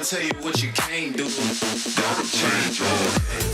tell you what you can't do. Gotta change all that.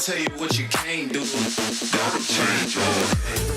tell you what you can't do. Gotta change on.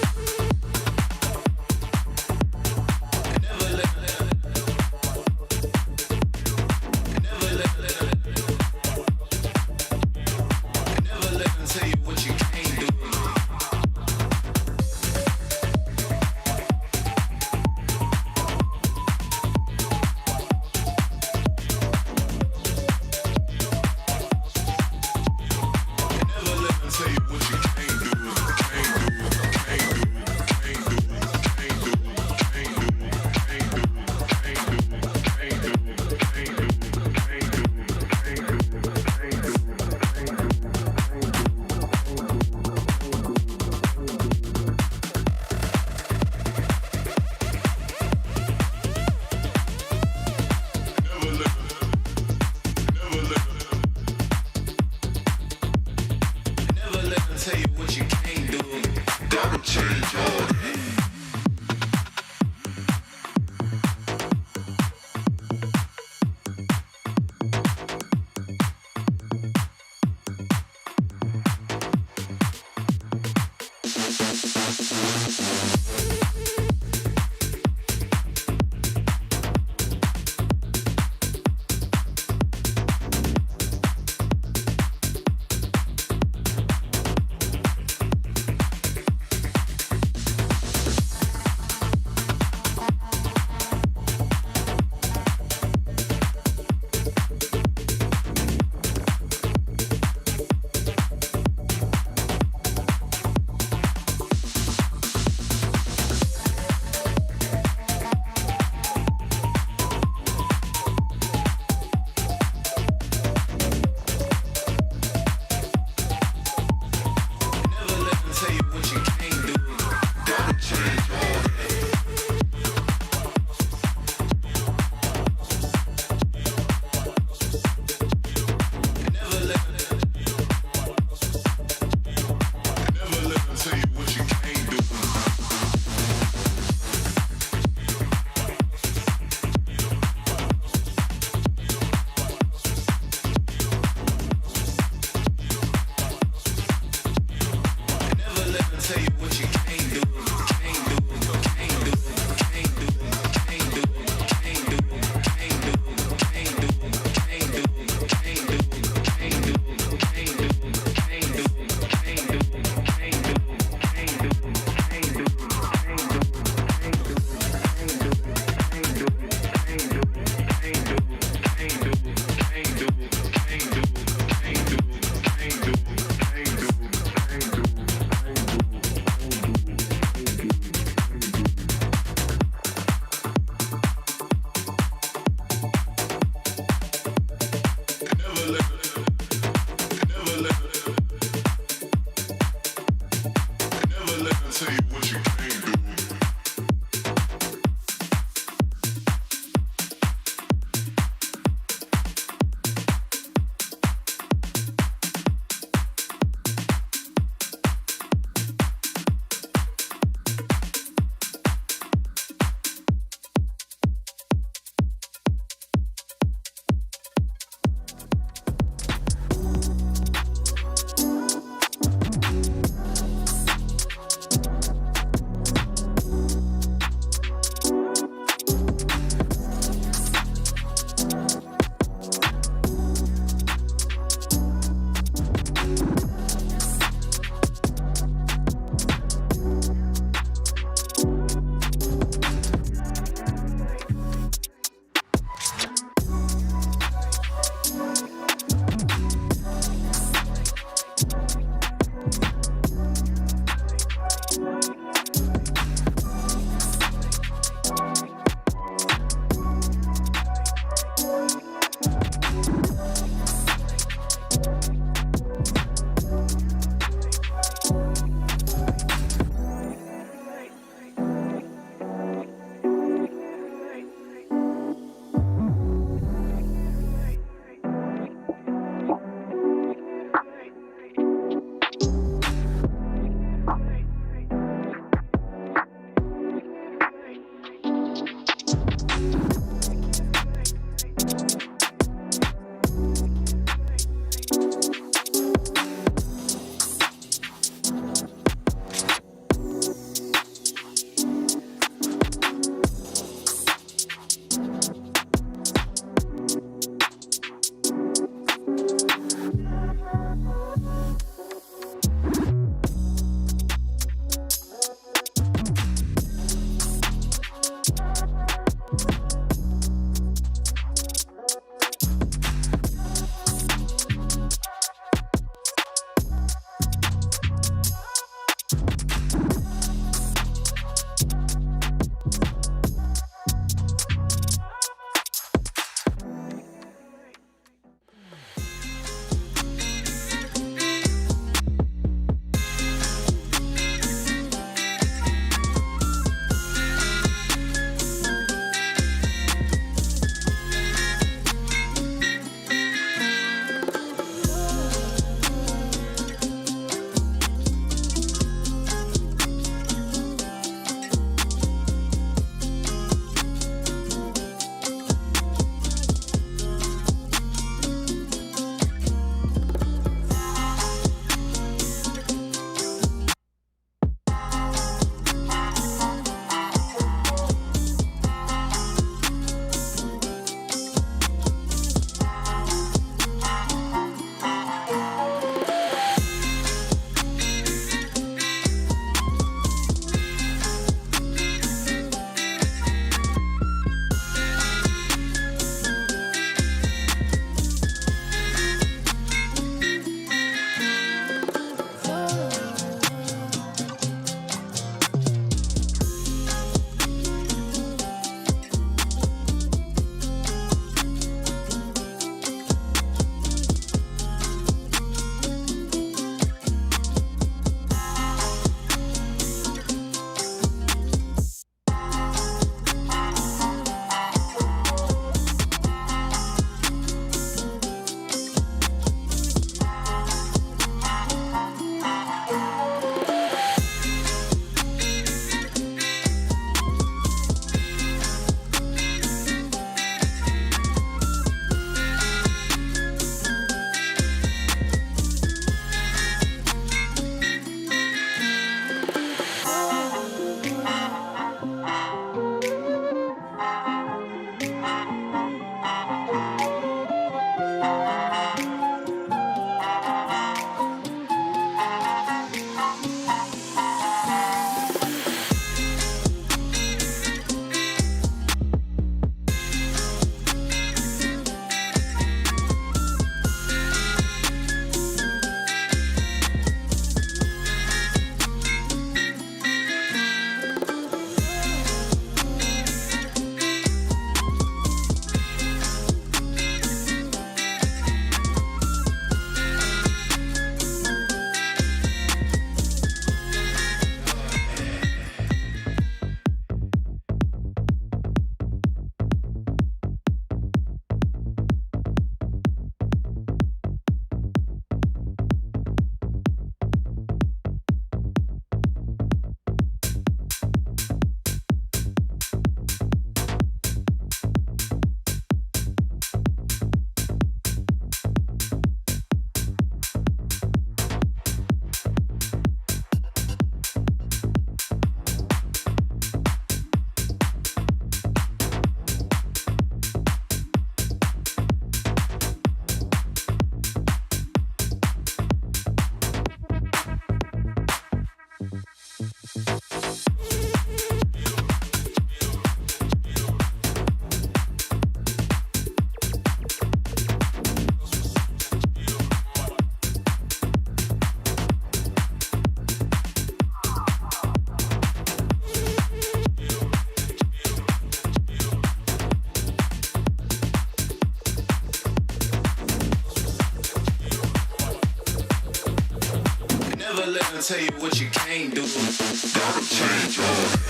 tell you what you can't do. Gotta change your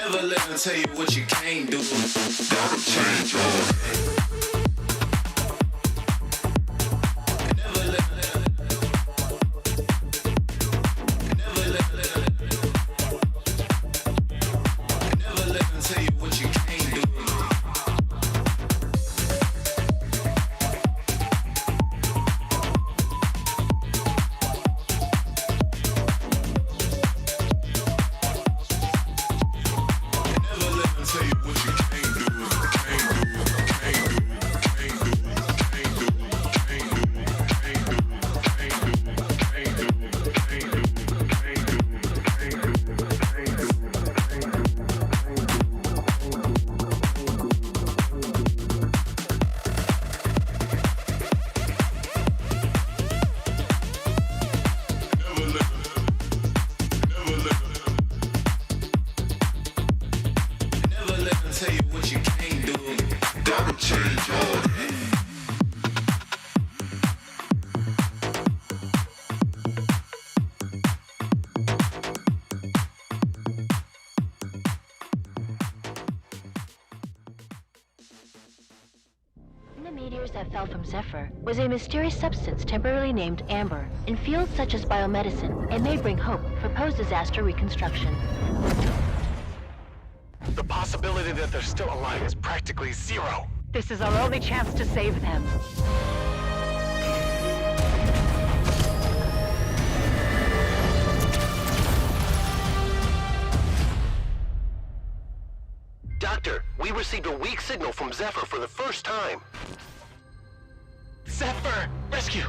Never let them tell you what you can't do. Gotta change your Meteors that fell from Zephyr was a mysterious substance temporarily named Amber. In fields such as biomedicine, it may bring hope for post-disaster reconstruction. The possibility that they're still alive is practically zero. This is our only chance to save them. Doctor, we received a weak signal from Zephyr for the first time. Zephyr! Rescue!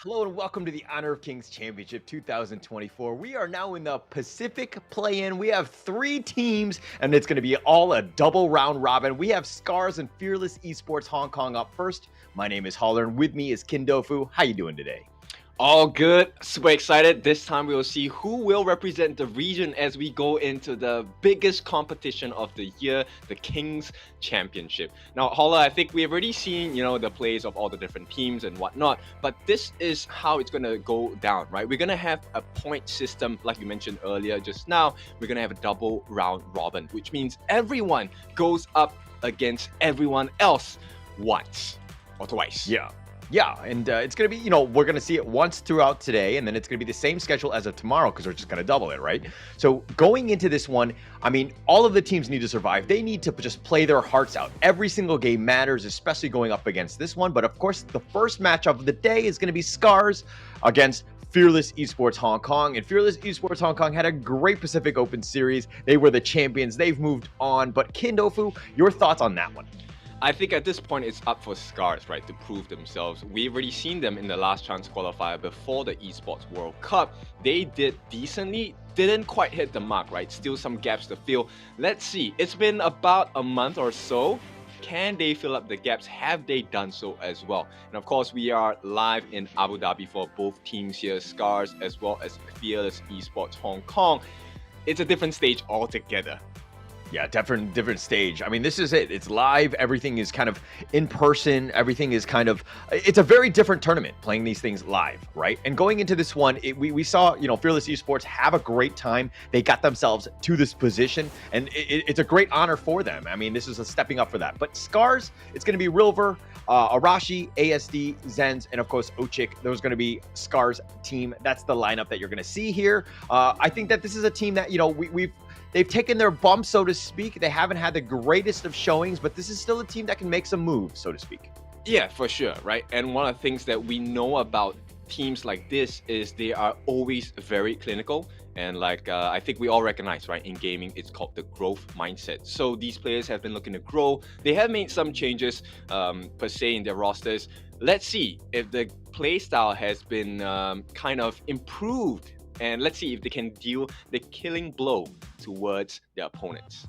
Hello and welcome to the Honor of Kings Championship 2024. We are now in the Pacific play-in. We have 3 teams, and it's going to be all a double round robin. We have SCARZ and Fearless Esports Hong Kong up first. My name is Holler, and with me is Kindofu. How you doing today? All good, super excited. This time we will see who will represent the region as we go into the biggest competition of the year, the Kings Championship. Now, Holla, I think we've already seen, the plays of all the different teams and whatnot, but this is how it's going to go down, right? We're going to have a point system, like you mentioned earlier just now. We're going to have a double round robin, which means everyone goes up against everyone else once or twice. Yeah, and it's going to be, we're going to see it once throughout today, and then it's going to be the same schedule as of tomorrow because we're just going to double it, right? So going into this one, I mean, all of the teams need to survive. They need to just play their hearts out. Every single game matters, especially going up against this one. But of course, the first matchup of the day is going to be SCARZ against Fearless Esports Hong Kong. And Fearless Esports Hong Kong had a great Pacific Open series. They were the champions. They've moved on. But Kindofu, your thoughts on that one? I think at this point it's up for SCARZ, right, to prove themselves. We've already seen them in the last chance qualifier before the Esports World Cup. They did decently, didn't quite hit the mark, right? Still some gaps to fill. Let's see. It's been about a month or so. Can they fill up the gaps? Have they done so as well? And of course, we are live in Abu Dhabi for both teams here, SCARZ as well as Fearless Esports Hong Kong. It's a different stage altogether. Yeah, different stage. I mean, this is it. It's live. Everything is kind of in person. Everything is kind of, it's a very different tournament playing these things live, right? And going into this one, we saw, Fearless Esports have a great time. They got themselves to this position, and it's a great honor for them. I mean, this is a stepping up for that. But SCARZ, it's going to be Rilver, Arashi, ASD, Zenz, and of course, Ochik. There's going to be SCARZ team. That's the lineup that you're going to see here. I think that this is a team that, they've taken their bump, so to speak. They haven't had the greatest of showings, but this is still a team that can make some moves, so to speak. Yeah, for sure, right? And one of the things that we know about teams like this is they are always very clinical. And I think we all recognize, right, in gaming, it's called the growth mindset. So these players have been looking to grow. They have made some changes, per se, in their rosters. Let's see if the play style has been kind of improved. And let's see if they can deal the killing blow towards their opponents.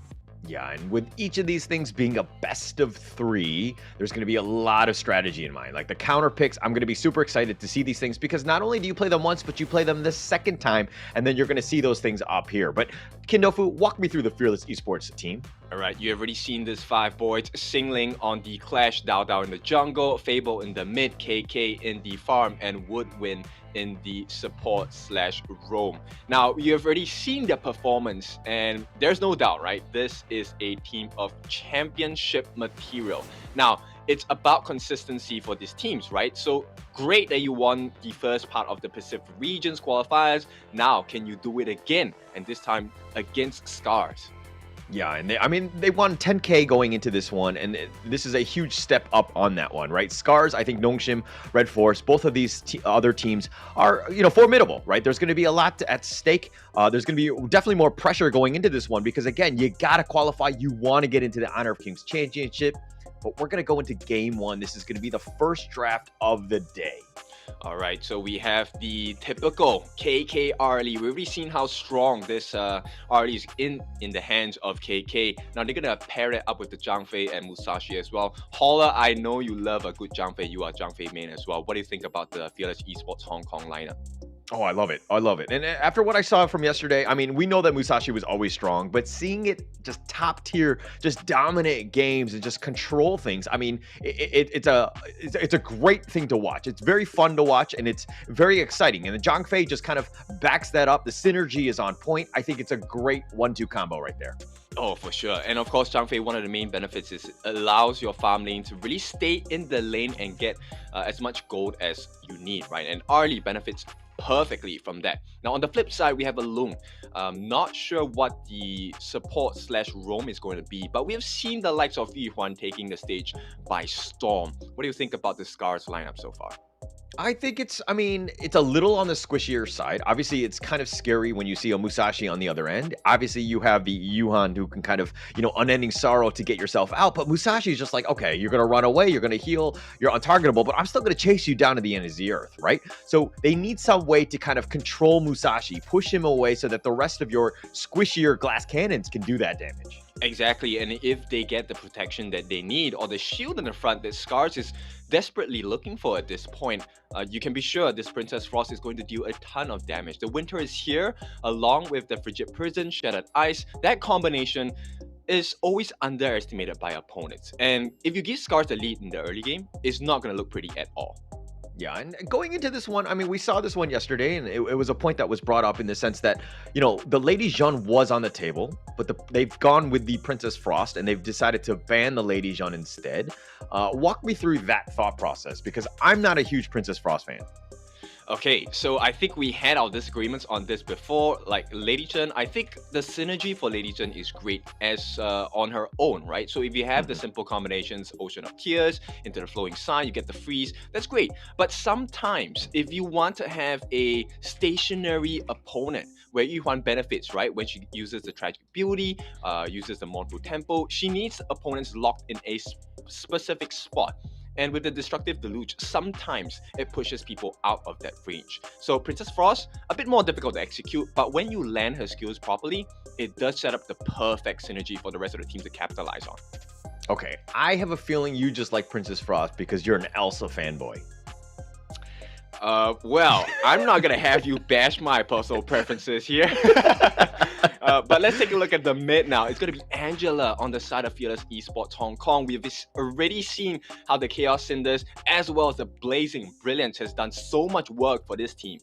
Yeah, and with each of these things being a best of 3, there's going to be a lot of strategy in mind. Like the counter picks, I'm going to be super excited to see these things because not only do you play them once, but you play them the second time, and then you're going to see those things up here. But Kindofu, walk me through the Fearless Esports team. All right, you have already seen these 5 boys: Singling on the Clash, Dao Dao in the jungle, Fable in the mid, KK in the farm, and Woodwind in the support/roam. Now, you have already seen their performance, and there's no doubt, right? This is a team of championship material. Now, it's about consistency for these teams, right? So great that you won the first part of the Pacific Regions qualifiers. Now, can you do it again? And this time against SCARZ. Yeah, and they won 10K going into this one, and this is a huge step up on that one, right? SCARZ, I think Nongshim RedForce, both of these other teams are, formidable, right? There's going to be a lot at stake. There's going to be definitely more pressure going into this one because, again, you got to qualify. You want to get into the Honor of Kings Championship, but we're going to go into Game 1. This is going to be the first draft of the day. All right, so we have the typical KK Arlie. We've already seen how strong this Arlie is in the hands of KK. Now they're gonna pair it up with the Zhang Fei and Musashi as well. Holler, I know you love a good Zhang Fei. You are Zhang Fei main as well. What do you think about the Fearless Esports Hong Kong lineup? Oh, I love it. I love it. And after what I saw from yesterday, I mean, we know that Musashi was always strong, but seeing it just top tier, just dominate games and just control things. I mean, it's a great thing to watch. It's very fun to watch and it's very exciting. And the Zhang Fei just kind of backs that up. The synergy is on point. I think it's a great 1-2 combo right there. Oh, for sure. And of course, Zhang Fei, one of the main benefits is it allows your farm lane to really stay in the lane and get as much gold as you need, right? And Arlie benefits perfectly from that. Now, on the flip side, we have a Lung. Not sure what the support/roam is going to be, but we have seen the likes of Yuhuan taking the stage by storm. What do you think about the SCARZ lineup so far? I think it's a little on the squishier side. Obviously, it's kind of scary when you see a Musashi on the other end. Obviously, you have the Yuhan who can kind of, unending sorrow to get yourself out. But Musashi is just like, okay, you're going to run away, you're going to heal, you're untargetable, but I'm still going to chase you down to the end of the earth, right? So they need some way to kind of control Musashi, push him away so that the rest of your squishier glass cannons can do that damage. Exactly, and if they get the protection that they need or the shield in the front that SCARZ is desperately looking for at this point, you can be sure this Princess Frost is going to deal a ton of damage. The winter is here, along with the Frigid Prison, Shattered Ice. That combination is always underestimated by opponents. And if you give SCARZ the lead in the early game, it's not going to look pretty at all. Yeah, and going into this one, I mean, we saw this one yesterday, and it was a point that was brought up in the sense that, the Lady Jeanne was on the table, but they've gone with the Princess Frost, and they've decided to ban the Lady Jeanne instead. Walk me through that thought process, because I'm not a huge Princess Frost fan. Okay, so I think we had our disagreements on this before. Like Lady Chen, I think the synergy for Lady Chen is great as on her own, right? So if you have the simple combinations, Ocean of Tears, into the Flowing Sign, you get the freeze, that's great. But sometimes, if you want to have a stationary opponent, where Yuhuan benefits, right? When she uses the Tragic Beauty, uses the Mournful Tempo, she needs opponents locked in a specific spot. And with the Destructive Deluge, sometimes it pushes people out of that range. So Princess Frost, a bit more difficult to execute, but when you land her skills properly, it does set up the perfect synergy for the rest of the team to capitalize on. Okay, I have a feeling you just like Princess Frost because you're an Elsa fanboy. Well, I'm not gonna have you bash my personal preferences here. But let's take a look at the mid now. It's going to be Angela on the side of Fearless Esports Hong Kong. We've already seen how the Chaos Cinders as well as the Blazing Brilliance has done so much work for this team.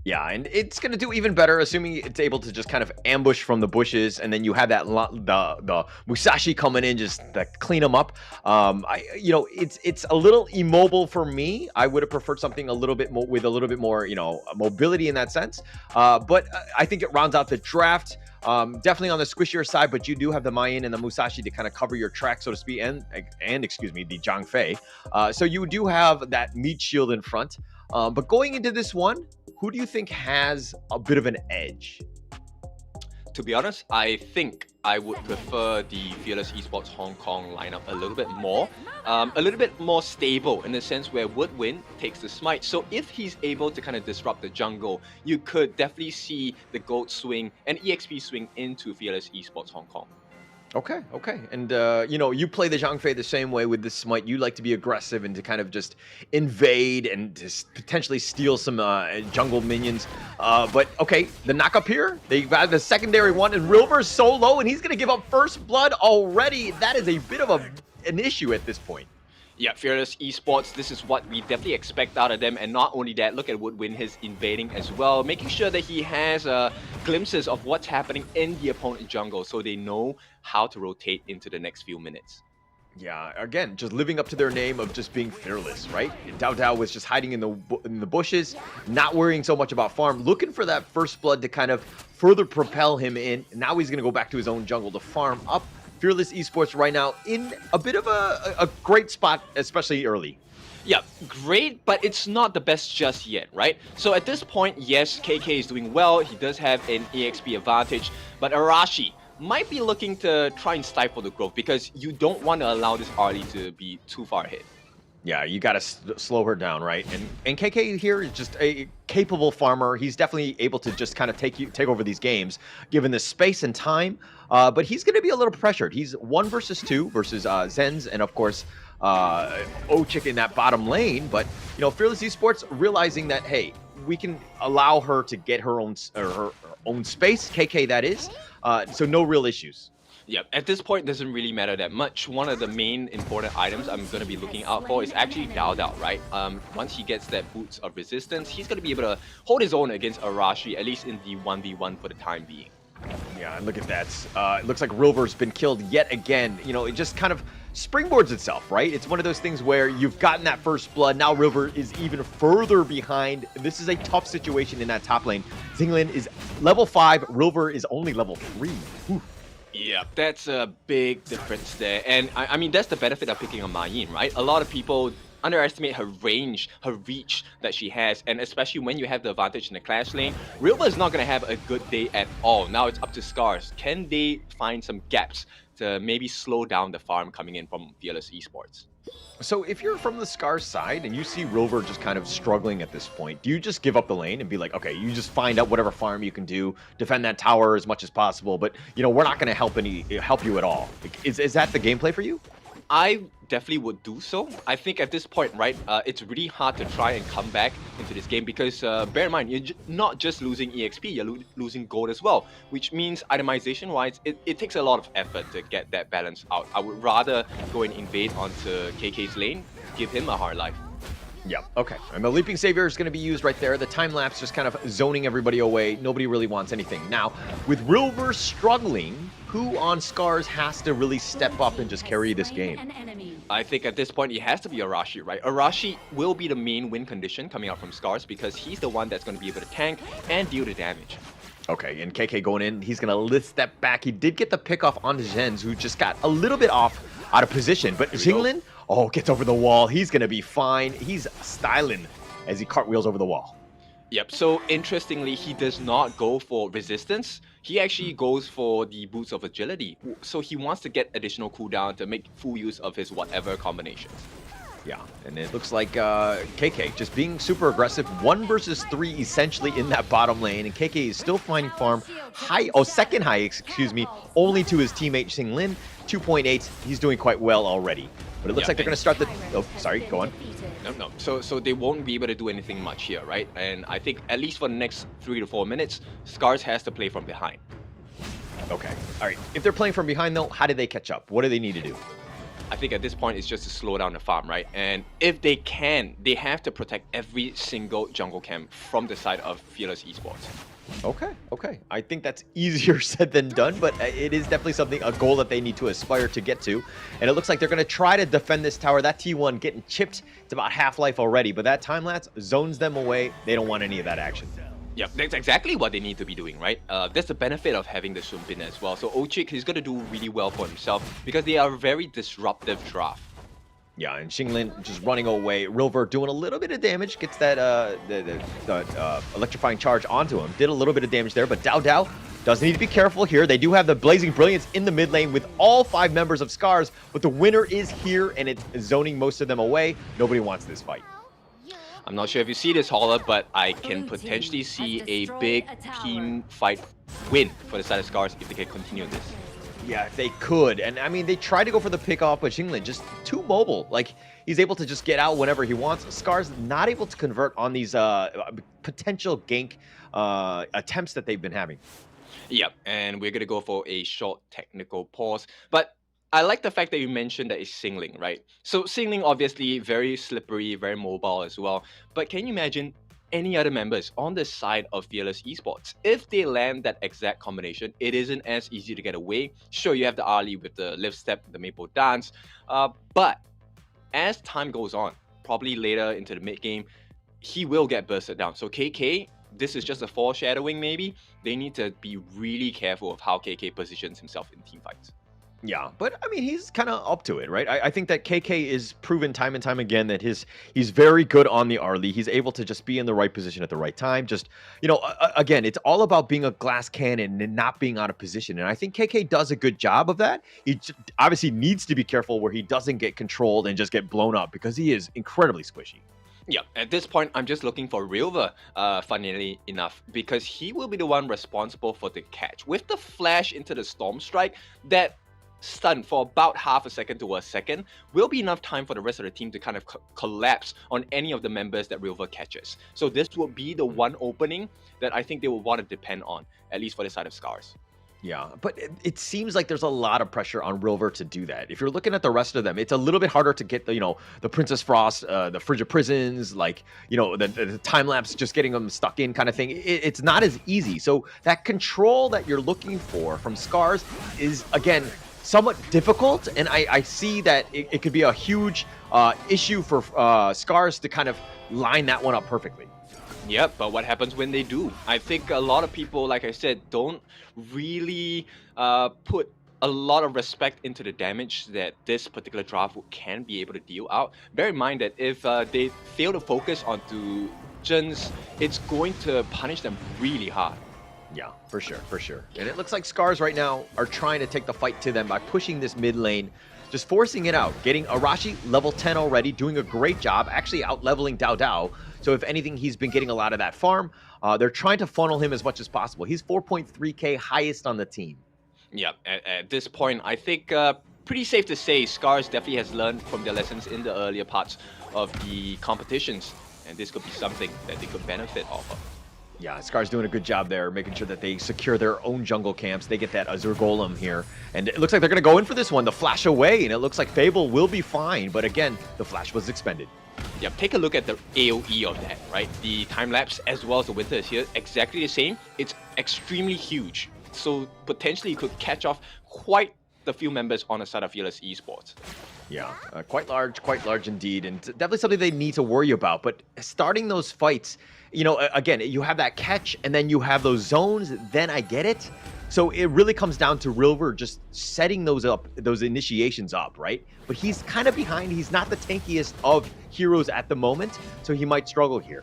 Yeah, and it's going to do even better, assuming it's able to just kind of ambush from the bushes, and then you have that the Musashi coming in just to clean them up. It's a little immobile for me. I would have preferred something a little bit more with a little bit more, mobility in that sense. But I think it rounds out the draft. Definitely on the squishier side, but you do have the Mayan and the Musashi to kind of cover your track, so to speak, and the Zhang Fei. So you do have that meat shield in front. But going into this one, who do you think has a bit of an edge? To be honest, I think I would prefer the Fearless Esports Hong Kong lineup a little bit more stable in the sense where Woodwind takes the smite. So if he's able to kind of disrupt the jungle, you could definitely see the gold swing and EXP swing into Fearless Esports Hong Kong. Okay, okay. And, you know, you play the Zhang Fei the same way with the Smite. You like to be aggressive and to kind of just invade and to potentially steal some jungle minions. But, okay, the knock up here, they've got the secondary one, and Rilver's so low, and he's going to give up first blood already. That is a bit of an issue at this point. Yeah, Fearless Esports, this is what we definitely expect out of them. And not only that, look at Woodwind, his invading as well, making sure that he has glimpses of what's happening in the opponent jungle so they know how to rotate into the next few minutes. Yeah, again, just living up to their name of just being fearless, right? Dao Dao was just hiding in the bushes, not worrying so much about farm, looking for that first blood to kind of further propel him in. Now he's going to go back to his own jungle to farm up. Fearless Esports right now in a bit of a great spot, especially early. Yeah, great, but it's not the best just yet, right? So at this point, yes, KK is doing well. He does have an EXP advantage, but Arashi might be looking to try and stifle the growth because you don't want to allow this Arlie to be too far ahead. Yeah, you got to slow her down, right? And KK here is just a capable farmer. He's definitely able to just kind of take over these games, given the space and time. But he's going to be a little pressured. He's 1 versus 2 versus Zenz, and of course, Ochik in that bottom lane. But you know, Fearless Esports realizing that hey, we can allow her to get her own space. KK, that is. So no real issues. Yeah, at this point, it doesn't really matter that much. One of the main important items I'm going to be looking out for is actually Dao Dao, right? Once he gets that boots of resistance, he's going to be able to hold his own against Arashi, at least in the 1v1 for the time being. Yeah, and look at that. It looks like Rilver's been killed yet again. You know, it just kind of springboards itself, right? It's one of those things where you've gotten that first blood. Now Rilver is even further behind. This is a tough situation in that top lane. Xinglin is level 5. Rilver is only level 3. Oof. Yeah, that's a big difference there. And I mean, that's the benefit of picking a Ma Yin, right? A lot of people underestimate her range, her reach that she has, and especially when you have the advantage in the clash lane, Rilver is not going to have a good day at all. Now it's up to SCARZ. Can they find some gaps to maybe slow down the farm coming in from Fearless Esports? So if you're from the SCARZ side and you see Rilver just kind of struggling at this point, do you just give up the lane and be like, okay, you just find out whatever farm you can do, defend that tower as much as possible, but you know, we're not going to help you at all. Is that the gameplay for you? I definitely would do so. I think at this point, right, it's really hard to try and come back into this game because bear in mind, you're not just losing EXP, you're losing gold as well, which means itemization-wise, it takes a lot of effort to get that balance out. I would rather go and invade onto KK's lane, give him a hard life. Yeah, okay. And the Leaping Savior is going to be used right there. The time-lapse just kind of zoning everybody away. Nobody really wants anything. Now, with Rilver struggling, who on SCARZ has to really step up and just carry this game? I think at this point, it has to be Arashi, right? Arashi will be the main win condition coming out from SCARZ because he's the one that's going to be able to tank and deal the damage. Okay, and KK going in, he's going to lift step back. He did get the pick off on Zenz, who just got a little bit out of position. But Xinglin, gets over the wall. He's going to be fine. He's styling as he cartwheels over the wall. Yep, so interestingly, he does not go for resistance. He actually goes for the boots of agility. So he wants to get additional cooldown to make full use of his whatever combinations. Yeah, and it looks like KK just being super aggressive. 1 versus 3 essentially in that bottom lane. And KK is still finding farm second highest, only to his teammate Xinglin. 2.8, he's doing quite well already. But it looks like they're going to start the... Oh, sorry, go on. No. So they won't be able to do anything much here, right? And I think at least for the next 3 to 4 minutes, SCARZ has to play from behind. Okay. All right. If they're playing from behind, though, how do they catch up? What do they need to do? I think at this point, it's just to slow down the farm, right? And if they can, they have to protect every single jungle camp from the side of Fearless Esports. Okay. I think that's easier said than done, but it is definitely a goal that they need to aspire to get to. And it looks like they're going to try to defend this tower. That T1 getting chipped. It's about half-life already, but that time-lapse zones them away. They don't want any of that action. Yeah, that's exactly what they need to be doing, right? That's the benefit of having the Sunbin as well. So Ochik, he's going to do really well for himself because they are a very disruptive draft. Yeah, and Xinglin just running away. Rilver doing a little bit of damage, gets that the electrifying charge onto him. Did a little bit of damage there, but Dao Dao does need to be careful here. They do have the Blazing Brilliance in the mid lane with all 5 members of SCARZ, but the winner is here, and it's zoning most of them away. Nobody wants this fight. I'm not sure if you see this, Holler, but I can potentially see a big team fight win for the side of SCARZ if they can continue this. Yeah, if they could. And I mean, they tried to go for the pick off, but Xingling just too mobile. Like, he's able to just get out whenever he wants. SCARZ not able to convert on these potential gank attempts that they've been having. Yep, and we're gonna go for a short technical pause. But I like the fact that you mentioned that it's Xingling, right? So Xingling obviously very slippery, very mobile as well. But can you imagine any other members on the side of Fearless Esports? If they land that exact combination, it isn't as easy to get away. Sure, you have the Ali with the lift step, the maple dance, but as time goes on, probably later into the mid game, he will get bursted down. So KK, this is just a foreshadowing maybe. They need to be really careful of how KK positions himself in team fights. Yeah, but I mean, he's kind of up to it, right? I think that KK is proven time and time again that he's very good on the Arlie. He's able to just be in the right position at the right time. Just, again, it's all about being a glass cannon and not being out of position. And I think KK does a good job of that. He obviously needs to be careful where he doesn't get controlled and just get blown up because he is incredibly squishy. Yeah, at this point, I'm just looking for Rilver, funnily enough, because he will be the one responsible for the catch. With the flash into the Storm Strike, that stun for about half a second to a second will be enough time for the rest of the team to kind of collapse on any of the members that Rilver catches. So this will be the one opening that I think they will want to depend on, at least for the side of SCARZ. Yeah, but it seems like there's a lot of pressure on Rilver to do that. If you're looking at the rest of them, it's a little bit harder to get the Princess Frost, the Frigid Prisons, like, the time lapse, just getting them stuck in kind of thing. It's not as easy. So that control that you're looking for from SCARZ is, again, somewhat difficult, and I see that it could be a huge issue for SCARZ to kind of line that one up perfectly. Yep, but what happens when they do? I think a lot of people, like I said, don't really put a lot of respect into the damage that this particular draft can be able to deal out. Bear in mind that if they fail to focus onto Zhen's, it's going to punish them really hard. Yeah, for sure. And it looks like SCARZ right now are trying to take the fight to them by pushing this mid lane, just forcing it out, getting Arashi level 10 already, doing a great job, actually out-leveling Dao Dao. So if anything, he's been getting a lot of that farm. They're trying to funnel him as much as possible. He's 4.3k highest on the team. Yeah, at this point, I think pretty safe to say SCARZ definitely has learned from their lessons in the earlier parts of the competitions, and this could be something that they could benefit off of. Yeah, SCARZ doing a good job there, making sure that they secure their own jungle camps. They get that Azure Golem here, and it looks like they're going to go in for this one, the flash away, and it looks like Fable will be fine, but again, the flash was expended. Yep, take a look at the AoE of that, right? The time lapse as well as the winter is here, exactly the same. It's extremely huge, so potentially you could catch off quite the few members on the side of Fearless Esports. Yeah, quite large indeed, and definitely something they need to worry about. But starting those fights, again, you have that catch, and then you have those zones, then I get it. So it really comes down to Rilver just setting those initiations up, right? But he's kind of behind. He's not the tankiest of heroes at the moment, so he might struggle here.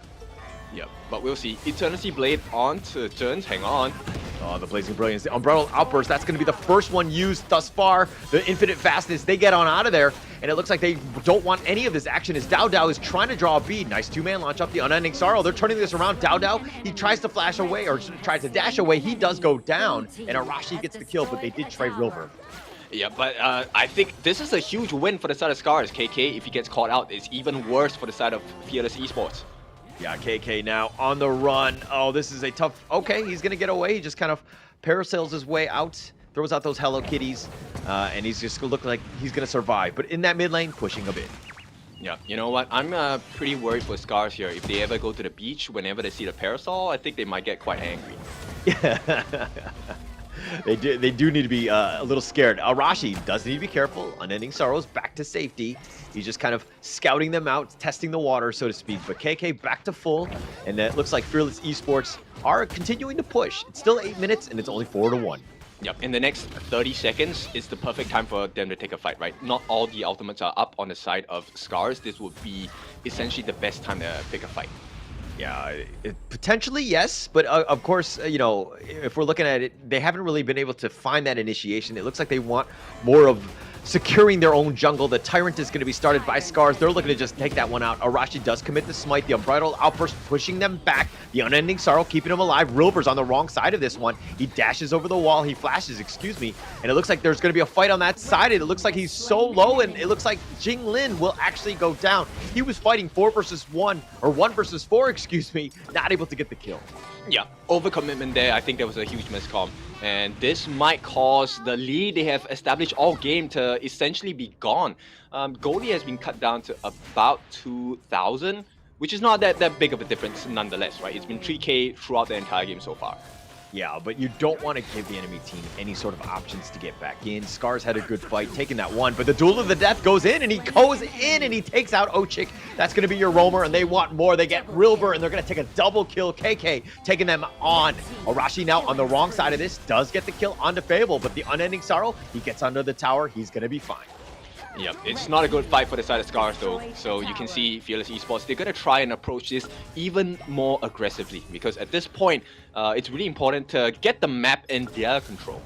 Yep, but we'll see. Eternity Blade on to Zhen's, hang on. Oh, the Blazing Brilliance, the Umbrella Outburst, that's going to be the first one used thus far. The Infinite Fastness, they get on out of there, and it looks like they don't want any of this action as Dao Dao is trying to draw a bead. Nice two-man launch up the Unending Sorrow. They're turning this around. Dao Dao, he tries to flash away, or tries to dash away. He does go down, and Arashi gets the kill, but they did trade Rilver. Yeah, but I think this is a huge win for the side of SCARZ. KK, if he gets caught out, it's even worse for the side of Fearless Esports. Yeah, KK now on the run. Oh, this is a tough... Okay, he's going to get away. He just kind of parasails his way out, throws out those Hello Kitties, and he's just going to look like he's going to survive. But in that mid lane, pushing a bit. Yeah, you know what? I'm pretty worried for SCARZ here. If they ever go to the beach, whenever they see the parasol, I think they might get quite angry. Yeah. They do need to be a little scared. Arashi does need to be careful. Unending Sorrows back to safety. He's just kind of scouting them out, testing the water, so to speak. But KK back to full, and it looks like Fearless Esports are continuing to push. It's still 8 minutes, and it's only 4-1. Yep, in the next 30 seconds is the perfect time for them to take a fight, right? Not all the ultimates are up on the side of SCARZ. This would be essentially the best time to pick a fight. Yeah, potentially yes, but of course, if we're looking at it, they haven't really been able to find that initiation. It looks like they want more of securing their own jungle. The Tyrant is going to be started by SCARZ. They're looking to just take that one out. Arashi does commit the smite. The Unbridled Outburst pushing them back. The Unending Sorrow keeping them alive. Rilber's on the wrong side of this one. He dashes over the wall. He flashes, excuse me. And it looks like there's going to be a fight on that side. It looks like he's so low, and it looks like Jinglin will actually go down. He was fighting 4 versus 1, or 1 versus 4, excuse me, not able to get the kill. Yeah, overcommitment there. I think that was a huge miscom. And this might cause the lead they have established all game to essentially be gone. Goldie has been cut down to about 2,000, which is not that big of a difference nonetheless, right? It's been 3k throughout the entire game so far. Yeah, but you don't want to give the enemy team any sort of options to get back in. SCARZ had a good fight, taking that one, but the Duel of the Death goes in, and he goes in, and he takes out Ochik. That's going to be your roamer, and they want more. They get Rilber, and they're going to take a double kill. KK taking them on. Arashi now on the wrong side of this, does get the kill onto Fable, but the Unending Sorrow, he gets under the tower. He's going to be fine. Yep, it's not a good fight for the side of SCARZ though. So you can see Fearless Esports, they're going to try and approach this even more aggressively, because at this point, it's really important to get the map in their control.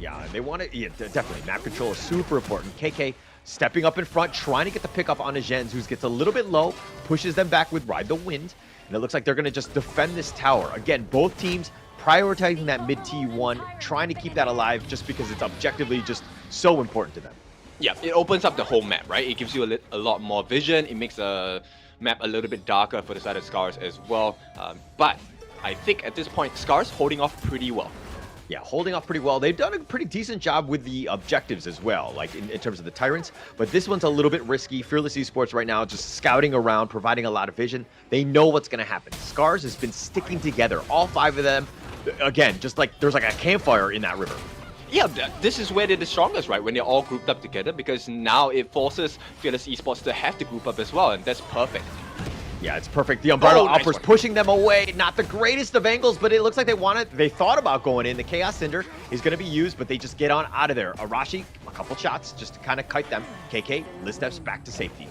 Yeah, they want to, yeah, definitely. Map control is super important. KK stepping up in front, trying to get the pickup on Ajens, who gets a little bit low, pushes them back with Ride the Wind. And it looks like they're going to just defend this tower. Again, both teams prioritizing that mid T1, trying to keep that alive just because it's objectively just so important to them. Yeah, it opens up the whole map, right? It gives you a lot more vision. It makes the map a little bit darker for the side of SCARZ as well. But I think at this point, SCARZ holding off pretty well. Yeah, holding off pretty well. They've done a pretty decent job with the objectives as well, like in terms of the Tyrants. But this one's a little bit risky. Fearless Esports right now just scouting around, providing a lot of vision. They know what's going to happen. SCARZ has been sticking together, all 5 of them. Again, just like there's like a campfire in that river. Yeah, this is where they're the strongest, right? When they're all grouped up together, because now it forces Fearless Esports to have to group up as well, and that's perfect. Yeah, it's perfect. The Unbridled nice Outburst one. pushing them away. Not the greatest of angles, but it looks like they thought about going in. The Chaos Cinder is going to be used, but they just get on out of there. Arashi, a couple shots just to kind of kite them. KK, Liz steps back to safety.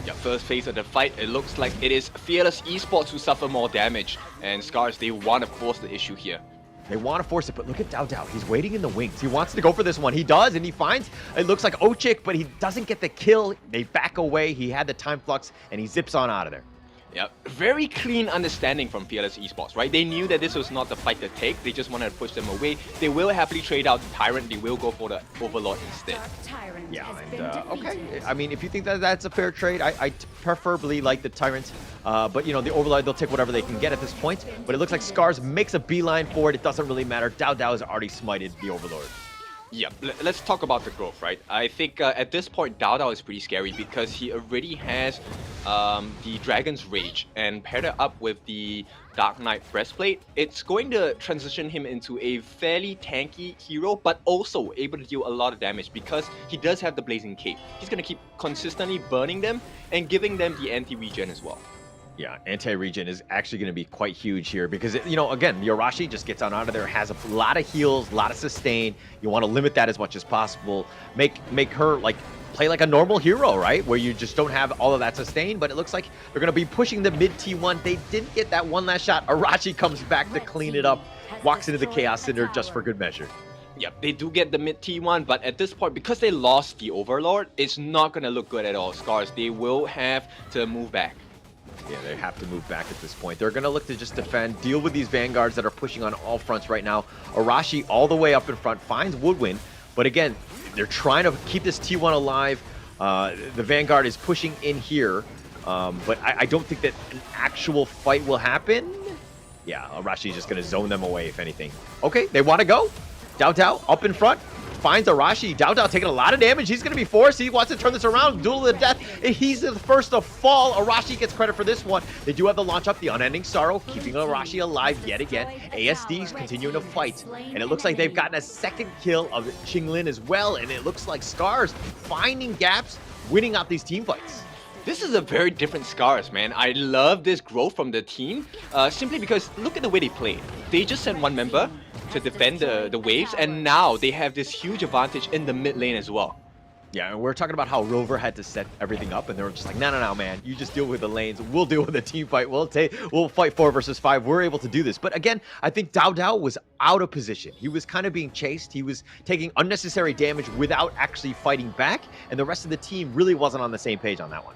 Yeah, first phase of the fight, it looks like it is Fearless Esports who suffer more damage, and SCARZ, they want to force the issue here. They want to force it, but look at Dao Dao. He's waiting in the wings. He wants to go for this one. He does, and he finds, it looks like Ochik, but he doesn't get the kill. They back away. He had the time flux, and he zips on out of there. Yeah, very clean understanding from Fearless Esports, right? They knew that this was not the fight to take. They just wanted to push them away. They will happily trade out the Tyrant. They will go for the Overlord instead. Yeah, and okay. I mean, if you think that that's a fair trade, I preferably like the Tyrant. But, you know, the Overlord, they'll take whatever they can get at this point. But it looks like SCARZ makes a beeline for it. It doesn't really matter. Dao Dao has already smited the Overlord. Yeah, let's talk about the growth, right? I think at this point, Dao Dao is pretty scary because he already has the Dragon's Rage, and paired it up with the Dark Knight Breastplate, it's going to transition him into a fairly tanky hero, but also able to deal a lot of damage because he does have the Blazing Cape. He's going to keep consistently burning them and giving them the anti-regen as well. Yeah, anti-regen is actually going to be quite huge here because, you know, again, the Arashi just gets on out of there, has a lot of heals, a lot of sustain. You want to limit that as much as possible. Make her, like, play like a normal hero, right? Where you just don't have all of that sustain, but it looks like they're going to be pushing the mid T1. They didn't get that one last shot. Arashi comes back to clean it up, walks into the Chaos Cinder just for good measure. Yeah, they do get the mid T1, but at this point, because they lost the Overlord, it's not going to look good at all. SCARZ, they will have to move back. Yeah, they have to move back at this point. They're going to look to just defend, deal with these Vanguards that are pushing on all fronts right now. Arashi all the way up in front, finds Woodwind, but again, they're trying to keep this T1 alive. The Vanguard is pushing in here, but I don't think that an actual fight will happen. Yeah, Arashi is just going to zone them away, if anything. Okay, they want to go. Dao Dao up in front. Finds Arashi. Dao Dao taking a lot of damage. He's going to be forced. He wants to turn this around. Duel of the Death. He's the first to fall. Arashi gets credit for this one. They do have the launch up, the Unending Sorrow, keeping Arashi alive yet again. ASD's continuing to fight. And it looks like they've gotten a second kill of Jinglin as well. And it looks like SCARZ finding gaps, winning out these team fights. This is a very different SCARZ, man. I love this growth from the team, simply because look at the way they play. They just sent one member to defend the waves, and now they have this huge advantage in the mid lane as well. Yeah, and we're talking about how Rover had to set everything up, and they were just like, no, man, you just deal with the lanes. We'll deal with the team fight. We'll fight 4 versus 5. We're able to do this. But again, I think Dao was out of position. He was kind of being chased. He was taking unnecessary damage without actually fighting back, and the rest of the team really wasn't on the same page on that one.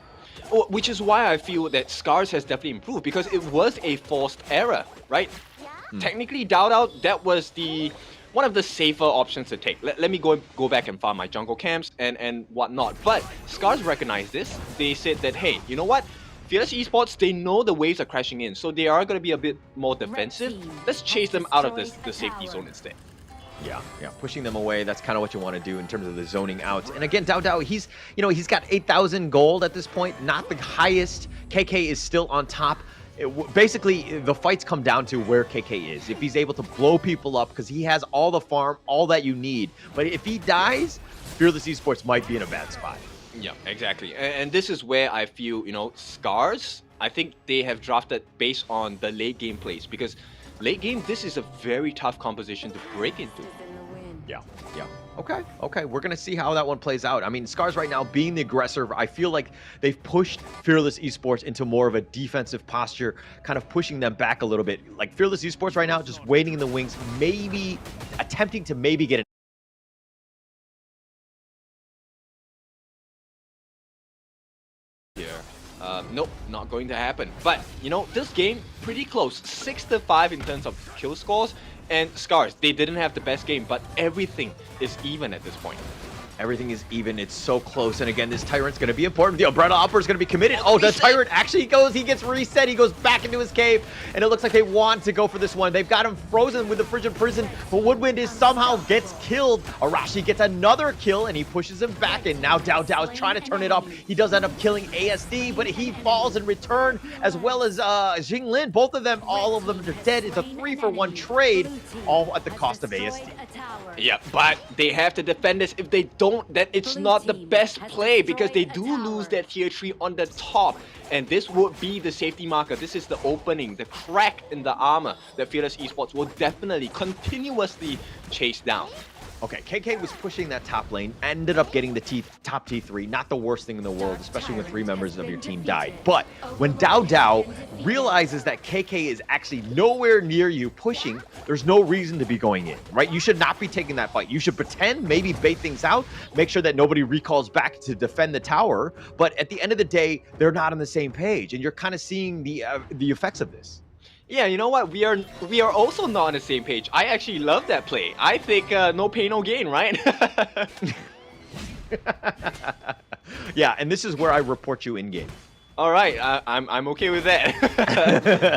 Which is why I feel that SCARZ has definitely improved, because it was a forced error, right? Technically, Dao, that was one of the safer options to take. Let me go back and farm my jungle camps and whatnot. But SCARZ recognized this. They said that, hey, you know what? Fearless Esports, they know the waves are crashing in, so they are going to be a bit more defensive. Let's chase them out of the safety zone instead. Yeah, pushing them away. That's kind of what you want to do in terms of the zoning out. And again, Dao, he's got 8,000 gold at this point, not the highest. KK is still on top. Basically, the fights come down to where KK is. If he's able to blow people up, because he has all the farm, all that you need. But if he dies, Fearless Esports might be in a bad spot. Yeah, exactly. And this is where I feel, SCARZ, I think they have drafted based on the late game plays, because late game, this is a very tough composition to break into. Yeah. Okay. We're going to see how that one plays out. I mean, SCARZ right now being the aggressor, I feel like they've pushed Fearless Esports into more of a defensive posture, kind of pushing them back a little bit. Like Fearless Esports right now, just waiting in the wings, maybe attempting to get an Nope, not going to happen. But, this game, pretty close. 6-5 in terms of kill scores. And SCARZ, they didn't have the best game, but everything is even at this point. Everything is even. It's so close. And again, this Tyrant's going to be important. The Umbrella Upper is going to be committed. Oh, the Tyrant actually he gets reset. He goes back into his cave. And it looks like they want to go for this one. They've got him frozen with the Frigid Prison. But Woodwind somehow gets killed. Arashi gets another kill, and he pushes him back. And now Dao is trying to turn it up. He does end up killing ASD, but he falls in return, as well as Jinglin. Both of them, all of them are dead. It's a 3-for-1 trade, all at the cost of ASD. Yeah, but they have to defend this. If they don't, then it's not the best play, because they do lose that tier 3 on the top, and this would be the safety marker. This is the opening, the crack in the armor that Fearless Esports will definitely continuously chase down. Okay, KK was pushing that top lane, ended up getting the top T3, not the worst thing in the world, especially when 3 members of your team died. But when Dao realizes that KK is actually nowhere near you pushing, there's no reason to be going in, right? You should not be taking that fight. You should pretend, maybe bait things out, make sure that nobody recalls back to defend the tower. But at the end of the day, they're not on the same page, and you're kind of seeing the effects of this. Yeah, you know what? We are also not on the same page. I actually love that play. I think no pain, no gain, right? Yeah, and this is where I report you in game. All right, I'm okay with that.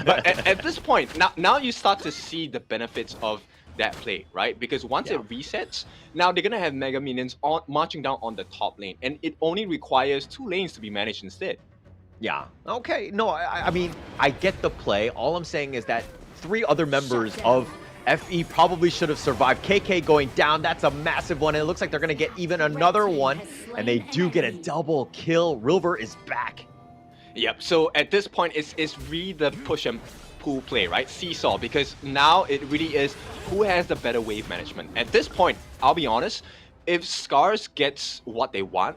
But at this point, now you start to see the benefits of that play, right? Because once it resets, now they're gonna have Mega Minions marching down on the top lane, and it only requires 2 lanes to be managed instead. Yeah. Okay. No, I mean, I get the play. All I'm saying is that 3 other members of FE probably should have survived. KK going down, that's a massive one. And it looks like they're going to get even another one. And they do get a double kill. River is back. Yep. So at this point, it's really the push and pull play, right? Seesaw. Because now it really is who has the better wave management. At this point, I'll be honest, if SCARZ gets what they want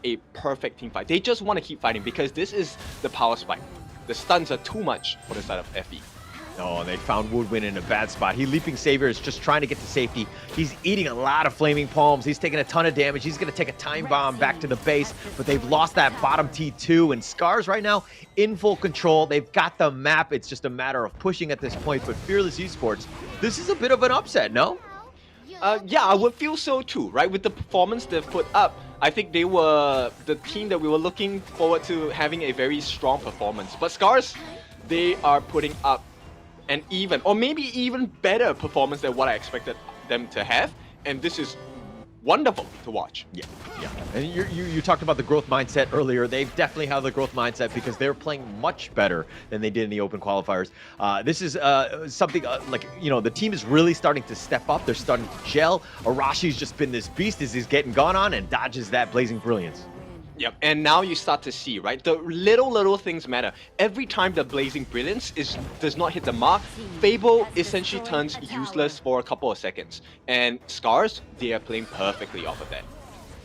a perfect team fight. They just want to keep fighting, because this is the power spike. The stuns are too much for the side of FE. Oh, and they found Woodwind in a bad spot. Leaping Savior is just trying to get to safety. He's eating a lot of Flaming Palms. He's taking a ton of damage. He's going to take a time bomb back to the base, but they've lost that bottom T2, and SCARZ right now in full control. They've got the map. It's just a matter of pushing at this point, but Fearless Esports, this is a bit of an upset, no? Yeah, I would feel so too, right? With the performance they've put up, I think they were the team that we were looking forward to having a very strong performance. But SCARZ, they are putting up an even, or maybe even better performance than what I expected them to have. And this is wonderful to watch. Yeah. And you talked about the growth mindset earlier. They've definitely had the growth mindset, because they're playing much better than they did in the open qualifiers. This is something the team is really starting to step up. They're starting to gel. Arashi's just been this beast as he's getting gone on and dodges that Blazing Brilliance. Yep, and now you start to see, right? The little things matter. Every time the Blazing Brilliance does not hit the mark, Fable essentially turns useless for a couple of seconds. And SCARZ, they are playing perfectly off of that.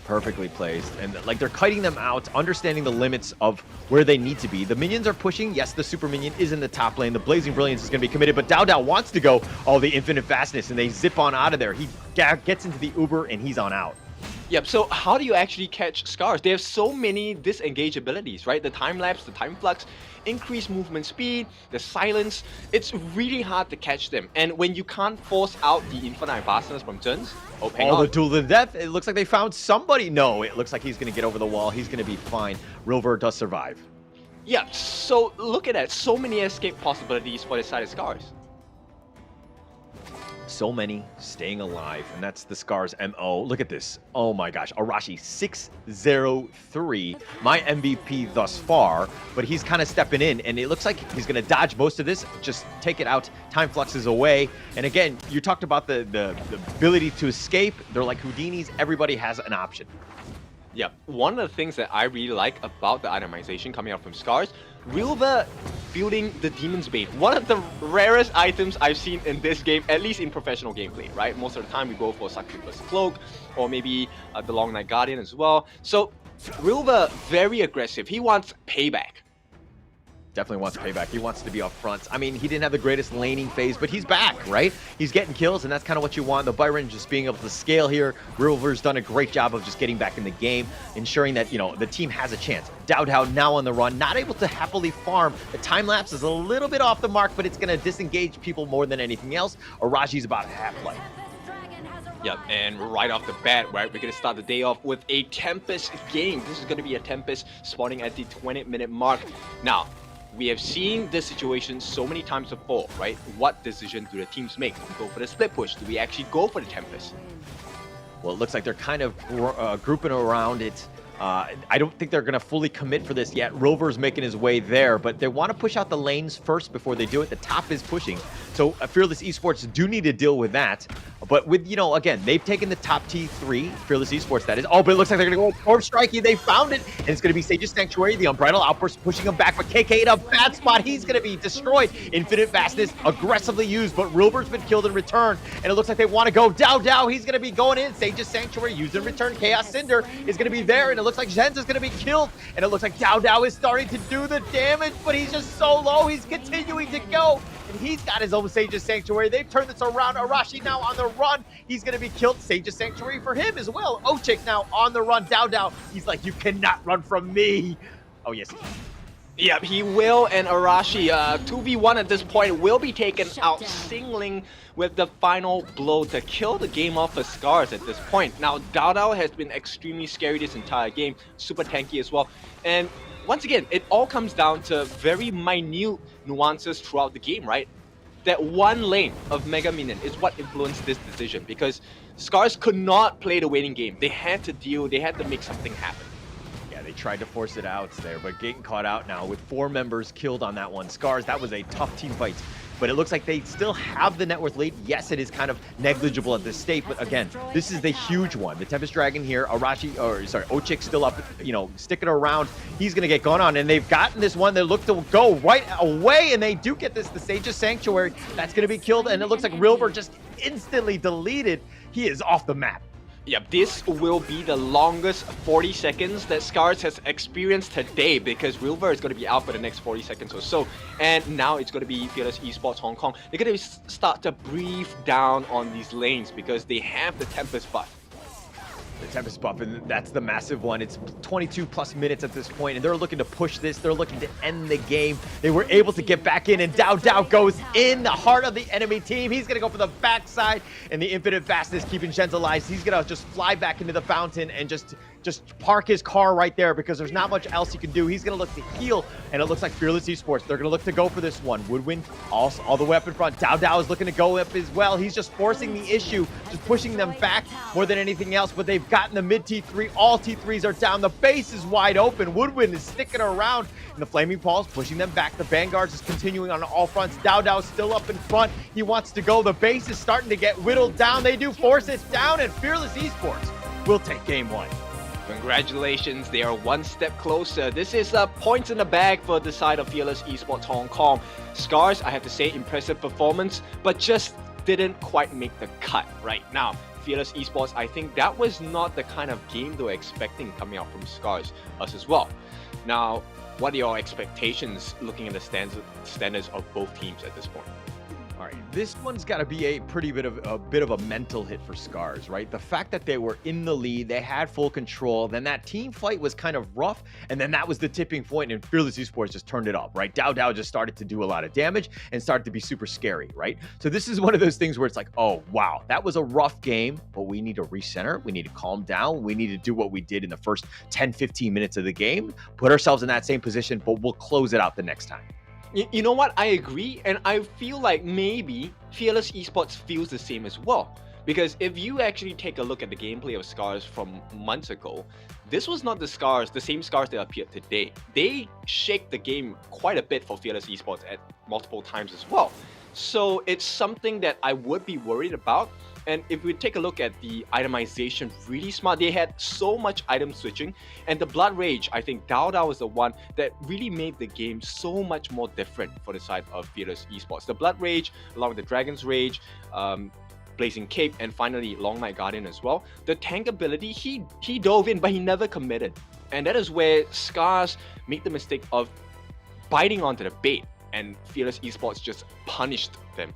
Perfectly placed, and like they're kiting them out, understanding the limits of where they need to be. The minions are pushing. Yes, the super minion is in the top lane. The Blazing Brilliance is going to be committed, but Dao wants to go. Oh, the infinite fastness, and they zip on out of there. He gets into the Uber, and he's on out. Yep, so how do you actually catch SCARZ? They have so many disengage abilities, right? The time lapse, the time flux, increased movement speed, the silence. It's really hard to catch them. And when you can't force out the infinite fastness from Zhen's, oh, hang on. The duel to the death. It looks like they found somebody. No, it looks like he's going to get over the wall. He's going to be fine. Rilver does survive. Yeah, so look at that. So many escape possibilities for the side of SCARZ. So many staying alive, and that's the SCARZ MO. Look at this. Oh my gosh. Arashi 603, my MVP thus far, but he's kind of stepping in, and it looks like he's going to dodge most of this, just take it out. Time fluxes away. And again, you talked about the ability to escape. They're like Houdinis. Everybody has an option. Yeah, one of the things that I really like about the itemization coming out from SCARZ, Rilver building the Demon's Bane. One of the rarest items I've seen in this game, at least in professional gameplay, right? Most of the time we go for Succubus Cloak, or maybe the Long Night Guardian as well. So Rilver, very aggressive. He wants payback. Definitely wants payback. He wants to be up front. I mean, he didn't have the greatest laning phase, but he's back, right? He's getting kills, and that's kind of what you want. The Byron just being able to scale here. Rilver's done a great job of just getting back in the game, ensuring that, you know, the team has a chance. Dao now on the run, not able to happily farm. The time lapse is a little bit off the mark, but it's going to disengage people more than anything else. Araji's about half life. Yep, and right off the bat, right, we're going to start the day off with a Tempest game. This is going to be a Tempest spawning at the 20-minute mark. Now, we have seen this situation so many times before, right? What decision do the teams make? Do we go for the split push? Do we actually go for the Tempest? Well, it looks like they're kind of grouping around it. I don't think they're going to fully commit for this yet. Rover's making his way there, but they want to push out the lanes first before they do it. The top is pushing. So Fearless Esports do need to deal with that. But with, you know, again, they've taken the top T3, Fearless Esports that is. Oh, but it looks like they're going to go Orb Strikey. They found it, and it's going to be Sage's Sanctuary. The Unbridled Outburst pushing him back, but KK in a bad spot. He's going to be destroyed. Infinite Fastness aggressively used, but Rilver's been killed in return, and it looks like they want to go Dao. He's going to be going in. Sage's Sanctuary used in return. Chaos Cinder is going to be there, and it looks like Zhen's is going to be killed, and it looks like Dao is starting to do the damage, but he's just so low. He's continuing to go, and he's got his own Sage's Sanctuary. They've turned this around. Arashi now on the run. He's going to be killed. Sage's Sanctuary for him as well. Ochik now on the run. Dao. He's like, you cannot run from me. Oh, yes, he can. Yep, he will, and Arashi, 2v1 at this point, will be taken out singling with the final blow to kill the game off for SCARZ at this point. Now, Dao has been extremely scary this entire game, super tanky as well, and once again, it all comes down to very minute nuances throughout the game, right? That one lane of Mega Minion is what influenced this decision, because SCARZ could not play the waiting game. They had to make something happen. They tried to force it out there, but getting caught out now with 4 members killed on that one. SCARZ, that was a tough team fight, but it looks like they still have the net worth lead. Yes, it is kind of negligible at this state, but again, this is the huge one. The Tempest Dragon here, Ochik still up, you know, sticking around. He's going to get gone on, and they've gotten this one. They look to go right away, and they do get this, the Sage's Sanctuary. That's going to be killed, and it looks like Rilver just instantly deleted. He is off the map. Yep, this will be the longest 40 seconds that SCARZ has experienced today, because Rilver is going to be out for the next 40 seconds or so. And now it's going to be Fearless Esports Hong Kong. They're going to start to breathe down on these lanes because they have the Tempest buff. The Tempest buff, and that's the massive one. It's 22 plus minutes at this point, and they're looking to push this. They're looking to end the game. They were able to get back in, and Dao goes in the heart of the enemy team. He's going to go for the backside, and the infinite fastness keeping Zhen's alive. He's going to just fly back into the fountain and just park his car right there, because there's not much else he can do. He's going to look to heal, and it looks like Fearless Esports, they're going to look to go for this one. Woodwind also all the way up in front. Dao is looking to go up as well. He's just forcing the issue, just pushing them back more than anything else, but they've gotten the mid T3. All T3s are down. The base is wide open. Woodwind is sticking around, and the Flaming Paws pushing them back. The Vanguards is continuing on all fronts. Dao still up in front. He wants to go. The base is starting to get whittled down. They do force it down, and Fearless Esports will take game 1. Congratulations, they are one step closer. This is points in the bag for the side of Fearless Esports Hong Kong. SCARZ, I have to say, impressive performance, but just didn't quite make the cut right now. Fearless Esports, I think that was not the kind of game they were expecting coming out from SCARZ, us as well. Now, what are your expectations looking at the standards of both teams at this point? All right, this one's got to be a bit of a mental hit for SCARZ, right? The fact that they were in the lead, they had full control, then that team fight was kind of rough, and then that was the tipping point, and Fearless Esports just turned it up, right? Dao just started to do a lot of damage and started to be super scary, right? So this is one of those things where it's like, oh, wow, that was a rough game, but we need to recenter, we need to calm down, we need to do what we did in the first 10, 15 minutes of the game, put ourselves in that same position, but we'll close it out the next time. You know what? I agree, and I feel like maybe Fearless Esports feels the same as well. Because if you actually take a look at the gameplay of SCARZ from months ago, this was not the same SCARZ that appeared today. They shake the game quite a bit for Fearless Esports at multiple times as well. So it's something that I would be worried about. And if we take a look at the itemization, really smart. They had so much item switching, and the Blood Rage, I think Dao was the one that really made the game so much more different for the side of Fearless Esports. The Blood Rage, along with the Dragon's Rage, Blazing Cape, and finally Long Night Guardian as well. The tank ability, he dove in, but he never committed. And that is where SCARZ made the mistake of biting onto the bait, and Fearless Esports just punished them.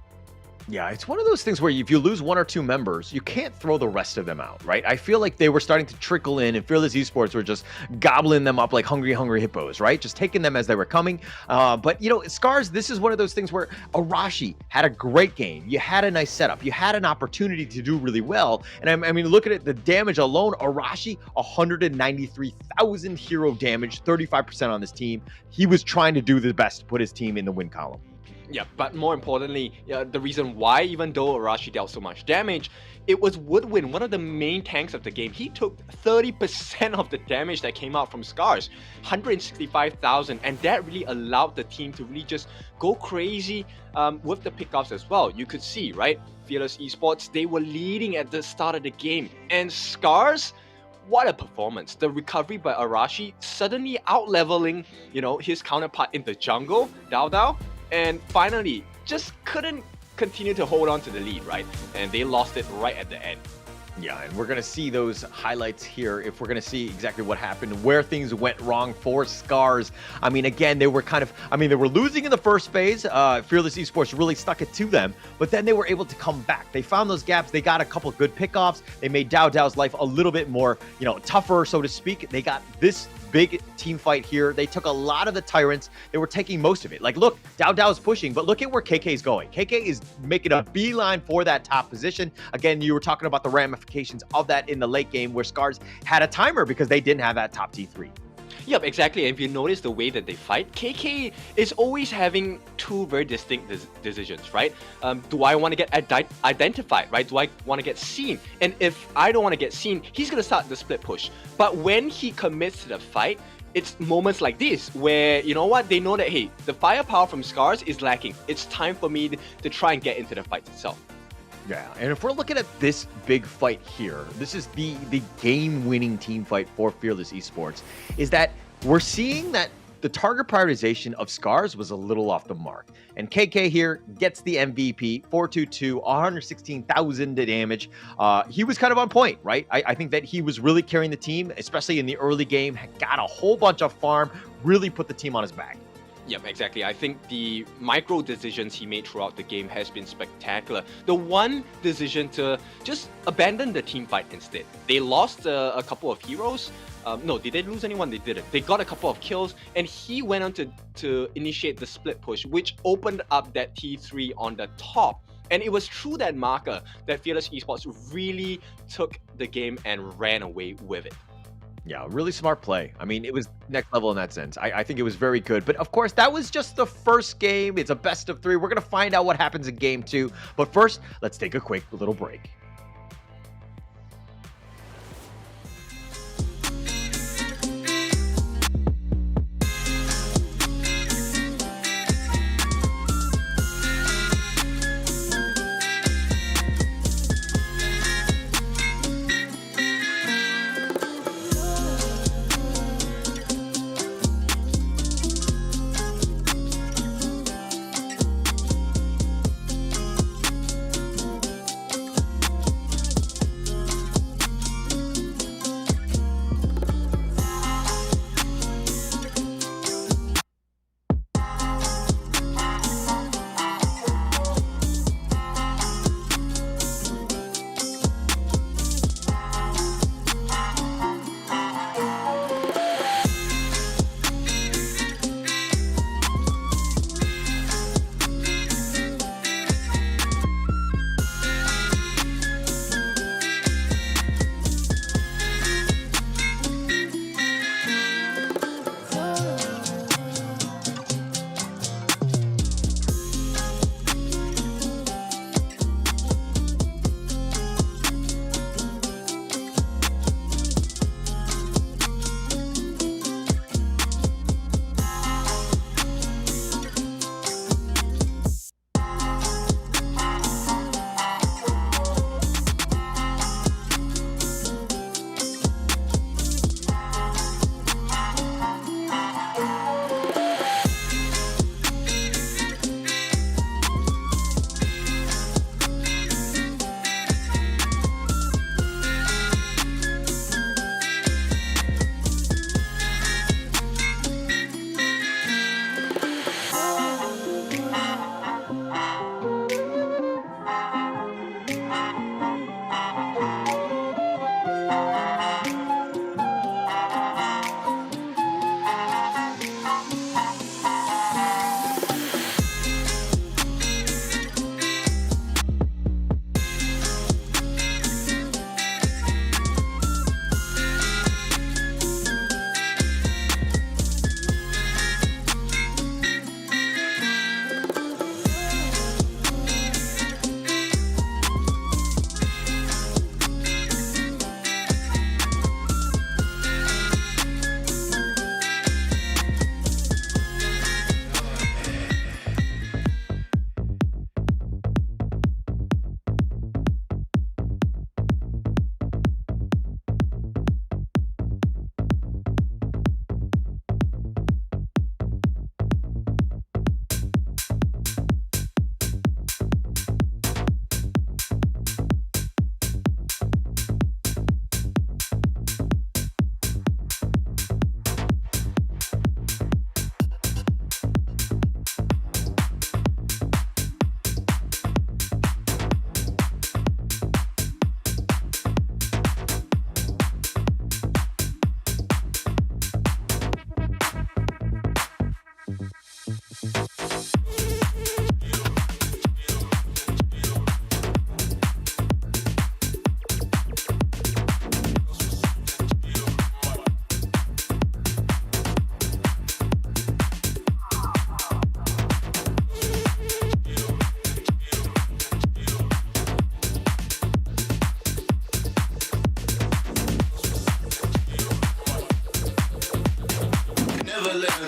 Yeah, it's one of those things where if you lose one or two members, you can't throw the rest of them out, right? I feel like they were starting to trickle in, and Fearless Esports were just gobbling them up like hungry hippos, right? Just taking them as they were coming. But, you know, SCARZ, this is one of those things where Arashi had a great game. You had a nice setup. You had an opportunity to do really well. And I mean, look at it, the damage alone. Arashi, 193,000 hero damage, 35% on this team. He was trying to do the best to put his team in the win column. Yeah, but more importantly, the reason why, even though Arashi dealt so much damage, it was Woodwind, one of the main tanks of the game. He took 30% of the damage that came out from SCARZ, 165,000, and that really allowed the team to really just go crazy with the pickoffs as well. You could see, right? Fearless Esports, they were leading at the start of the game, and SCARZ, what a performance. The recovery by Arashi suddenly out-leveling, you know, his counterpart in the jungle, Dao, and finally just couldn't continue to hold on to the lead, right? And they lost it right at the end. Yeah, and we're going to see those highlights here if we're going to see exactly what happened, where things went wrong for SCARZ. I mean, again, they were they were losing in the first phase. Fearless Esports really stuck it to them, but then they were able to come back. They found those gaps. They got a couple good pickoffs. They made Dao's life a little bit more, you know, tougher, so to speak. They got this big team fight here. They took a lot of the tyrants. They were taking most of it. Like, look, Dao's pushing, but look at where KK's going. KK is making a beeline for that top position. Again, you were talking about the ramifications of that in the late game where SCARZ had a timer because they didn't have that top T3. Yep, exactly. And if you notice the way that they fight, KK is always having two very distinct decisions, right? Do I want to get identified, right? Do I want to get seen? And if I don't want to get seen, he's going to start the split push. But when he commits to the fight, it's moments like this where, you know what, they know that, hey, the firepower from SCARZ is lacking. It's time for me to try and get into the fight itself. Yeah, and if we're looking at this big fight here, this is the game-winning team fight for Fearless Esports, is that we're seeing that the target prioritization of SCARZ was a little off the mark. And KK here gets the MVP, 422, 116,000 damage. He was kind of on point, right? I think that he was really carrying the team, especially in the early game, got a whole bunch of farm, really put the team on his back. Yep, exactly. I think the micro decisions he made throughout the game has been spectacular. The one decision to just abandon the team fight instead. They lost a couple of heroes. No, did they lose anyone? They didn't. They got a couple of kills, and he went on to initiate the split push, which opened up that T3 on the top. And it was through that marker that Fearless Esports really took the game and ran away with it. Yeah, really smart play. I mean, it was next level in that sense. I think it was very good. But of course, that was just the first game. It's a best of 3. We're going to find out what happens in game 2. But first, let's take a quick little break.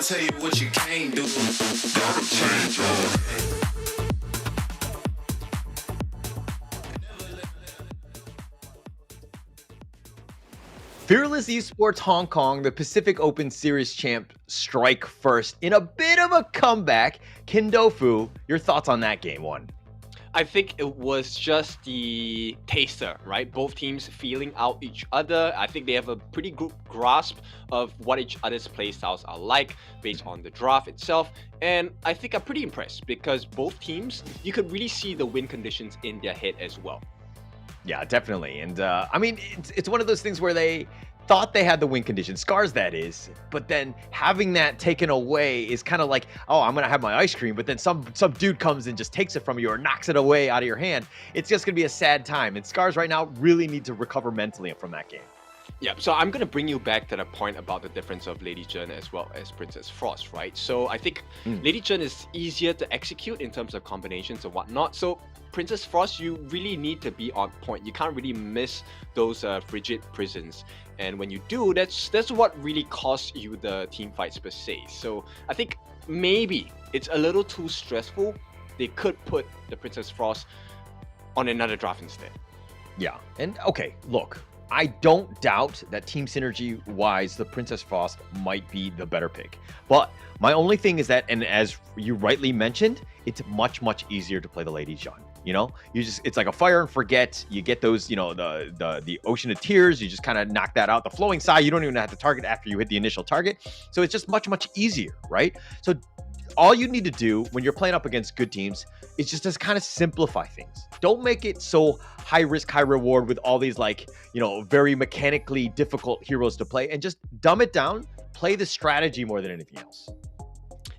tell you what you can't do. Gotta change your ways. Fearless Esports Hong Kong, the Pacific Open Series champ, strike first in a bit of a comeback. Kindofu, your thoughts on that game one? I think it was just the taster, right? Both teams feeling out each other. I think they have a pretty good grasp of what each other's playstyles are like based on the draft itself. And I think I'm pretty impressed because both teams, you could really see the win conditions in their head as well. Yeah, definitely. And I mean, it's one of those things where they thought they had the win condition, SCARZ that is, but then having that taken away is kind of like, oh, I'm gonna have my ice cream, but then some dude comes and just takes it from you or knocks it away out of your hand. It's just gonna be a sad time. And SCARZ right now really need to recover mentally from that game. Yeah, so I'm going to bring you back to the point about the difference of Lady Zhen as well as Princess Frost, right? So I think Lady Zhen is easier to execute in terms of combinations and whatnot. So Princess Frost, you really need to be on point. You can't really miss those frigid prisons. And when you do, that's what really costs you the team fights per se. So I think maybe it's a little too stressful. They could put the Princess Frost on another draft instead. Yeah, and okay, look, I don't doubt that team synergy wise, the Princess Frost might be the better pick. But my only thing is that, and as you rightly mentioned, it's much easier to play the Lady Zhen. You know, it's like a fire and forget. You get those, you know, the Ocean of Tears. You just kind of knock that out. The Flowing Sigh, you don't even have to target after you hit the initial target. So it's just much easier, right? So all you need to do when you're playing up against good teams is just to kind of simplify things. Don't make it so high risk, high reward with all these, like, you know, very mechanically difficult heroes to play, and just dumb it down. Play the strategy more than anything else.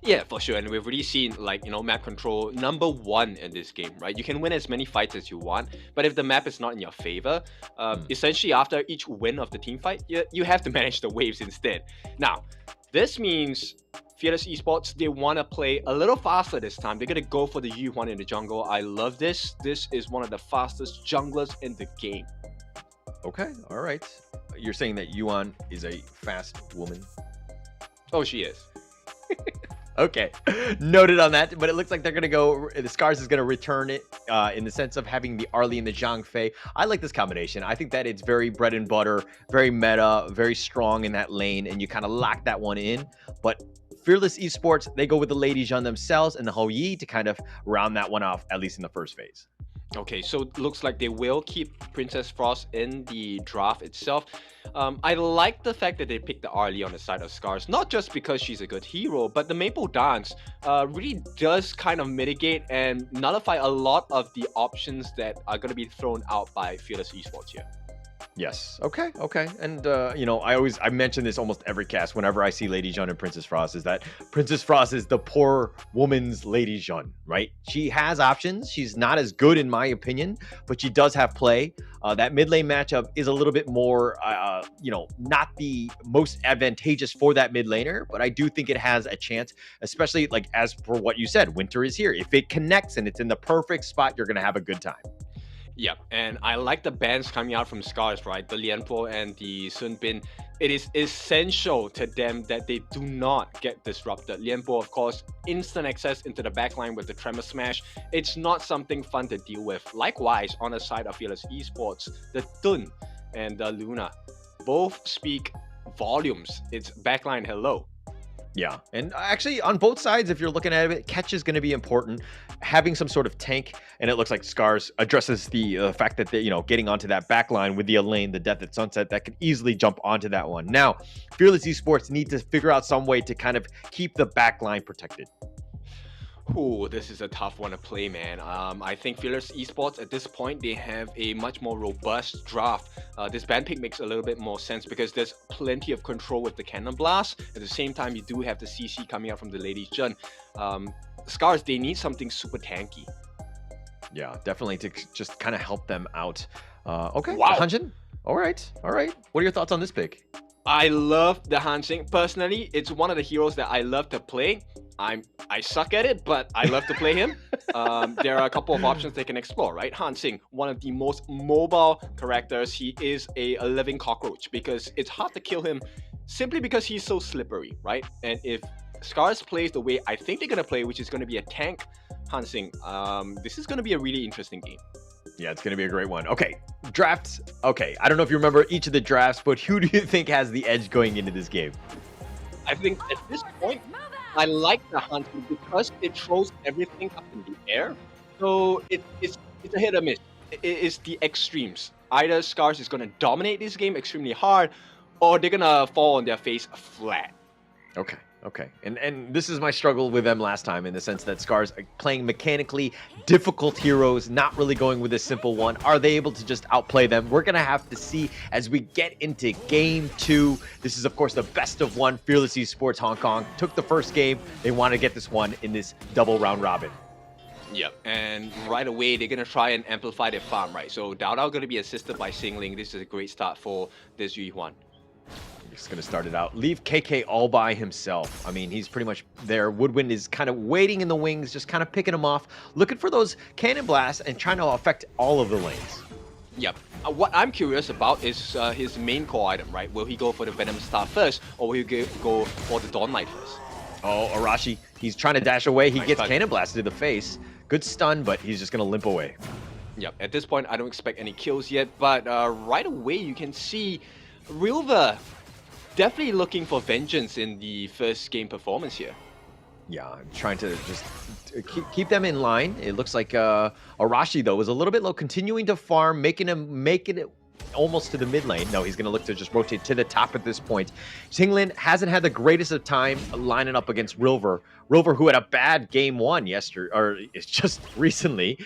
Yeah, for sure. And we've already seen, like, you know, map control #1 in this game, right? You can win as many fights as you want, but if the map is not in your favor, essentially after each win of the team fight, you have to manage the waves instead. Now, this means Fearless Esports, they want to play a little faster this time. They're going to go for the Yuan in the jungle. I love this. This is one of the fastest junglers in the game. Okay, all right. You're saying that Yuan is a fast woman? Oh, she is. Okay, noted on that. But it looks like they're going to go, the SCARZ is going to return it in the sense of having the Arlie and the Zhang Fei. I like this combination. I think that it's very bread and butter, very meta, very strong in that lane, and you kind of lock that one in. But Fearless Esports, they go with the Lady Zhen themselves and the Hou Yi to kind of round that one off, at least in the first phase. Okay, so it looks like they will keep Princess Frost in the draft itself. I like the fact that they picked the Arlie on the side of SCARZ, not just because she's a good hero, but the Maple Dance really does kind of mitigate and nullify a lot of the options that are going to be thrown out by Fearless Esports here. Yes. Okay. And you know, I mention this almost every cast whenever I see Lady Zhen and Princess Frost, is that Princess Frost is the poor woman's Lady Zhen, right? She has options. She's not as good in my opinion, but she does have play. That mid lane matchup is a little bit more, you know, not the most advantageous for that mid laner, but I do think it has a chance, especially like as for what you said, winter is here. If it connects and it's in the perfect spot, you're going to have a good time. Yep, and I like the bans coming out from SCARZ, right? The Lianpo and the Sun Bin. It is essential to them that they do not get disrupted. Lianpo, of course, instant access into the backline with the Tremor Smash. It's not something fun to deal with. Likewise, on the side of Fearless Esports, the Dun and the Luna both speak volumes. It's backline hello. Yeah, and actually on both sides, if you're looking at it, catch is going to be important. Having some sort of tank, and it looks like SCARZ addresses the fact that they, you know, getting onto that back line with the Elaine, the Death at Sunset, that could easily jump onto that one. Now, Fearless Esports need to figure out some way to kind of keep the back line protected. Ooh, this is a tough one to play, man. I think Fearless Esports at this point, they have a much more robust draft. This ban pick makes a little bit more sense because there's plenty of control with the Cannon Blast. At the same time, you do have the CC coming out from the Lady Zhen. SCARZ, they need something super tanky. Yeah, definitely to just kind of help them out. Okay, wow. Hanjin. All right. What are your thoughts on this pick? I love the Hansing. Personally, it's one of the heroes that I love to play. I suck at it, but I love to play him. There are a couple of options they can explore, right? Hansing, one of the most mobile characters. He is a living cockroach because it's hard to kill him simply because he's so slippery, right? And if SCARZ plays the way I think they're gonna play, which is gonna be a tank Hansing. This is gonna be a really interesting game. Yeah, it's going to be a great one. Okay, drafts. Okay, I don't know if you remember each of the drafts, but who do you think has the edge going into this game? I think at this point, I like the Hansing because it throws everything up in the air. So it's a hit or miss. It's the extremes. Either SCARZ is gonna dominate this game extremely hard, or they're gonna fall on their face flat. Okay. Okay, and this is my struggle with them last time in the sense that SCARZ are playing mechanically difficult heroes, not really going with a simple one. Are they able to just outplay them? We're going to have to see as we get into Game 2. This is, of course, the best of one. Fearless Esports Hong Kong took the first game. They want to get this one in this double round robin. Yep, and right away they're gonna try and amplify their farm, right? So Dao gonna be assisted by Singling. This is a great start for this Yuan. Just going to start it out. Leave KK all by himself. I mean, he's pretty much there. Woodwind is kind of waiting in the wings, just kind of picking him off, looking for those cannon blasts and trying to affect all of the lanes. Yep. What I'm curious about is his main core item, right? Will he go for the Venom Star first, or will he go for the Dawn Light first? Oh, Arashi, he's trying to dash away. He Nice gets stun. cannon blasted to the face. Good stun, but he's just going to limp away. Yep. At this point, I don't expect any kills yet, but right away you can see Rilva definitely looking for vengeance in the first game performance here. Yeah, I'm trying to just keep them in line. It looks like Arashi, though, was a little bit low, continuing to farm, making it almost to the mid lane. No, he's going to look to just rotate to the top at this point. Xinglin hasn't had the greatest of time lining up against Rilver. Rilver, who had a bad game 1 yesterday, or just recently,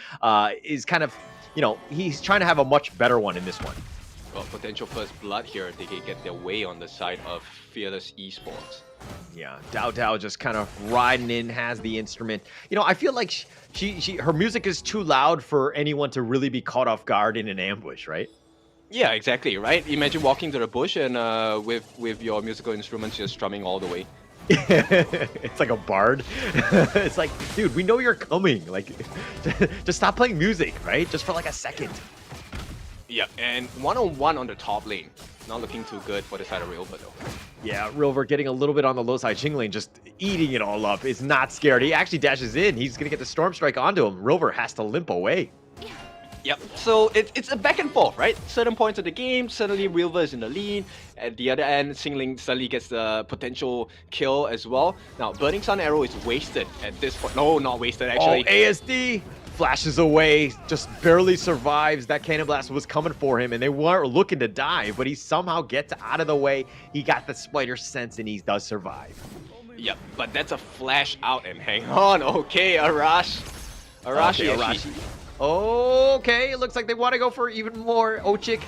is kind of, you know, he's trying to have a much better one in this one. Well, potential first blood here. They can get their way on the side of Fearless Esports. Yeah, Dao just kind of riding in, has the instrument. You know, I feel like her music is too loud for anyone to really be caught off guard in an ambush, right? Yeah, exactly, right? Imagine walking to the bush and with your musical instruments just strumming all the way. It's like a bard. It's like, dude, we know you're coming. Like, just stop playing music, right? Just for like a second. Yeah, and one-on-one on the top lane. Not looking too good for the side of Rilva, though. Yeah, Rilver getting a little bit on the low side. Xingling just eating it all up. Is not scared. He actually dashes in. He's going to get the Storm Strike onto him. Rilver has to limp away. Yep, so it's a back and forth, right? Certain points of the game, suddenly Rilva is in the lead. At the other end, Xingling suddenly gets the potential kill as well. Now, Burning Sun Arrow is wasted at this point. No, not wasted, actually. Oh, ASD flashes away, just barely survives. That cannon blast was coming for him, and they weren't looking to die, but he somehow gets out of the way. He got the spider sense, and he does survive. Yep, but that's a flash out, and hang on. Okay, Arashi. Arashi. Okay, it looks like they want to go for even more. Ochik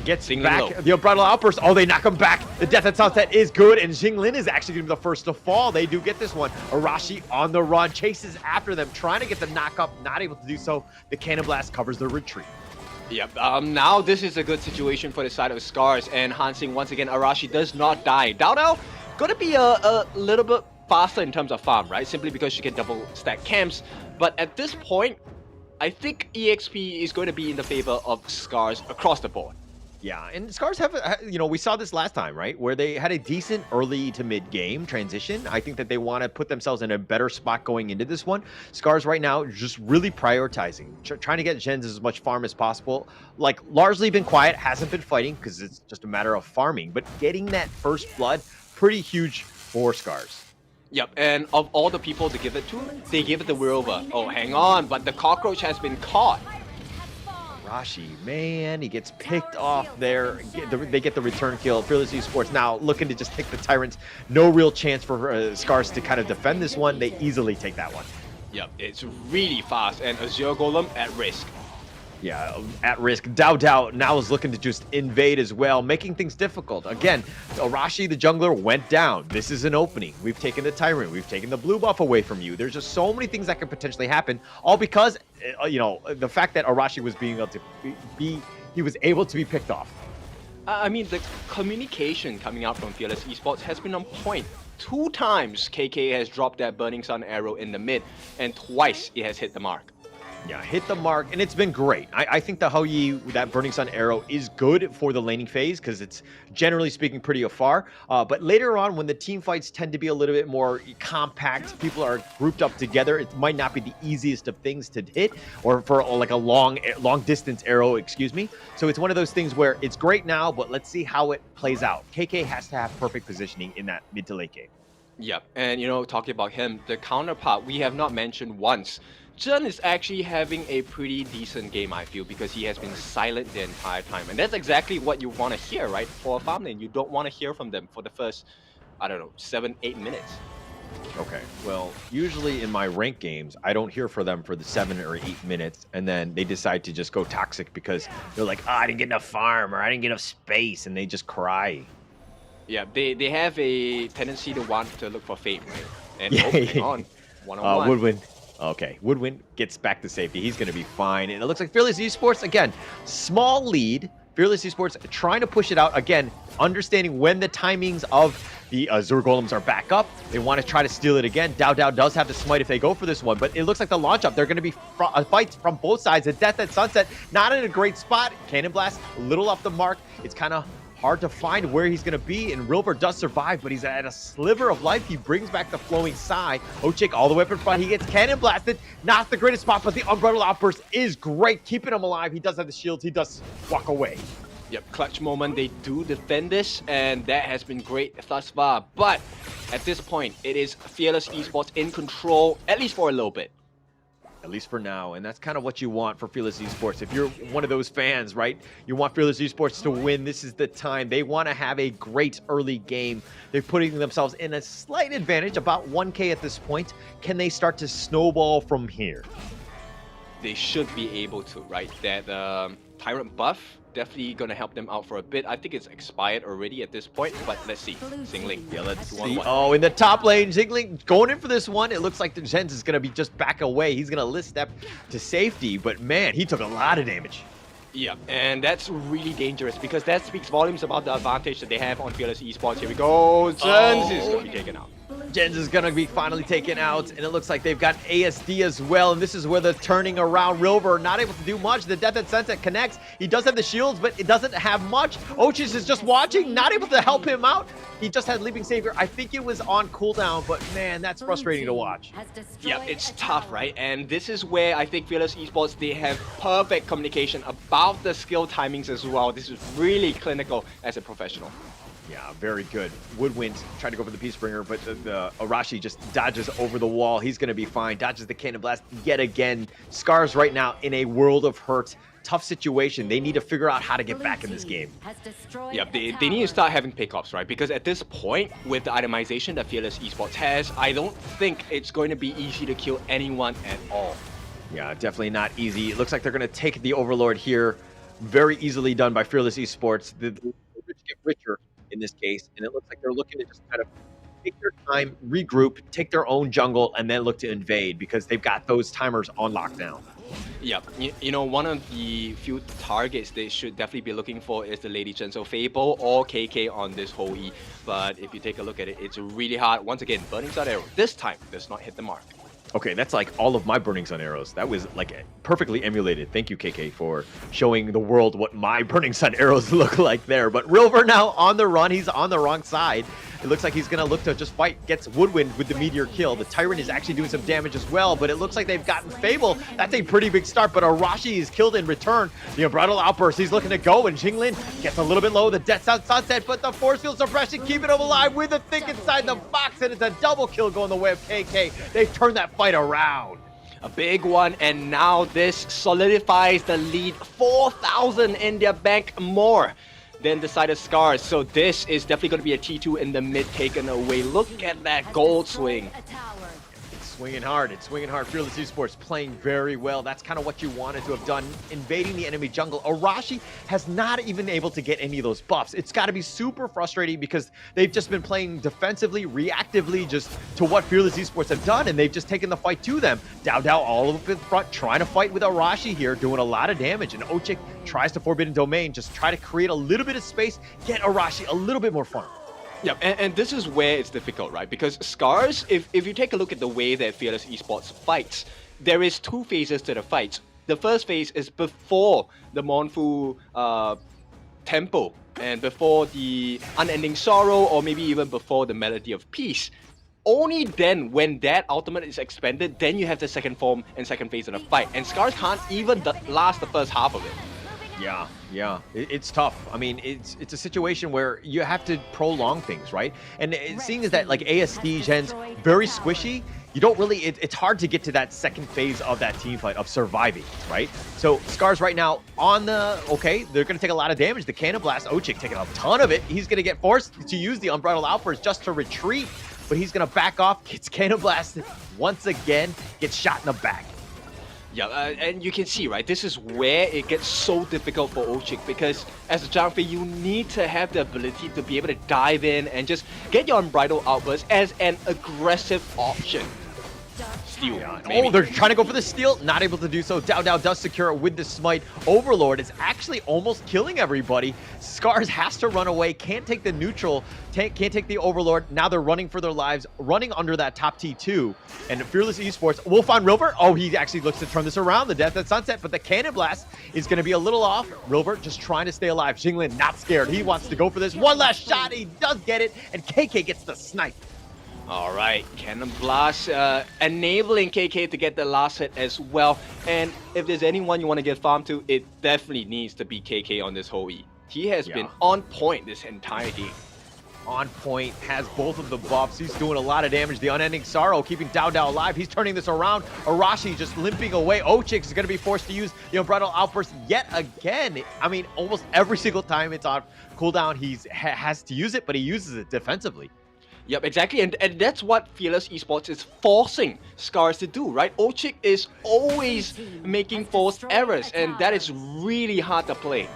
gets Xingling back. low. The Unbridled Outburst. Oh, they knock him back. The Death at Sunset is good, and Xinglin is actually going to be the first to fall. They do get this one. Arashi on the run, chases after them, trying to get the knock up, not able to do so. The Cannon Blast covers the retreat. Yep, now this is a good situation for the side of SCARZ, and Hansing, once again, Arashi does not die. Dao gonna be a little bit faster in terms of farm, right? Simply because she can double stack camps. But at this point, I think EXP is going to be in the favor of SCARZ across the board. Yeah, and SCARZ have, you know, we saw this last time, right? Where they had a decent early to mid game transition. I think that they want to put themselves in a better spot going into this one. SCARZ right now just really prioritizing, trying to get gens as much farm as possible. Like, largely been quiet, hasn't been fighting because it's just a matter of farming. But getting that first blood, pretty huge for SCARZ. Yep, and of all the people to give it to, they give it to Rilva. Oh, hang on, but the cockroach has been caught. Rashi, man, he gets picked off there. They get the return kill. Fearless Esports now looking to just take the Tyrants. No real chance for SCARZ to kind of defend this one. They easily take that one. Yep, it's really fast, and Azure Golem at risk. Yeah, at risk. Dao now is looking to just invade as well, making things difficult. Again, Arashi, the jungler, went down. This is an opening. We've taken the Tyrant. We've taken the blue buff away from you. There's just so many things that could potentially happen, all because, you know, the fact that Arashi was being able to he was able to be picked off. I mean, the communication coming out from Fearless Esports has been on point. 2 times KK has dropped that Burning Sun arrow in the mid, and twice it has hit the mark. Yeah, hit the mark, and it's been great. I think the Hou Yi, that Burning Sun arrow, is good for the laning phase because it's generally speaking pretty afar. But later on, when the team fights tend to be a little bit more compact, people are grouped up together, it might not be the easiest of things to hit, or for like a long distance arrow, excuse me. So it's one of those things where it's great now, but let's see how it plays out. KK has to have perfect positioning in that mid to late game. Yep, and talking about him, the counterpart we have not mentioned once. Zhen is actually having a pretty decent game, I feel, because he has been silent the entire time. And that's exactly what you want to hear, right? For a farm lane, you don't want to hear from them for the first, I don't know, 7-8 minutes. Okay, well, usually in my rank games, I don't hear from them for the 7 or 8 minutes, and then they decide to just go toxic because they're like, I didn't get enough farm, or I didn't get enough space, and they just cry. Yeah, they have a tendency to want to look for fame, right? And Yeah. hang on, one-on-one. Woodwind. Okay, Woodwind gets back to safety. He's going to be fine. And it looks like Fearless Esports, again, small lead. Fearless Esports trying to push it out. Again, understanding when the timings of the Azure Golems are back up. They want to try to steal it again. Dao does have the smite if they go for this one. But it looks like the launch up, they're going to be fights from both sides. The Death at Sunset, not in a great spot. Cannon Blast, a little off the mark. It's kind of hard to find where he's going to be, and Rilver does survive, but he's at a sliver of life. He brings back the flowing Sai. Ochik all the way up in front. He gets cannon blasted. Not the greatest spot, but the Unbridled Outburst is great, keeping him alive. He does have the shields. He does walk away. Yep, clutch moment. They do defend this, and that has been great thus far. But at this point, it is Fearless Esports in control, at least for a little bit. At least for now, and that's kind of what you want for Fearless Esports. If you're one of those fans, right, you want Fearless Esports to win. This is the time. They want to have a great early game. They're putting themselves in a slight advantage, about 1K at this point. Can they start to snowball from here? They should be able to, right? That Tyrant buff definitely gonna help them out for a bit. I think it's expired already at this point, but let's see. Xingling. Yeah, let's see. 1-1. Oh, in the top lane, Xingling going in for this one. It looks like the Jens is going to be just back away. He's going to list step to safety, but man, he took a lot of damage. Yeah, and that's really dangerous because that speaks volumes about the advantage that they have on Fearless Esports. Here we go. Jens is gonna be taken out. Jens is going to be finally taken out, and it looks like they've got ASD as well, and this is where the turning around. Rilver not able to do much. The Death at Sunset connects. He does have the shields, but it doesn't have much. Ochis is just watching, not able to help him out. He just had Leaping Savior. I think it was on cooldown, but man, that's frustrating to watch. Yeah, it's tough, right? And this is where I think Fearless Esports, they have perfect communication about the skill timings as well. This is really clinical as a professional. Yeah, very good. Woodwind tried to go for the Peacebringer, but the Arashi just dodges over the wall. He's going to be fine. Dodges the Cannon Blast yet again. SCARZ right now in a world of hurt. Tough situation. They need to figure out how to get back in this game. Yeah, they need to start having pickups, right? Because at this point, with the itemization that Fearless Esports has, I don't think it's going to be easy to kill anyone at all. Yeah, definitely not easy. It looks like they're going to take the Overlord here. Very easily done by Fearless Esports. The rich get richer in this case, and it looks like they're looking to just kind of take their time, regroup, take their own jungle, and then look to invade because they've got those timers on lockdown. Yeah, you know, one of the few targets they should definitely be looking for is the Lady Genso Fable or KK on this Hou Yi. But if you take a look at it, it's really hard. Once again, Burning Sun Arrow this time does not hit the mark. Okay, that's like all of my Burning Sun arrows. That was like perfectly emulated. Thank you, KK, for showing the world what my Burning Sun arrows look like there. But Rilver now on the run. He's on the wrong side. It looks like he's going to look to just fight. Gets Woodwind with the Meteor kill. The Tyrant is actually doing some damage as well, but it looks like they've gotten Fable. That's a pretty big start, but Arashi is killed in return. The Unbridled Outburst, he's looking to go, and Jinglin gets a little bit low. The Death South Sunset, but the Force Field Suppression keeping him alive with the Think inside the box, and it's a double kill going the way of KK. They've turned that fight around. A big one, and now this solidifies the lead. 4,000 in their bank more than the side of SCARZ. So this is definitely going to be a T2 in the mid taken away. Look at that gold swing. It's swinging hard. It's swinging hard. Fearless Esports playing very well. That's kind of what you wanted to have done, invading the enemy jungle. Arashi has not even able to get any of those buffs. It's got to be super frustrating because they've just been playing defensively, reactively, just to what Fearless Esports have done, and they've just taken the fight to them. Dao all up in front, trying to fight with Arashi here, doing a lot of damage, and Ochik tries to Forbidden Domain, just try to create a little bit of space, get Arashi a little bit more farm. Yeah, and this is where it's difficult, right? Because SCARZ, if you take a look at the way that Fearless Esports fights, there is two phases to the fight. The first phase is before the mournful tempo and before the unending sorrow, or maybe even before the melody of peace. Only then, when that ultimate is expended, then you have the second form and second phase of the fight. And SCARZ can't even last the first half of it. Yeah, it's tough. I mean, it's a situation where you have to prolong things, right? And seeing as that like ASD Gen's very squishy, you don't really, it's hard to get to that second phase of that team fight of surviving, right? So SCARZ right now on the, okay, they're going to take a lot of damage. The Cannon Blast, Ochik taking a ton of it. He's going to get forced to use the Unbridled Outburst just to retreat, but he's going to back off, gets Cannon Blasted once again, gets shot in the back. Yeah, and you can see, right, this is where it gets so difficult for Ochik, because as a Zhang Fei, you need to have the ability to be able to dive in and just get your Unbridled Outburst as an aggressive option. Steal. Oh, they're trying to go for the steal, not able to do so. Dao does secure it with the smite. Overlord is actually almost killing everybody. SCARZ has to run away, can't take the neutral, can't take the Overlord. Now they're running for their lives, running under that top T2. And Fearless Esports will find Rilver. Oh, he actually looks to turn this around, the Death at Sunset, but the Cannon Blast is going to be a little off. Rilver just trying to stay alive. Jinglin not scared. He wants to go for this. One last shot. He does get it, and KK gets the snipe. All right, Cannon Blast enabling KK to get the last hit as well. And if there's anyone you want to get farm to, it definitely needs to be KK on this whole E. He has been on point this entire game. On point, has both of the buffs. He's doing a lot of damage. The Unending Sorrow keeping Dao alive. He's turning this around. Arashi just limping away. Ochik is going to be forced to use the Unbridled Outburst yet again. I mean, almost every single time it's on cooldown, he has to use it, but he uses it defensively. Yep, exactly, and that's what Fearless Esports is forcing SCARZ to do, right? Ochik is always making forced errors, and that is really hard to play.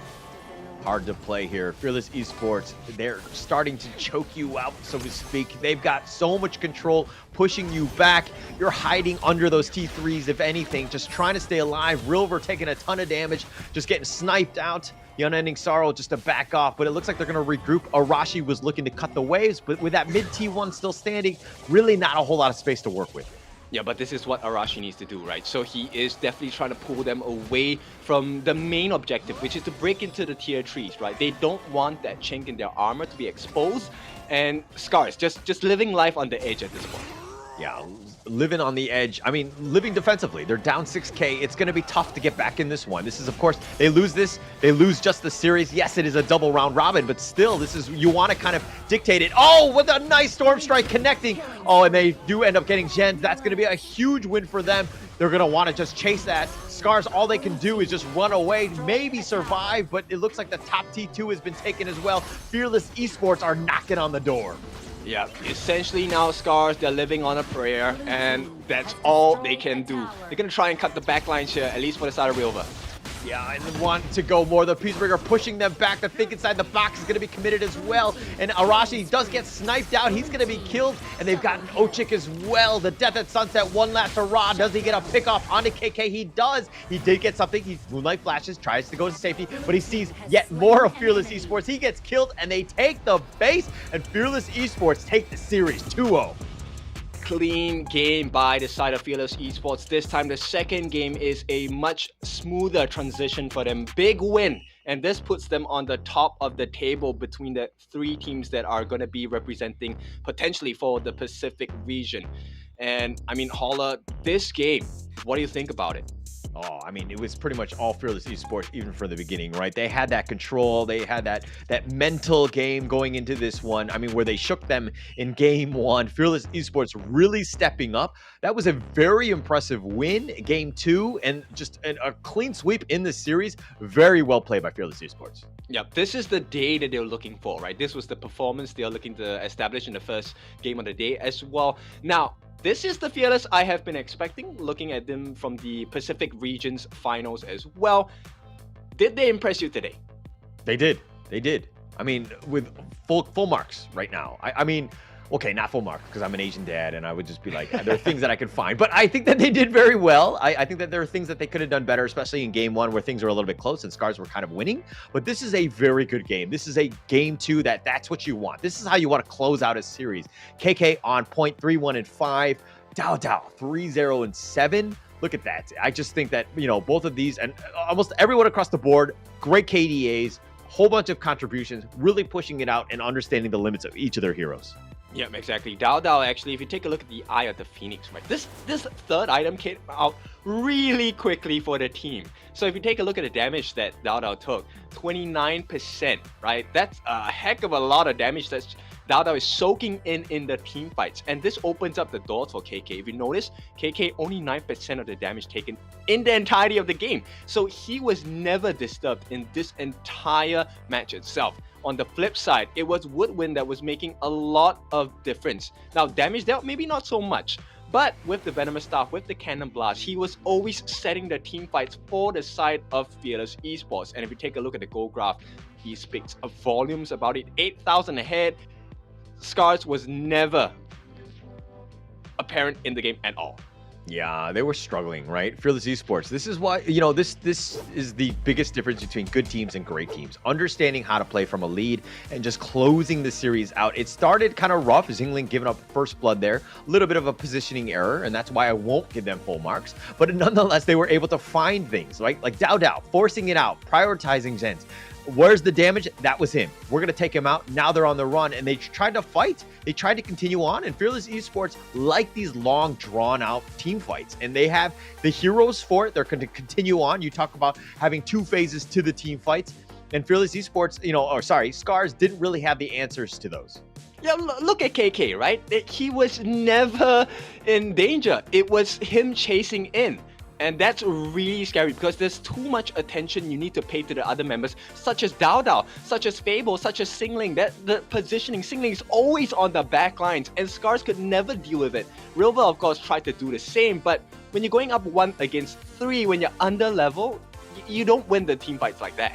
Hard to play here. Fearless Esports, they're starting to choke you out, so to speak. They've got so much control, pushing you back. You're hiding under those T3s, if anything, just trying to stay alive. Rilver taking a ton of damage, just getting sniped out. The Unending Sorrow just to back off, but it looks like they're going to regroup. Arashi was looking to cut the waves, but with that mid T1 still standing, really not a whole lot of space to work with. Yeah, but this is what Arashi needs to do, right? So he is definitely trying to pull them away from the main objective, which is to break into the tier 3s, right? They don't want that chink in their armor to be exposed, and SCARZ just living life on the edge at this point. Yeah, living on the edge. I mean, living defensively. They're down 6K. It's going to be tough to get back in this one. This is, of course, they lose this. They lose just the series. Yes, it is a double round robin, but still, this is, you want to kind of dictate it. Oh, with a nice Storm Strike connecting. Oh, and they do end up getting gens. That's going to be a huge win for them. They're going to want to just chase that. SCARZ, all they can do is just run away, maybe survive, but it looks like the top T2 has been taken as well. Fearless Esports are knocking on the door. Yeah, essentially now SCARZ, they're living on a prayer, and that's all they can do. They're going to try and cut the backlines here, at least for the side of Rilver. Yeah, and want to go more. The Peacebreaker pushing them back. The Think Inside the Box is going to be committed as well. And Arashi does get sniped out. He's going to be killed. And they've gotten Ochik as well. The Death at Sunset, one last hurrah. Does he get a pick off onto KK? He does. He did get something. He Moonlight Flashes, tries to go to safety, but he sees yet more of Fearless Esports. He gets killed, and they take the base. And Fearless Esports take the series 2-0. Clean game by the side of Fearless Esports. This time, the second game is a much smoother transition for them. Big win. And this puts them on the top of the table between the three teams that are going to be representing potentially for the Pacific region. And I mean, Holla, this game, what do you think about it? Oh, I mean, it was pretty much all Fearless Esports, even from the beginning, right? They had that control. They had that mental game going into this one. I mean, where they shook them in game one. Fearless Esports really stepping up. That was a very impressive win, game two, and just a clean sweep in the series. Very well played by Fearless Esports. Yeah, this is the day that they're looking for, right? This was the performance they're looking to establish in the first game of the day as well. Now, this is the Fearless I have been expecting, looking at them from the Pacific region's finals as well. Did they impress you today? They did. They did. I mean, with full marks right now. I mean, okay, not full marks because I'm an Asian dad and I would just be like, there are things that I could find. But I think that they did very well. I think that there are things that they could have done better, especially in game one where things were a little bit close and SCARZ were kind of winning. But this is a very good game. This is a game two that's what you want. This is how you want to close out a series. KK on point 3-1-5. Dao 3-0-7. look at that. I just think that, both of these and almost everyone across the board, great KDAs, whole bunch of contributions, really pushing it out and understanding the limits of each of their heroes. Yeah, exactly. Dao actually, if you take a look at the Eye of the Phoenix, right? This third item came out really quickly for the team. So if you take a look at the damage that Dao took, 29%, right? That's a heck of a lot of damage that Dao is soaking in the team fights. And this opens up the doors for KK. If you notice, KK only 9% of the damage taken in the entirety of the game. So he was never disturbed in this entire match itself. On the flip side, it was Woodwind that was making a lot of difference. Now, damage dealt, maybe not so much, but with the Venomous Staff, with the Cannon Blast, he was always setting the team fights for the side of Fearless Esports. And if you take a look at the goal graph, he speaks volumes about it. 8,000 ahead. SCARZ was never apparent in the game at all. Yeah, they were struggling, right? Fearless Esports. This is why, this is the biggest difference between good teams and great teams. Understanding how to play from a lead and just closing the series out. It started kind of rough, Xingling giving up first blood there. A little bit of a positioning error, and that's why I won't give them full marks. But nonetheless, they were able to find things, right? Like Dao, forcing it out, prioritizing Zens. Where's the damage? That was him. We're going to take him out. Now they're on the run, and they tried to fight. They tried to continue on, and Fearless Esports like these long, drawn-out team fights, and they have the heroes for it. They're going to continue on. You talk about having 2 phases to the team fights, and Fearless Esports, SCARZ didn't really have the answers to those. Yeah, look at KK, right? He was never in danger. It was him chasing in. And that's really scary because there's too much attention you need to pay to the other members, such as Dao, such as Fable, such as Xingling. The positioning, Xingling is always on the back lines, and SCARZ could never deal with it. Rilver, of course, tried to do the same, but when you're going up 1 against 3, when you're under level, you don't win the team fights like that.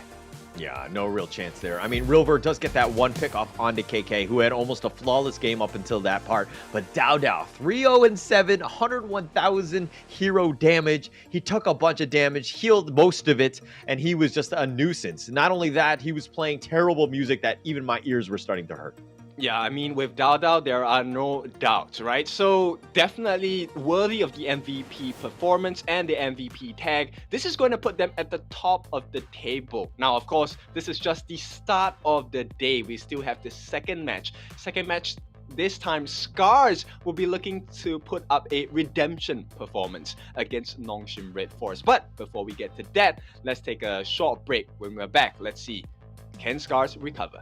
Yeah, no real chance there. I mean, Rilver does get that 1 pick off onto KK, who had almost a flawless game up until that part. But Dao, 3-0-7, 101,000 hero damage. He took a bunch of damage, healed most of it, and he was just a nuisance. Not only that, he was playing terrible music that even my ears were starting to hurt. Yeah, I mean, with Dao, there are no doubts, right? So definitely worthy of the MVP performance and the MVP tag. This is going to put them at the top of the table. Now, of course, this is just the start of the day. We still have the second match. This time, SCARZ will be looking to put up a redemption performance against Nongshim RedForce. But before we get to that, let's take a short break. When we're back, let's see, can SCARZ recover?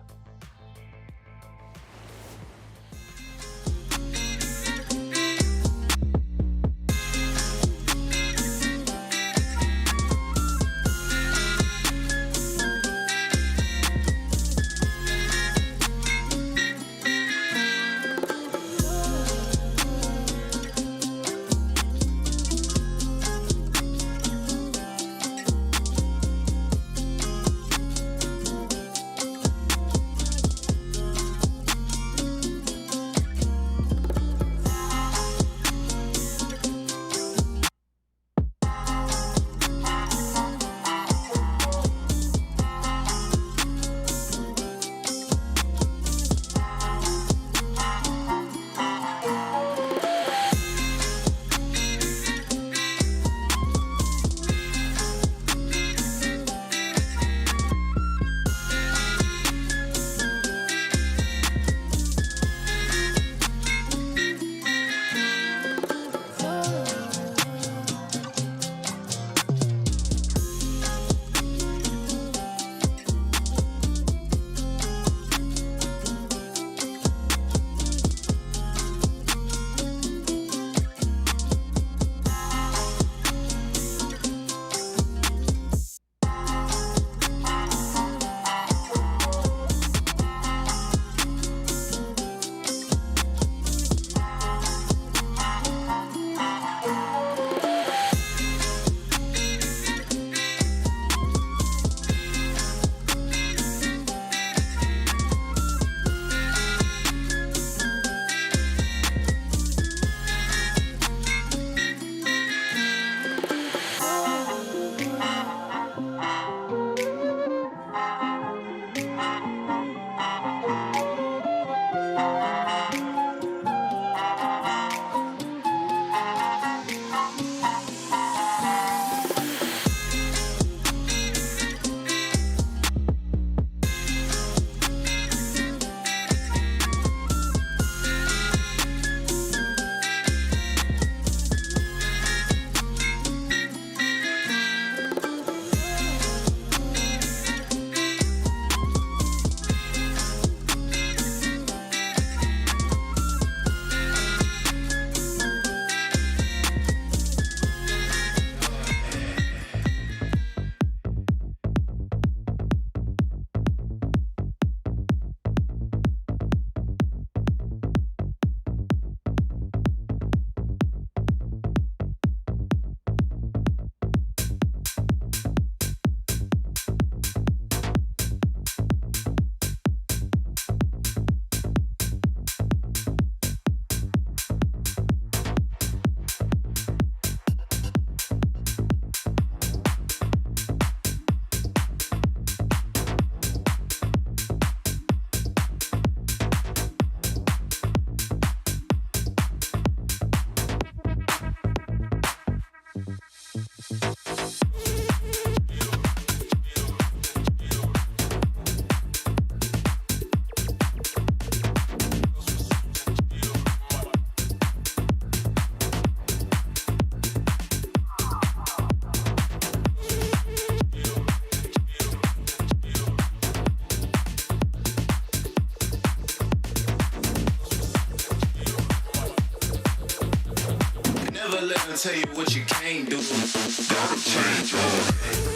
tell you what you can't do. Gotta change your head.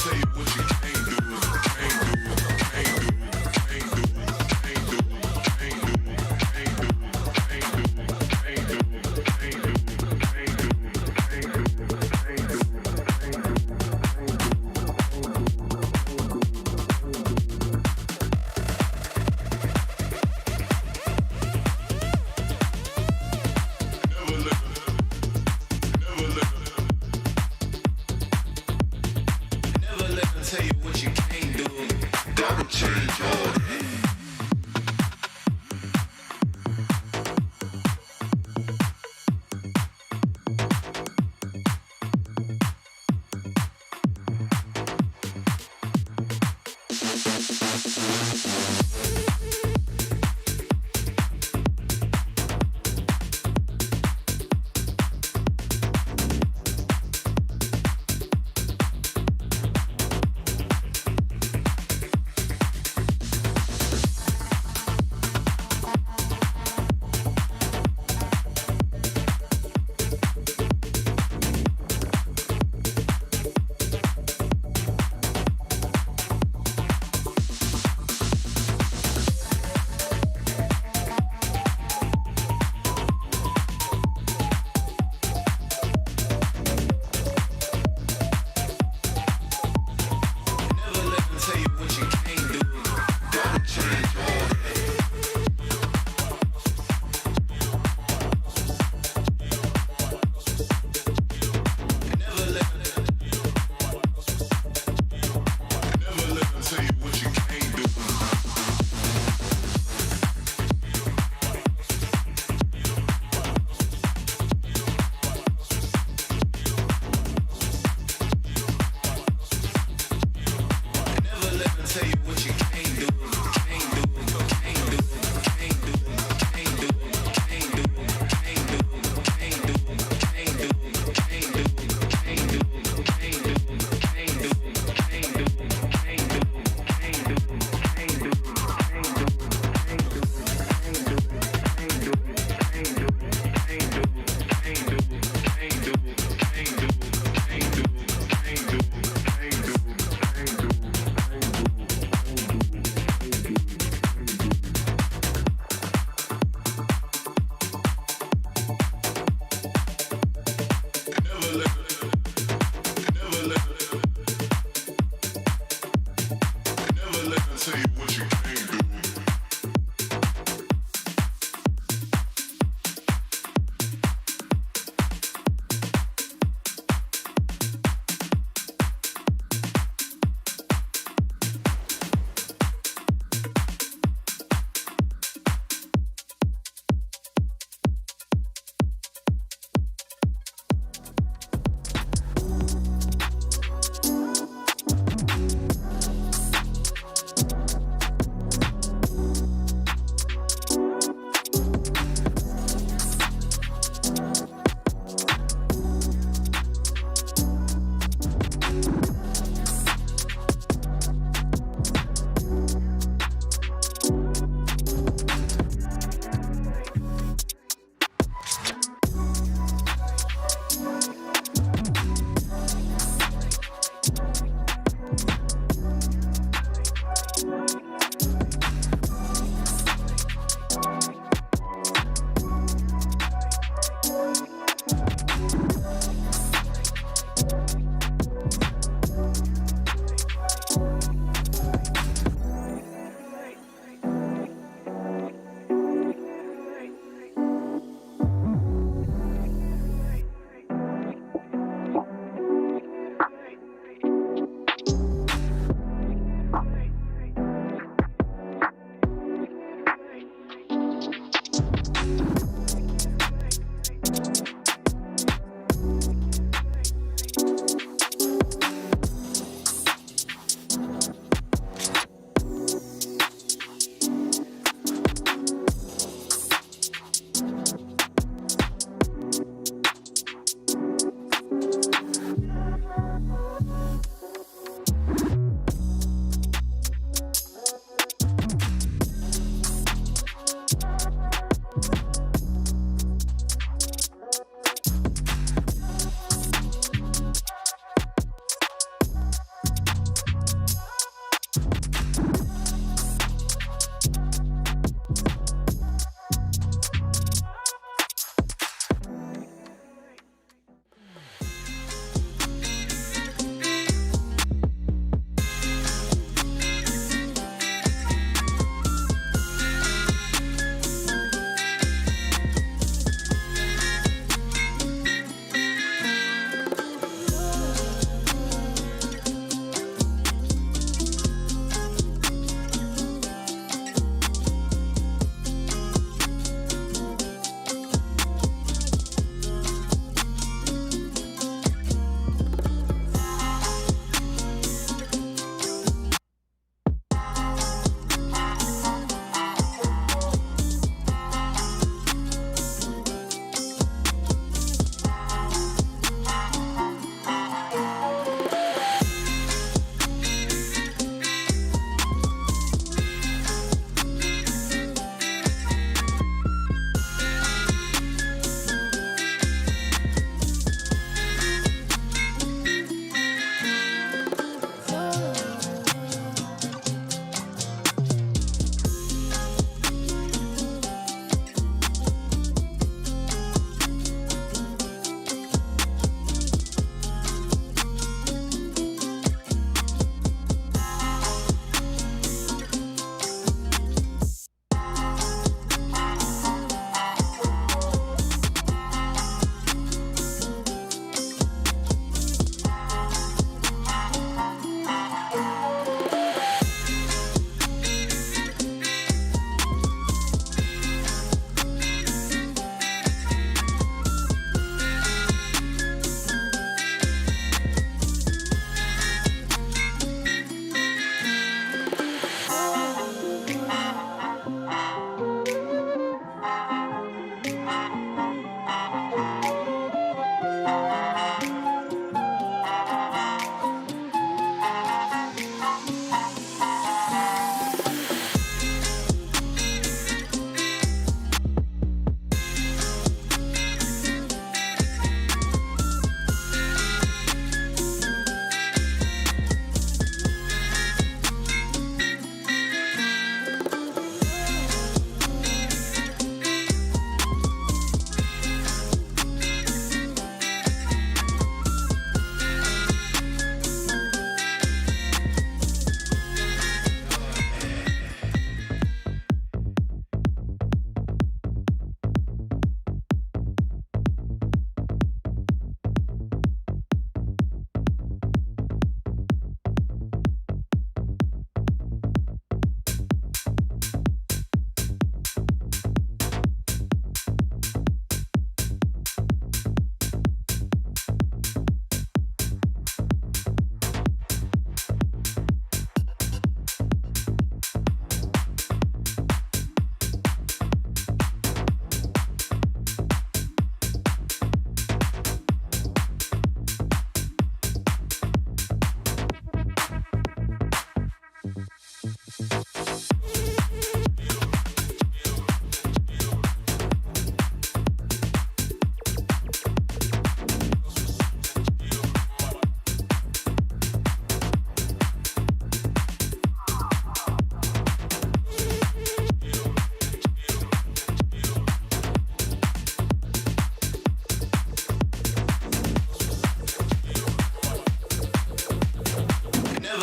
Tell you what you can't do, can't do, can't do.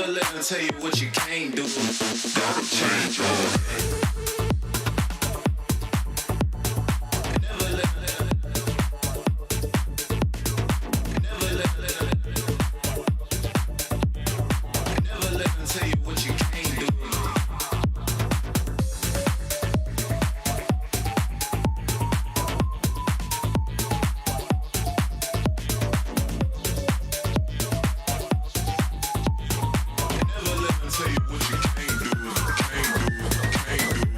Never let them tell you what you can't do. Gotta change your head. Never let them tell you what you can't do. Never let them tell you what you can't do, can't do, can't do.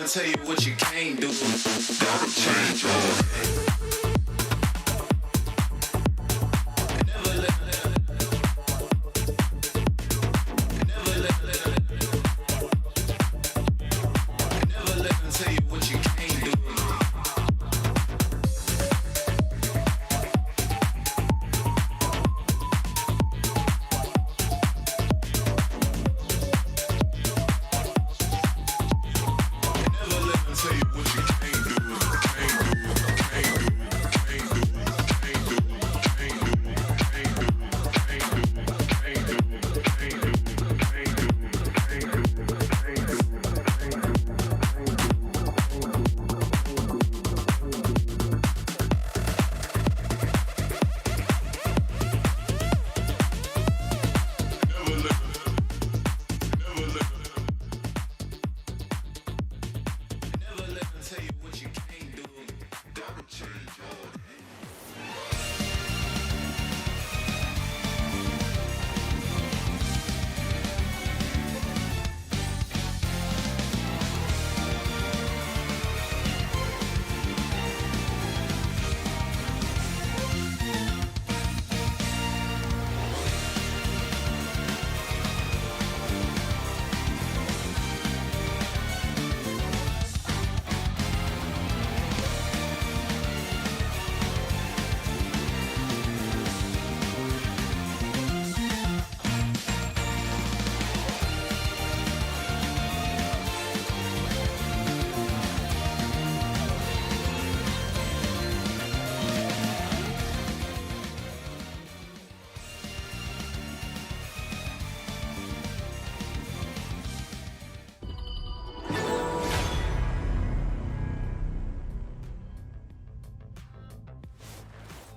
I'll tell you what you can't do. Gotta change your head. Never let them tell you what you can't do. Never let them tell you what you can't do, can't do, can't do.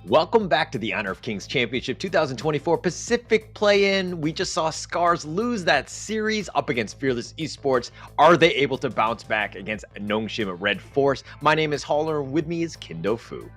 Welcome back to the Honor of Kings Championship 2024 Pacific Play-In. We just saw SCARZ lose that series up against Fearless Esports. Are they able to bounce back against Nongshim RedForce? My name is Holler, and with me is Kindo Fu.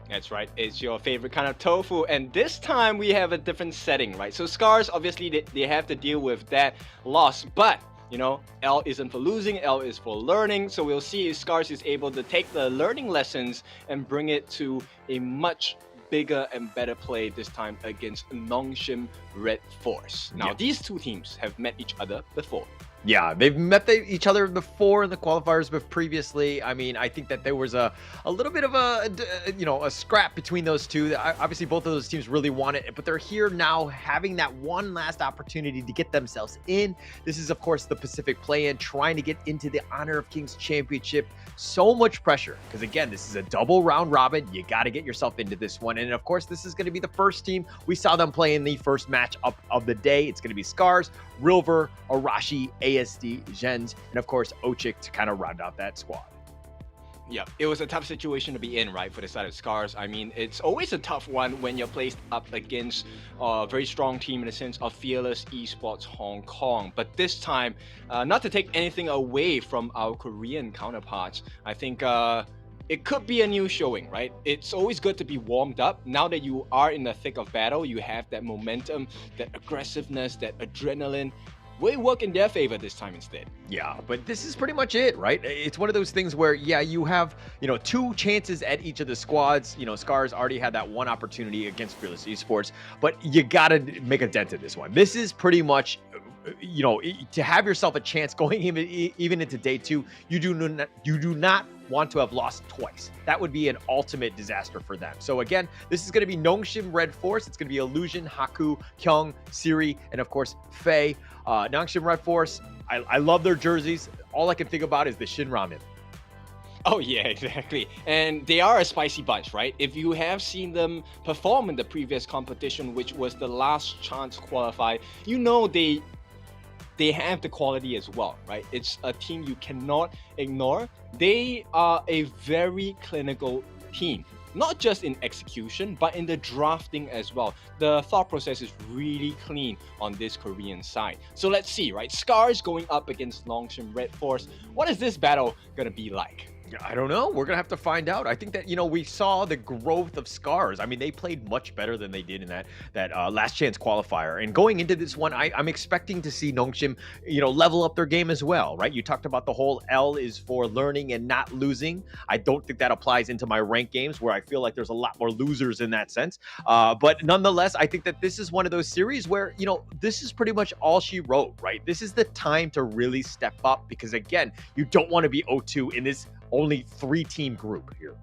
That's right, it's your favorite kind of tofu, and this time we have a different setting, right? So SCARZ, obviously, they have to deal with that loss, but you know, L isn't for losing, L is for learning. So we'll see if SCARZ is able to take the learning lessons and bring it to a much bigger and better play this time against Nongshim RedForce. Now, these two teams have met each other before. Yeah, they've met each other before in the qualifiers, but previously, I mean, I think that there was a little bit of a scrap between those two. Obviously, both of those teams really want it, but they're here now having that one last opportunity to get themselves in. This is, of course, the Pacific Play-In, trying to get into the Honor of Kings Championship. So much pressure, because again, this is a double round robin. You got to get yourself into this one. And of course, this is going to be the first team. We saw them play in the first match up of the day. It's going to be SCARZ, Rilver, Arashi, ASD, Gens, and of course Ochik to kind of round out that squad. Yeah, it was a tough situation to be in, right, for the side of SCARZ. I mean, it's always a tough one when you're placed up against a very strong team in the sense of Fearless Esports Hong Kong. But this time, not to take anything away from our Korean counterparts, I think it could be a new showing, right? It's always good to be warmed up. Now that you are in the thick of battle, you have that momentum, that aggressiveness, that adrenaline. Will work in their favor this time instead. Yeah, but this is pretty much it, right? It's one of those things where, yeah, you have, two chances at each of the squads. SCARZ already had that one opportunity against Fearless Esports, but you got to make a dent in this one. This is pretty much, to have yourself a chance going even into day two, you do not want to have lost twice. That would be an ultimate disaster for them. So again, this is going to be Nongshim RedForce. It's going to be Illusion, Haku, Kyung, Siri, and of course, Faye. Nongshim RedForce, I love their jerseys. All I can think about is the Shin Ramen. Oh yeah, exactly. And they are a spicy bunch, right? If you have seen them perform in the previous competition, which was the last chance to qualify, you know they have the quality as well, right? It's a team you cannot ignore. They are a very clinical team, not just in execution, but in the drafting as well. The thought process is really clean on this Korean side. So let's see, right? SCARZ going up against Nongshim RedForce. What is this battle gonna be like? I don't know. We're going to have to find out. I think that, we saw the growth of SCARZ. I mean, they played much better than they did in that last chance qualifier. And going into this one, I'm expecting to see Nongshim, level up their game as well, right? You talked about the whole L is for learning and not losing. I don't think that applies into my ranked games where I feel like there's a lot more losers in that sense. But nonetheless, I think that this is one of those series where, this is pretty much all she wrote, right? This is the time to really step up because, again, you don't want to be 0-2 in this only 3-team group here.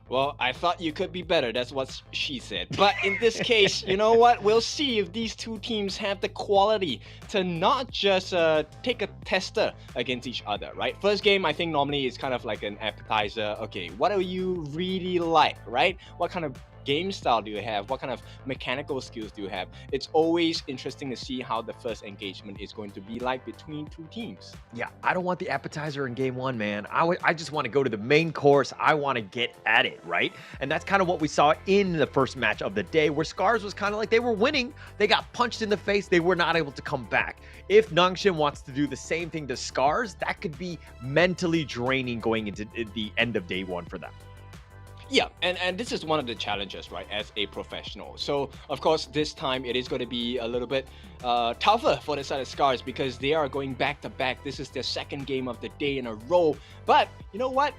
Well, I thought you could be better. That's what she said. But in this case, you know what? We'll see if these two teams have the quality to not just take a tester against each other, right? First game, I think normally is kind of like an appetizer. Okay, what do you really like, right? What kind of game style do you have? What kind of mechanical skills do you have? It's always interesting to see how the first engagement is going to be like between two teams. Yeah, I don't want the appetizer in game one, man. I just want to go to the main course. I want to get at it, right? And that's kind of what we saw in the first match of the day, where SCARZ was kind of like they were winning. They got punched in the face. They were not able to come back. If Nongshim wants to do the same thing to SCARZ, that could be mentally draining going into the end of day one for them. Yeah, and this is one of the challenges, right, as a professional. So, of course, this time it is going to be a little bit tougher for the side of SCARZ because they are going back-to-back. This is their second game of the day in a row. But, you know what?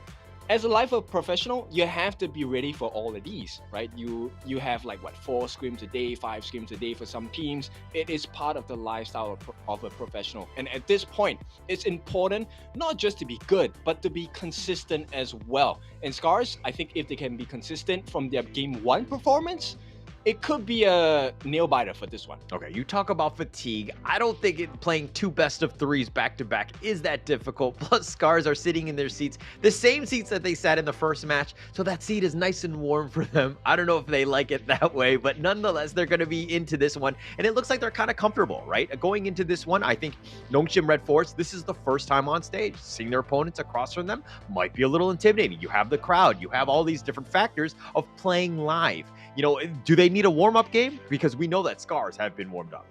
As a life of professional, you have to be ready for all of these, right? You have like, 4 scrims a day, 5 scrims a day for some teams. It is part of the lifestyle of a professional. And at this point, it's important not just to be good, but to be consistent as well. And SCARZ, I think if they can be consistent from their game 1 performance, it could be a nail biter for this one. Okay, you talk about fatigue. I don't think playing 2 best of 3s back to back is that difficult. Plus, SCARZ are sitting in their seats, the same seats that they sat in the first match, so that seat is nice and warm for them. I don't know if they like it that way, but nonetheless, they're going to be into this one, and it looks like they're kind of comfortable, right? Going into this one, I think Nongshim RedForce, this is the first time on stage. Seeing their opponents across from them might be a little intimidating. You have the crowd, you have all these different factors of playing live. You know, do they need a warm-up game? Because we know that SCARZ have been warmed up.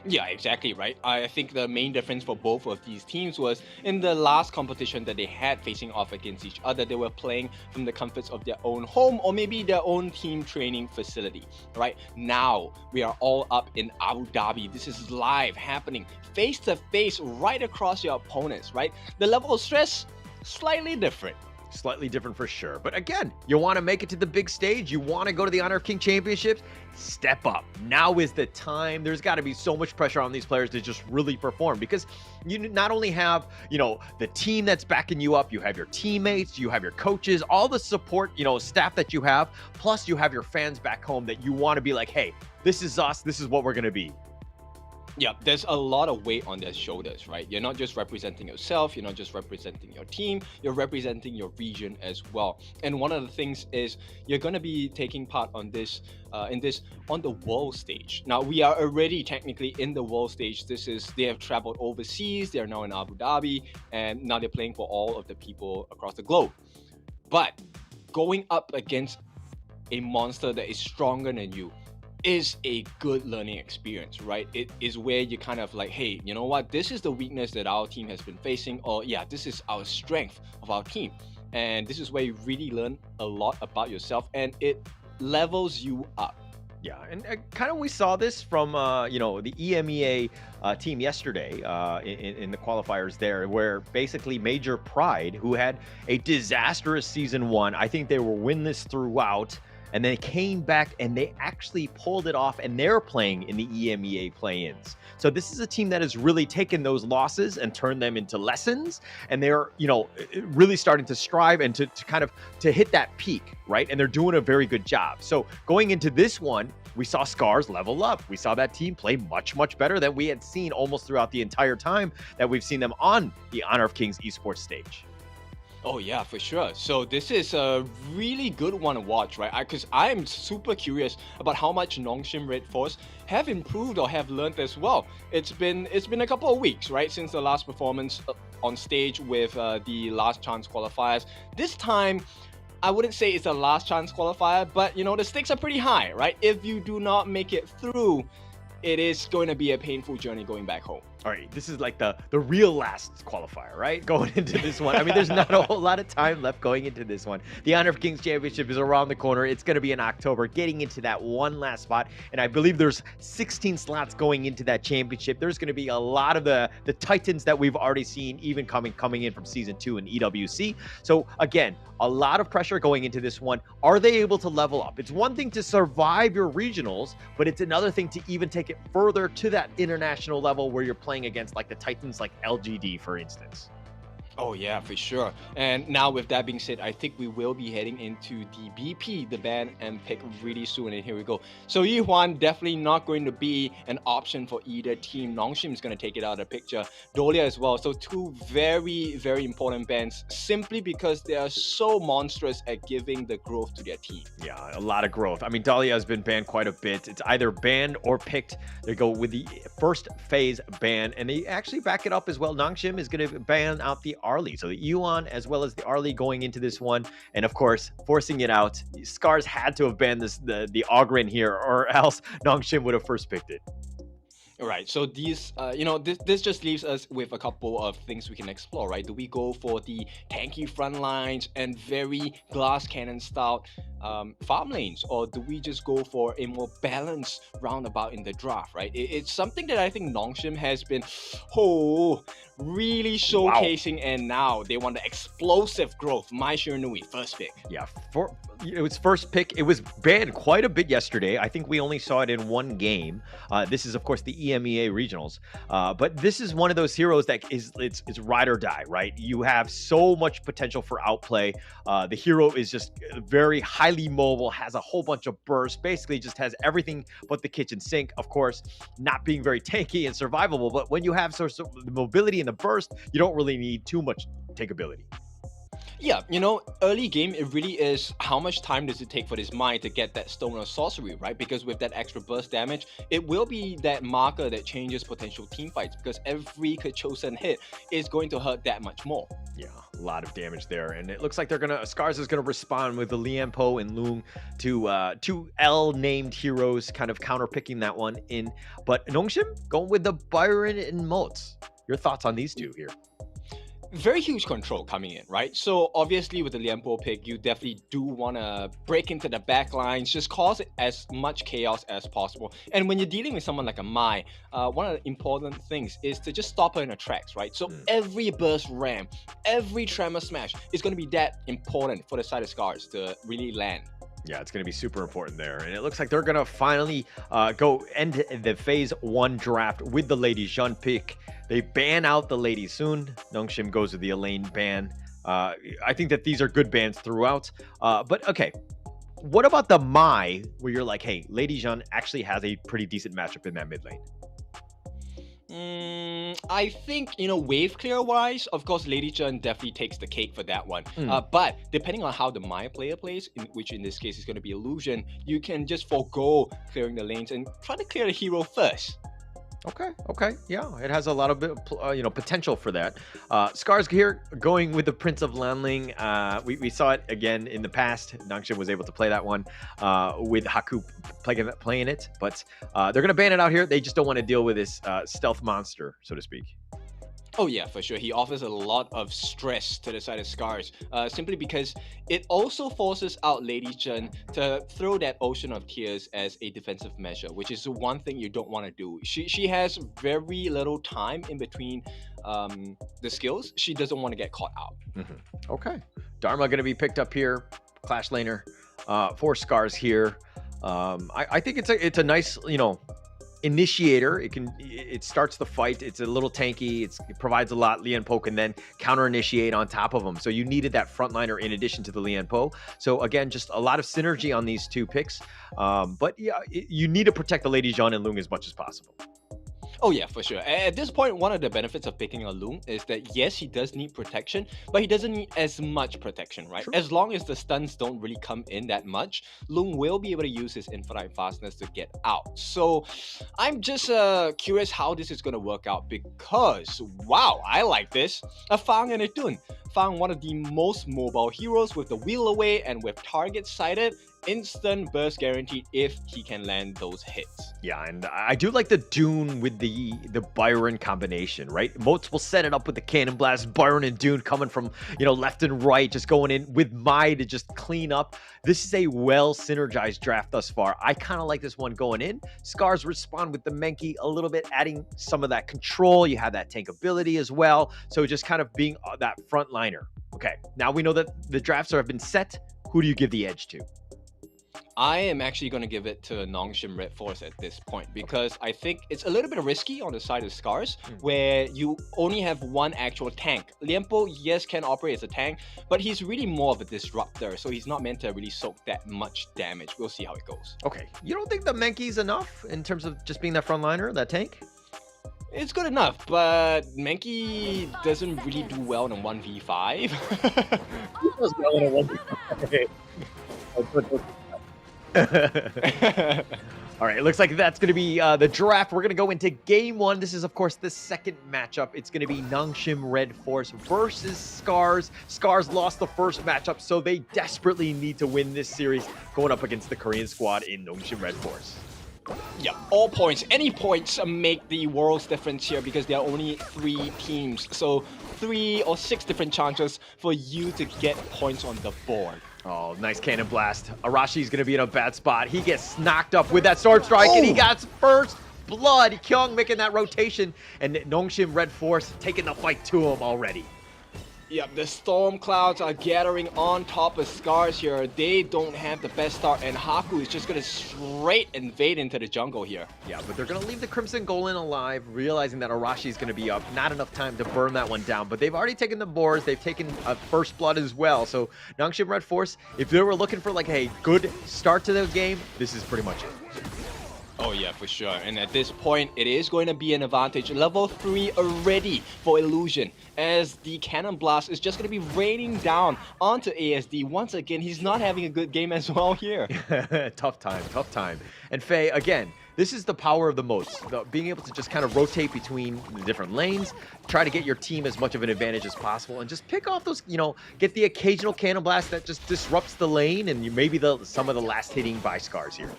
Yeah, exactly right. I think the main difference for both of these teams was in the last competition that they had facing off against each other, they were playing from the comforts of their own home or maybe their own team training facility, right? Now, we are all up in Abu Dhabi. This is live happening face to face right across your opponents, right? The level of stress, slightly different. Slightly different for sure. But again, you want to make it to the big stage. You want to go to the Honor of King Championships. Step up. Now is the time. There's got to be so much pressure on these players to just really perform, because you not only have, you know, the team that's backing you up, you have your teammates, you have your coaches, all the support, you know, staff that you have, plus you have your fans back home that you want to be like, hey, this is us. This is what we're going to be. Yeah, there's a lot of weight on their shoulders, right? You're not just representing yourself, you're not just representing your team, you're representing your region as well. And one of the things is you're going to be taking part on this, on the world stage. Now, we are already technically in the world stage. They have traveled overseas, they're now in Abu Dhabi, and now they're playing for all of the people across the globe. But going up against a monster that is stronger than you is a good learning experience, right? It is where you kind of like, hey, you know what? This is the weakness that our team has been facing, or yeah, this is our strength of our team. And this is where you really learn a lot about yourself, and it levels you up. Yeah, and kind of we saw this from, you know, the EMEA team yesterday in the qualifiers there, where basically Major Pride, who had a disastrous season 1, I think they were winless throughout, and they came back and they actually pulled it off, and they're playing in the EMEA play-ins. So this is a team that has really taken those losses and turned them into lessons, and they're, you know, really starting to strive and to kind of to hit that peak, right? And they're doing a very good job. So going into this one, we saw SCARZ level up. We saw that team play much, much better than we had seen almost throughout the entire time that we've seen them on the Honor of Kings esports stage. Oh yeah, for sure. So this is a really good one to watch, right? Because I'm super curious about how much Nongshim RedForce have improved or have learned as well. It's been a couple of weeks, right, since the last performance on stage with the last chance qualifiers. This time, I wouldn't say it's a last chance qualifier, but you know, the stakes are pretty high, right? If you do not make it through, it is going to be a painful journey going back home. All right, this is like the real last qualifier, right? Going into this one. I mean, there's not a whole lot of time left going into this one. The Honor of Kings Championship is around the corner. It's going to be in October, getting into that one last spot. And I believe there's 16 slots going into that championship. There's going to be a lot of the titans that we've already seen, even coming in from Season 2 in EWC. So again, a lot of pressure going into this one. Are they able to level up? It's one thing to survive your regionals, but it's another thing to even take it further to that international level where you're playing against like the titans like LGD, for instance. Oh yeah, for sure. And now with that being said, I think we will be heading into the BP, the ban and pick really soon. And here we go. So Yihuan definitely not going to be an option for either team. Nongshim is going to take it out of the picture. Dolia as well. So two very, very important bans simply because they are so monstrous at giving the growth to their team. Yeah, a lot of growth. I mean, Dahlia has been banned quite a bit. It's either banned or picked. They go with the first phase ban, and they actually back it up as well. Nongshim is going to ban out the Arlie. So the Yuan as well as the Arlie going into this one, and of course forcing it out. SCARZ had to have banned the Ogren here, or else Nongshim would have first picked it. All right, so these, this just leaves us with a couple of things we can explore, right? Do we go for the tanky front lines and very glass cannon style farm lanes, or do we just go for a more balanced roundabout in the draft, right? It's something that I think Nongshim has been really showcasing, and now they want the explosive growth. Mai Shiranui, first pick. Yeah, it was first pick. It was banned quite a bit yesterday. I think we only saw it in one game. This is, of course, the EMEA regionals. But this is one of those heroes that it's ride or die, right? You have so much potential for outplay. The hero is just very highly mobile, has a whole bunch of bursts, basically just has everything but the kitchen sink. Of course, not being very tanky and survivable. But when you have sort of the mobility and the burst, you don't really need too much takeability. Yeah, you know, early game, it really is how much time does it take for this Mai to get that Stone of Sorcery, right? Because with that extra burst damage, it will be that marker that changes potential team fights, because every chosen hit is going to hurt that much more. Yeah, a lot of damage there. And it looks like SCARZ is going to respond with the Lianpo and Lung, two L-named heroes, kind of counter-picking that one in. But Nongshim going with the Byron and Motes. Your thoughts on these two here? Very huge control coming in, right? So obviously with the Lianpo pick, you definitely do want to break into the back lines, just cause as much chaos as possible. And when you're dealing with someone like a Mai, one of the important things is to just stop her in her tracks, right? So every burst ram, every tremor smash is going to be that important for the side of SCARZ to really land. Yeah, it's going to be super important there. And it looks like they're going to finally go end the phase 1 draft with the Lady Jeanne pick. They ban out the Lady soon. Nongshim goes with the Elaine ban. I think that these are good bans throughout. But okay, what about the Mai, where you're like, hey, Lady Jeanne actually has a pretty decent matchup in that mid lane? I think, you know, wave clear wise, of course, Lady Jeanne definitely takes the cake for that one. But depending on how the Mai player plays, which in this case is going to be Illusion, you can just forego clearing the lanes and try to clear the hero first. Okay, yeah, it has a lot of potential for that. SCARZ here going with the Prince of Lanling. We saw it again in the past. Nongshim was able to play that one with Haku playing it, but they're gonna ban it out here. They just don't want to deal with this stealth monster, so to speak. Oh yeah, for sure. He offers a lot of stress to the side of SCARZ, simply because it also forces out Lady Jeanne to throw that Ocean of Tears as a defensive measure, which is one thing you don't want to do. She has very little time in between the skills. She doesn't want to get caught out. Okay. Dharma going to be picked up here. Clash laner for SCARZ here. I think it's a nice, initiator. It starts the fight. It's a little tanky. It provides a lot. Lianpo can then counter initiate on top of them. So you needed that frontliner in addition to the Lianpo. So again, just a lot of synergy on these two picks. But yeah, you need to protect the Lady Jeanne and Lung as much as possible. Oh yeah, for sure. At this point, one of the benefits of picking a Lung is that yes, he does need protection, but he doesn't need as much protection, right? True. As long as the stuns don't really come in that much, Lung will be able to use his infinite fastness to get out. So I'm just curious how this is going to work out, because wow, I like this. Fang and Etun. Fang, one of the most mobile heroes with the wheel away and with target sighted. Instant burst guaranteed if he can land those hits. Yeah, and I do like the Dune with the Byron combination, right? Motes will set it up with the Cannon Blast, Byron and Dune coming from, left and right, just going in with Mai to just clean up. This is a well synergized draft thus far. I kind of like this one going in. SCARZ respond with the Menki a little bit, adding some of that control. You have that tank ability as well. So just kind of being that front liner. Okay, now we know that the drafts have been set. Who do you give the edge to? I am actually going to give it to Nongshim RedForce at this point, because I think it's a little bit risky on the side of SCARZ, where you only have one actual tank. Lianpo, yes, can operate as a tank, but he's really more of a disruptor, so he's not meant to really soak that much damage. We'll see how it goes. Okay, you don't think the Menki's enough in terms of just being that frontliner, that tank? It's good enough, but Menki doesn't really do well in a 1v5. He does well in a 1v5. All right, it looks like that's going to be the draft. We're going to go into game 1. This is, of course, the second matchup. It's going to be Nongshim RedForce versus SCARZ. SCARZ lost the first matchup, so they desperately need to win this series going up against the Korean squad in Nongshim RedForce. Yeah, all points. Any points make the world's difference here, because there are only 3 teams. So 3 or 6 different chances for you to get points on the board. Oh, nice cannon blast. Arashi's going to be in a bad spot. He gets knocked up with that sword strike, and he got first blood. Kyung making that rotation, and Nongshim RedForce taking the fight to him already. Yep, the storm clouds are gathering on top of SCARZ here. They don't have the best start, and Haku is just gonna straight invade into the jungle here. Yeah, but they're gonna leave the Crimson Golem alive, realizing that Arashi is gonna be up. Not enough time to burn that one down, but they've already taken the boars. They've taken a first blood as well. So Nongshim RedForce, if they were looking for like a good start to the game, this is pretty much it. Oh yeah, for sure. And at this point, it is going to be an advantage. Level 3 already for Illusion, as the Cannon Blast is just going to be raining down onto ASD. Once again, he's not having a good game as well here. Tough time, tough time. And Faye, again, this is the power of the moats. Being able to just kind of rotate between the different lanes, try to get your team as much of an advantage as possible, and just pick off those, you know, get the occasional Cannon Blast that just disrupts the lane, and maybe some of the last hitting by SCARZ here.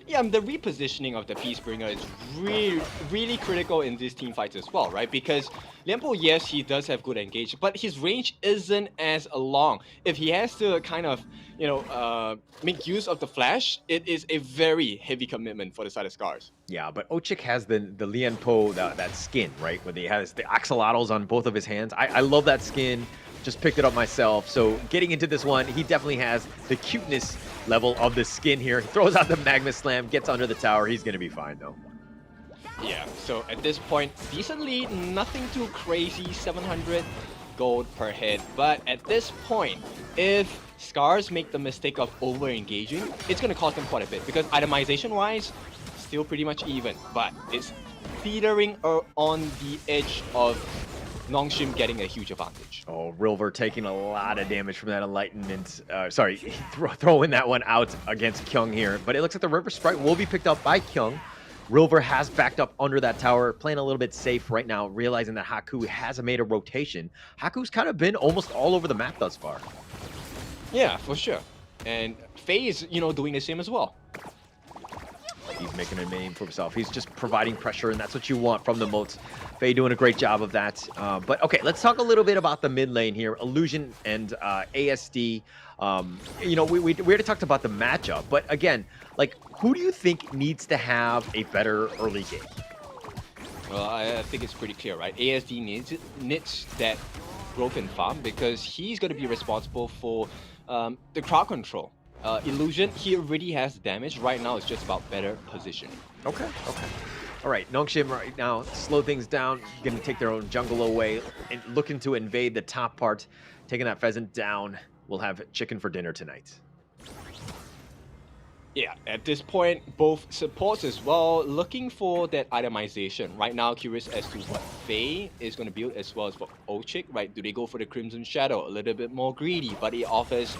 Yeah, the repositioning of the Peacebringer is really critical in these team fights as well, right? Because Lianpo, yes, he does have good engage, but his range isn't as long. If he has to kind of, you know, make use of the flash, it is a very heavy commitment for the side of SCARZ. Yeah, but Ochik has the Lianpo, that skin, right? Where he has the axolotls on both of his hands. I love that skin. Just picked it up myself. So getting into this one, he definitely has the cuteness level of the skin here. He throws out the Magma Slam, gets under the tower. He's going to be fine, though. Yeah, so at this point, decent lead, nothing too crazy, 700 gold per head. But at this point, if SCARZ make the mistake of over-engaging, it's going to cost them quite a bit. Because itemization-wise, still pretty much even. But it's teetering on the edge of Nongshim getting a huge advantage. Oh, Rilver taking a lot of damage from that enlightenment. Sorry, throwing that one out against Kyung here. But it looks like the River Sprite will be picked up by Kyung. Rilver has backed up under that tower, playing a little bit safe right now, realizing that Haku has made a rotation. Haku's kind of been almost all over the map thus far. Yeah, for sure. And Faye is, you know, doing the same as well. He's making a name for himself. He's just providing pressure, and that's what you want from the moats. Faye doing a great job of that. But okay, let's talk a little bit about the mid lane here. Illusion and ASD. You know, we already talked about the matchup, but again, like, who do you think needs to have a better early game? Well, I think it's pretty clear, right? ASD needs that growth in farm because he's going to be responsible for the crowd control. Illusion, he already has damage. Right now, it's just about better positioning. Okay. All right, Nongshim right now, slow things down, gonna take their own jungle away, and looking to invade the top part, taking that pheasant down. We'll have chicken for dinner tonight. Yeah, at this point, both supports as well, looking for that itemization. Right now, curious as to what Faye is going to build as well as for Ochik, right? Do they go for the Crimson Shadow? A little bit more greedy, but it offers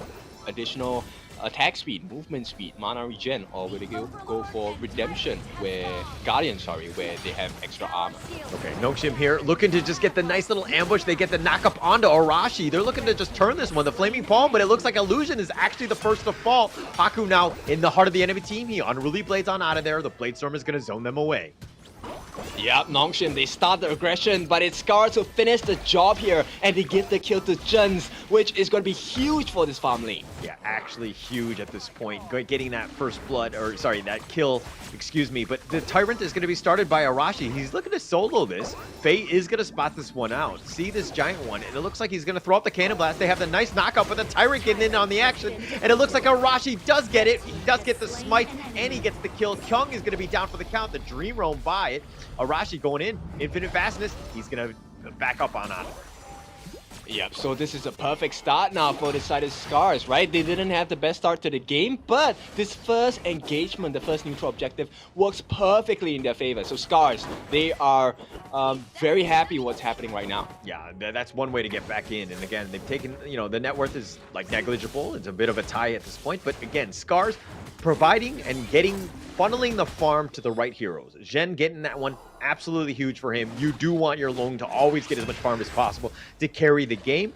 additional attack speed, movement speed, mana regen, or will they go for Redemption, where they have extra armor? Okay, Nongshim here, looking to just get the nice little ambush. They get the knock up onto Arashi. They're looking to just turn this one, the Flaming Palm, but it looks like Illusion is actually the first to fall. Haku now in the heart of the enemy team. He Unruly Blades on out of there. The Bladestorm is going to zone them away. Yeah, Nongshim, they start the aggression, but it's SCARZ to finish the job here, and they give the kill to Juns, which is going to be huge for this farm lane. Yeah, actually huge at this point. Getting that first blood, or sorry, that kill, excuse me. But the Tyrant is going to be started by Arashi. He's looking to solo this. Faye is going to spot this one out. See this giant one, and it looks like he's going to throw up the Cannon Blast. They have the nice knockup, but the Tyrant getting in on the action, and it looks like Arashi does get it. He does get the smite, and he gets the kill. Kyung is going to be down for the count. The Dream Roam by it. Arashi going in, infinite fastness. He's going to back up on Honor. Yep, so this is a perfect start now for the side of SCARZ, right? They didn't have the best start to the game, but this first engagement, the first neutral objective, works perfectly in their favor. So SCARZ, they are very happy what's happening right now. Yeah, that's one way to get back in. And again, they've taken, you know, the net worth is like negligible. It's a bit of a tie at this point. But again, SCARZ providing and funneling the farm to the right heroes. Zhen getting that one, absolutely huge for him. You do want your Long to always get as much farm as possible to carry the game.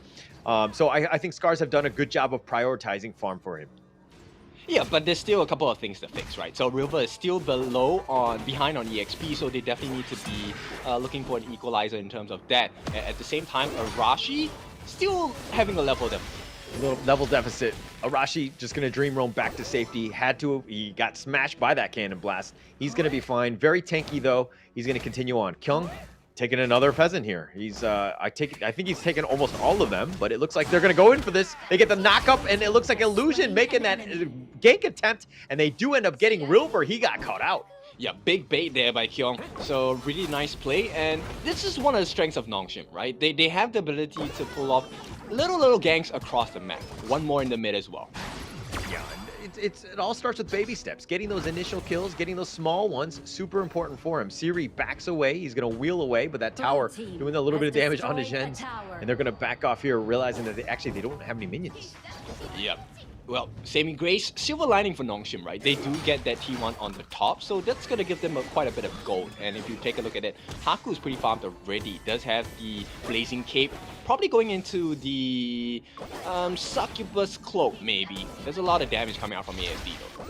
So I think SCARZ have done a good job of prioritizing farm for him. Yeah, but there's still a couple of things to fix, right? So River is still behind on EXP, so they definitely need to be looking for an equalizer in terms of that. At the same time, Arashi still having a level Little level deficit. Arashi just going to dream roam back to safety. Had to. He got smashed by that cannon blast. He's going to be fine. Very tanky, though. He's going to continue on. Kyung taking another pheasant here. He's I think he's taken almost all of them, but it looks like they're going to go in for this. They get the knock up, and it looks like Illusion making that gank attempt, and they do end up getting Rilver. He got caught out. Yeah, big bait there by Kyung. So really nice play, and this is one of the strengths of Nongshim, right? They have the ability to pull off little ganks across the map. One more in the mid as well. Yeah, it all starts with baby steps. Getting those initial kills, getting those small ones, super important for him. Siri backs away. He's going to wheel away, but that tower doing a little bit of damage onto Gens, and they're going to back off here, realizing that they don't have any minions. Yep. Well, saving grace, silver lining for Nongshim, right? They do get that T1 on the top, so that's going to give them quite a bit of gold. And if you take a look at it, Haku is pretty farmed already. Does have the Blazing Cape, probably going into the Succubus Cloak, maybe. There's a lot of damage coming out from ASD, though.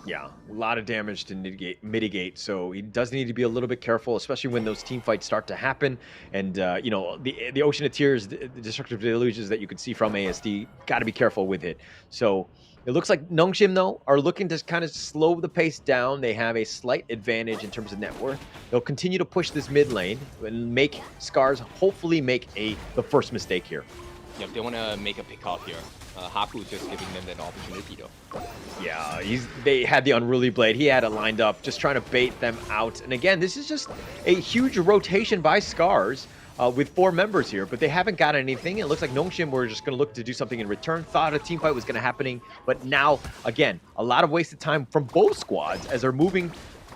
Yeah, a lot of damage to mitigate, so he does need to be a little bit careful, especially when those team fights start to happen. And, you know, the Ocean of Tears, the Destructive Delusions that you could see from ASD, got to be careful with it. So it looks like Nongshim, though, are looking to kind of slow the pace down. They have a slight advantage in terms of net worth. They'll continue to push this mid lane and make SCARZ hopefully make the first mistake here. Yep, they want to make a pick off here. Haku is just giving them that opportunity, though. Yeah, they had the Unruly Blade. He had it lined up, just trying to bait them out. And again, this is just a huge rotation by SCARZ with 4 members here, but they haven't got anything. It looks like Nongshim were just going to look to do something in return. Thought a team fight was going to happen, but now, again, a lot of wasted time from both squads as they're moving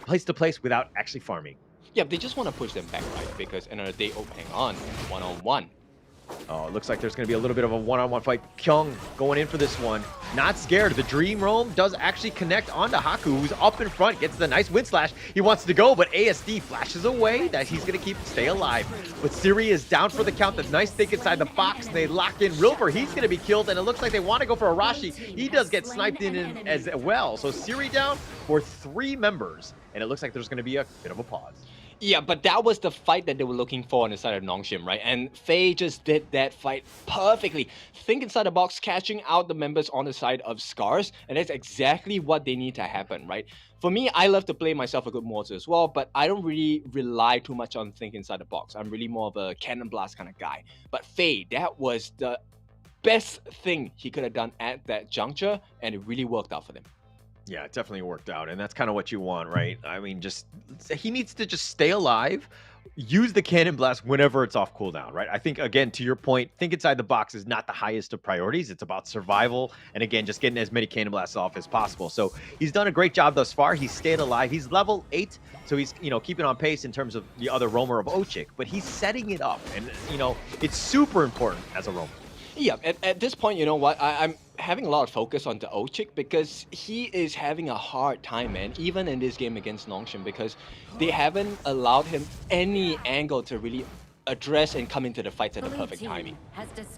place to place without actually farming. Yeah, they just want to push them back, right? Because end of the day, oh, hang on, one-on-one. Oh, it looks like there's going to be a little bit of a one-on-one fight. Kyung going in for this one. Not scared. The Dream Roam does actually connect onto Haku, who's up in front, gets the nice wind slash. He wants to go, but ASD flashes away. That he's going to stay alive. But Siri is down for the count. The nice think inside the box. They lock in Rilver. He's going to be killed, and it looks like they want to go for Arashi. He does get sniped in as well. So Siri down for 3 members, and it looks like there's going to be a bit of a pause. Yeah, but that was the fight that they were looking for on the side of Nongshim, right? And Faye just did that fight perfectly. Think inside the box, catching out the members on the side of SCARZ, and that's exactly what they need to happen, right? For me, I love to play myself a good mortar as well, but I don't really rely too much on think inside the box. I'm really more of a cannon blast kind of guy. But Faye, that was the best thing he could have done at that juncture, and it really worked out for them. Yeah, it definitely worked out, and that's kind of what you want, right? I mean, he needs to just stay alive, use the cannon blast whenever it's off cooldown, right? I think, again, to your point, think inside the box is not the highest of priorities. It's about survival, and again, just getting as many cannon blasts off as possible. So he's done a great job thus far. He's stayed alive. He's level 8, so he's, you know, keeping on pace in terms of the other roamer of Ochik, but he's setting it up, and, you know, it's super important as a roamer. Yeah, at this point, you know what, I'm having a lot of focus on the Ochik because he is having a hard time, man, even in this game against Nongshim, because they haven't allowed him any angle to really address and come into the fights at the perfect timing.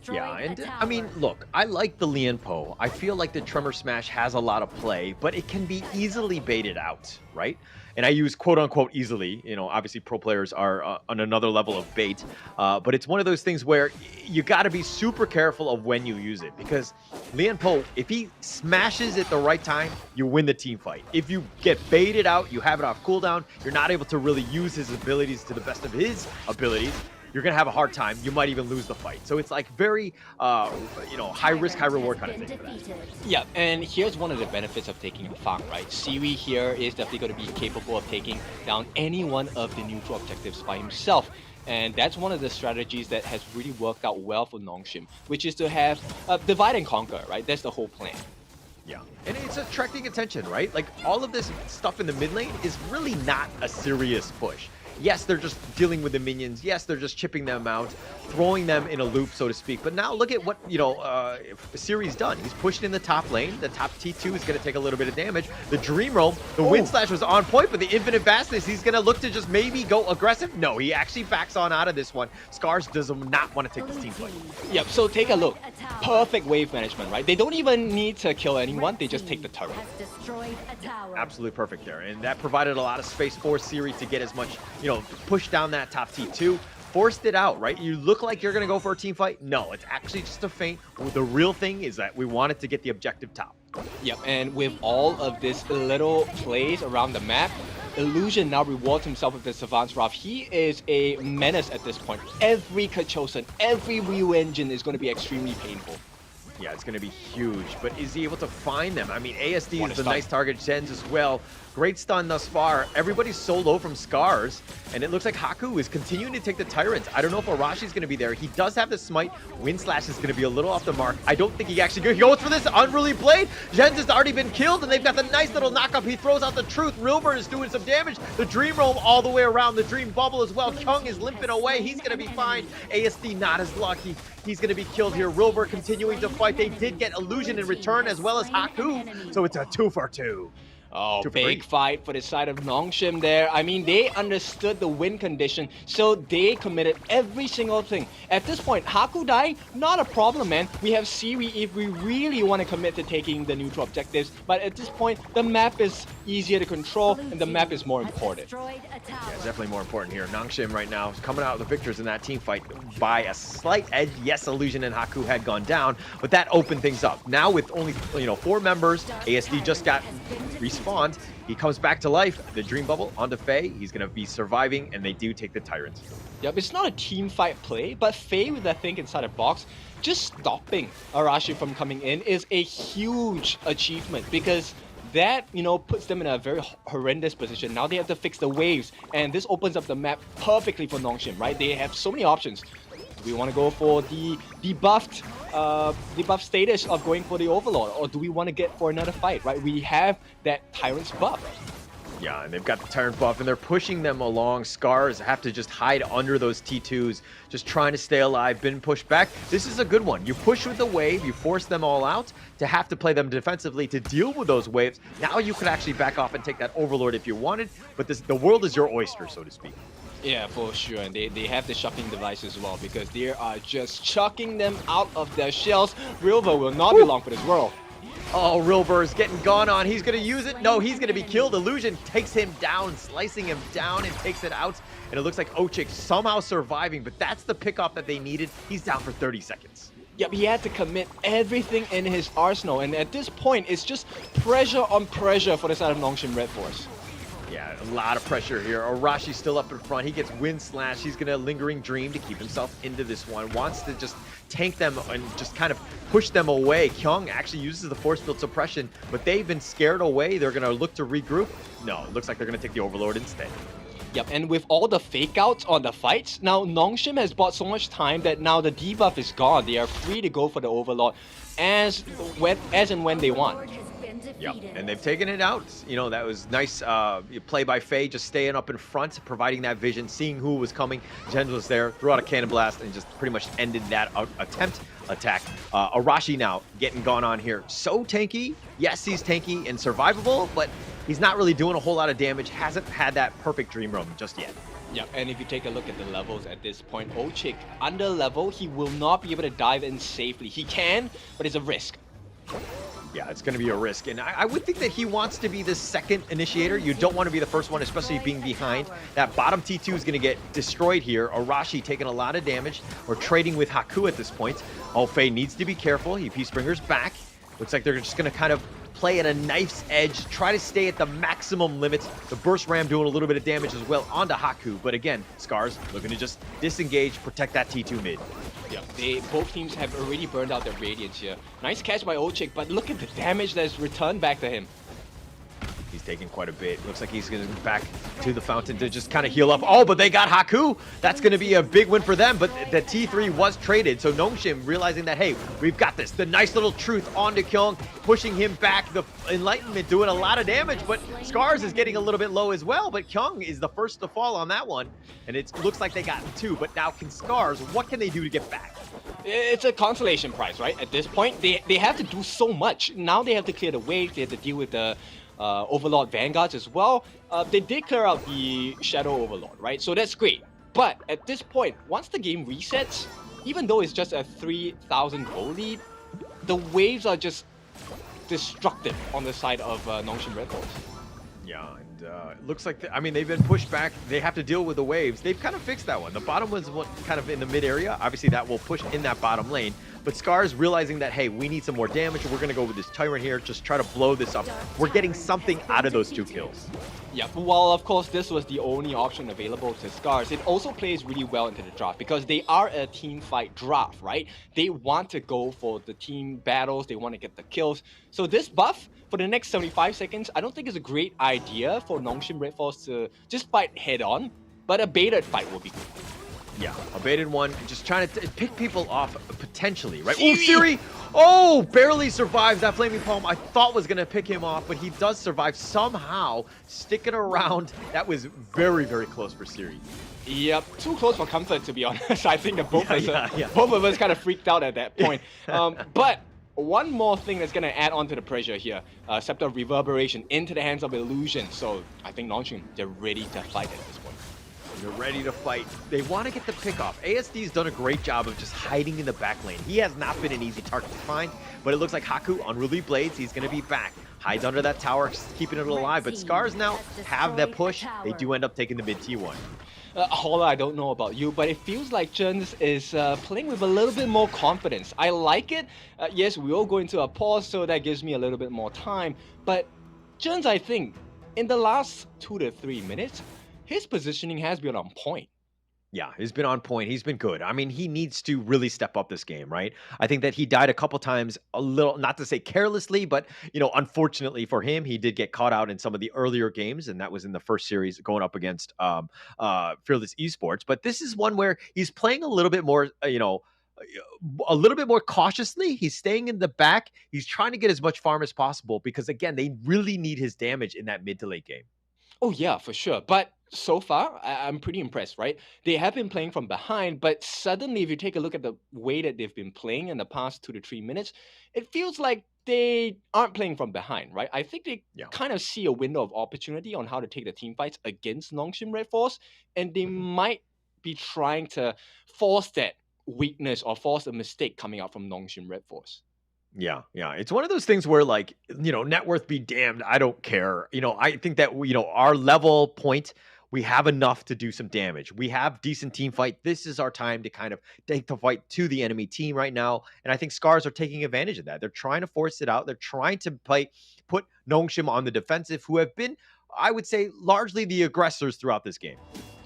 Yeah, and I mean, look, I like the Lian Po. I feel like the Tremor Smash has a lot of play, but it can be easily baited out, right? And I use quote-unquote easily. You know, obviously pro players are on another level of bait, but it's one of those things where you got to be super careful of when you use it, because Lian Po, if he smashes at the right time, you win the team fight. If you get baited out, you have it off cooldown, you're not able to really use his abilities to the best of his abilities, you're going to have a hard time. You might even lose the fight. So it's like very, you know, high risk, high reward kind of thing for that. Yeah, and here's one of the benefits of taking a Fang, right? Siri here is definitely going to be capable of taking down any one of the neutral objectives by himself. And that's one of the strategies that has really worked out well for Nongshim, which is to have divide and conquer, right? That's the whole plan. Yeah, and it's attracting attention, right? Like, all of this stuff in the mid lane is really not a serious push. Yes, they're just dealing with the minions. Yes, they're just chipping them out, throwing them in a loop, so to speak. But now look at what, you know, Siri's done. He's pushed in the top lane. The top T2 is going to take a little bit of damage. The Dream Roam, the Wind Slash was on point, but the Infinite Vastness, he's going to look to just maybe go aggressive. No, he actually backs on out of this one. SCARZ does not want to take this team fight. Yep, so take a look. Perfect wave management, right? They don't even need to kill anyone. They just take the turret. Absolutely perfect there. And that provided a lot of space for Siri to get as much, you know, push down that top T2. forced it out, right? You look like you're going to go for a team fight. No, it's actually just a feint. The real thing is that we wanted to get the objective top. Yep, and with all of this little plays around the map, Illusion now rewards himself with the Savant's Wrath. He is a menace at this point. Every Kachosan, every Ryu engine is going to be extremely painful. Yeah, it's going to be huge, but is he able to find them? I mean, ASD What is a a stun. nice target, Gens as well. Great stun thus far. Everybody's so low from SCARZ, and it looks like Haku is continuing to take the Tyrants. I don't know if Arashi's going to be there. He does have the smite. Wind Slash is going to be a little off the mark. I don't think he actually goes for this Unruly Blade. Gens has already been killed, and they've got the nice little knockup. He throws out the Truth. Rilburn is doing some damage. The Dream Roam all the way around. The Dream Bubble as well. Kyung is limping away. He's going to be fine. ASD not as lucky. He's going to be killed here. Rilbur continuing to fight. They did get Illusion in return as well as Haku, so it's a 2 for 2. Oh, 2 for big 3. fight for the side of Nongshim there. I mean, they understood the win condition, so they committed every single thing. At this point, Haku dying, not a problem, man. We have Siri if we really want to commit to taking the neutral objectives, but at this point, the map is easier to control, and the map is more important. Yeah, it's definitely more important here. Nongshim right now is coming out with the victors in that team fight by a slight edge. Yes, Illusion and Haku had gone down, but that opened things up. Now with only 4 members, ASD just got respawned. He comes back to life. The Dream Bubble onto Faye. He's going to be surviving, and they do take the Tyrants. Yep, it's not a team fight play, but Faye with that thing inside a box, just stopping Arashi from coming in is a huge achievement because that, puts them in a very horrendous position. Now they have to fix the waves, and this opens up the map perfectly for Nongshim, right? They have so many options. Do we want to go for the debuffed status of going for the Overlord, or do we want to get for another fight, right? We have that Tyrant's buff. Yeah, and they've got the Tyrant buff, and they're pushing them along. SCARZ have to just hide under those T2s, just trying to stay alive, been pushed back. This is a good one. You push with the wave, you force them all out to have to play them defensively to deal with those waves. Now you could actually back off and take that Overlord if you wanted, but the world is your oyster, so to speak. Yeah, for sure, and they have the shocking device as well because they are just chucking them out of their shells. Rilver will not be long for this world. Oh, Rilbur is getting gone on. He's going to use it. No, he's going to be killed. Illusion takes him down, slicing him down and takes it out. And it looks like Ochik somehow surviving, but that's the pickoff that they needed. He's down for 30 seconds. Yep, he had to commit everything in his arsenal, and at this point, it's just pressure on pressure for the side of Nongshim RedForce. Yeah, a lot of pressure here. Arashi's still up in front. He gets Wind Slash. He's going to Lingering Dream to keep himself into this one. Wants to just tank them and just kind of push them away. Kyung actually uses the Force Field Suppression, but they've been scared away. They're going to look to regroup. No, it looks like they're going to take the Overlord instead. Yep, and with all the fake outs on the fights, now Nongshim has bought so much time that now the debuff is gone. They are free to go for the Overlord as and when they want. Yep, and they've taken it out. That was nice play by Faye, just staying up in front, providing that vision, seeing who was coming. Jen was there, threw out a cannon blast, and just pretty much ended that attack. Arashi now getting gone on here. So tanky. Yes, he's tanky and survivable, but he's not really doing a whole lot of damage. Hasn't had that perfect Dream Roam just yet. Yep, and if you take a look at the levels at this point, Ochik, under level, he will not be able to dive in safely. He can, but it's a risk. Yeah, it's going to be a risk. And I would think that he wants to be the second initiator. You don't want to be the first one, especially being behind. That bottom T2 is going to get destroyed here. Arashi taking a lot of damage. We're trading with Haku at this point. Oh, Faye needs to be careful. He Peacebringer's back. Looks like they're just going to kind of play at a knife's edge, try to stay at the maximum limits. The Burst Ram doing a little bit of damage as well onto Haku. But again, SCARZ looking to just disengage, protect that T2 mid. Yeah, both teams have already burned out their Radiance here. Nice catch by Ochik, but look at the damage that's returned back to him. He's taking quite a bit. Looks like he's going to go back to the fountain to just kind of heal up. Oh, but they got Haku. That's going to be a big win for them. But the T3 was traded. So Nongshim realizing that, hey, we've got this. The nice little truth onto Kyung, pushing him back. The Enlightenment doing a lot of damage. But SCARZ is getting a little bit low as well. But Kyung is the first to fall on that one. And it looks like they got two. But now can SCARZ, what can they do to get back? It's a consolation prize, right? At this point, they have to do so much. Now they have to clear the waves. They have to deal with the Overlord Vanguards as well. They did clear out the Shadow Overlord, right? So that's great. But at this point, once the game resets, even though it's just a 3,000 goal lead, the waves are just destructive on the side of Nongshim RedForce. Yeah, and it looks like, I mean, they've been pushed back. They have to deal with the waves. They've kind of fixed that one. The bottom was what, kind of in the mid area. Obviously, that will push in that bottom lane. But SCARZ realizing that, hey, we need some more damage. We're going to go with this Tyrant here, just try to blow this up. We're getting something out of those 2 kills. Yeah, while of course this was the only option available to SCARZ, it also plays really well into the draft because they are a team fight draft, right? They want to go for the team battles, they want to get the kills. So this buff for the next 75 seconds, I don't think is a great idea for Nongshim RedForce to just fight head on, but a baited fight will be good. Yeah, a baited one, just trying to pick people off potentially, right? Oh, Siri! Oh, barely survives that Flaming Palm. I thought was going to pick him off, but he does survive somehow, sticking around. That was very, very close for Siri. Yep, too close for comfort, to be honest. I think that both of us kind of freaked out at that point. But one more thing that's going to add on to the pressure here, Scepter Reverberation into the hands of Illusion. So I think Nongshim, they're ready to fight at this point. They're ready to fight. They want to get the pick off. ASD's done a great job of just hiding in the back lane. He has not been an easy target to find, but it looks like Haku on Unruly Blades, he's going to be back. Hides under that tower, keeping it alive, but SCARZ now have that push. They do end up taking the mid T1. Holla, I don't know about you, but it feels like Jens is playing with a little bit more confidence. I like it. Yes, we will go into a pause, so that gives me a little bit more time. But Jens, I think, in the last 2 to 3 minutes, his positioning has been on point. Yeah, he's been on point. He's been good. I mean, he needs to really step up this game, right? I think that he died a couple times, a little, not to say carelessly, but, you know, unfortunately for him, he did get caught out in some of the earlier games, and that was in the first series going up against Fearless Esports. But this is one where he's playing a little bit more, you know, a little bit more cautiously. He's staying in the back. He's trying to get as much farm as possible because, again, they really need his damage in that mid to late game. Oh yeah, for sure. But so far, I'm pretty impressed, right? They have been playing from behind, but suddenly if you take a look at the way that they've been playing in the past 2 to 3 minutes, it feels like they aren't playing from behind, right? I think they kind of see a window of opportunity on how to take the team fights against Nongshim RedForce, and they might be trying to force that weakness or force a mistake coming out from Nongshim RedForce. Yeah, yeah. It's one of those things where, like, you know, net worth be damned. I don't care. You know, I think that, you know, our level point, we have enough to do some damage. We have decent team fight. This is our time to kind of take the fight to the enemy team right now. And I think SCARZ are taking advantage of that. They're trying to force it out. They're trying to put Nongshim on the defensive, who have been, I would say, largely the aggressors throughout this game.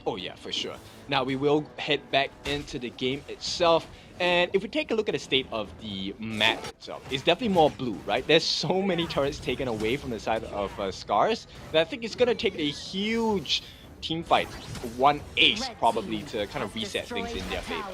Oh yeah, for sure. Now we will head back into the game itself. And if we take a look at the state of the map itself, it's definitely more blue, right? There's so many turrets taken away from the side of SCARZ that I think it's going to take a huge team fight, one ace probably, to kind of reset things in their favor.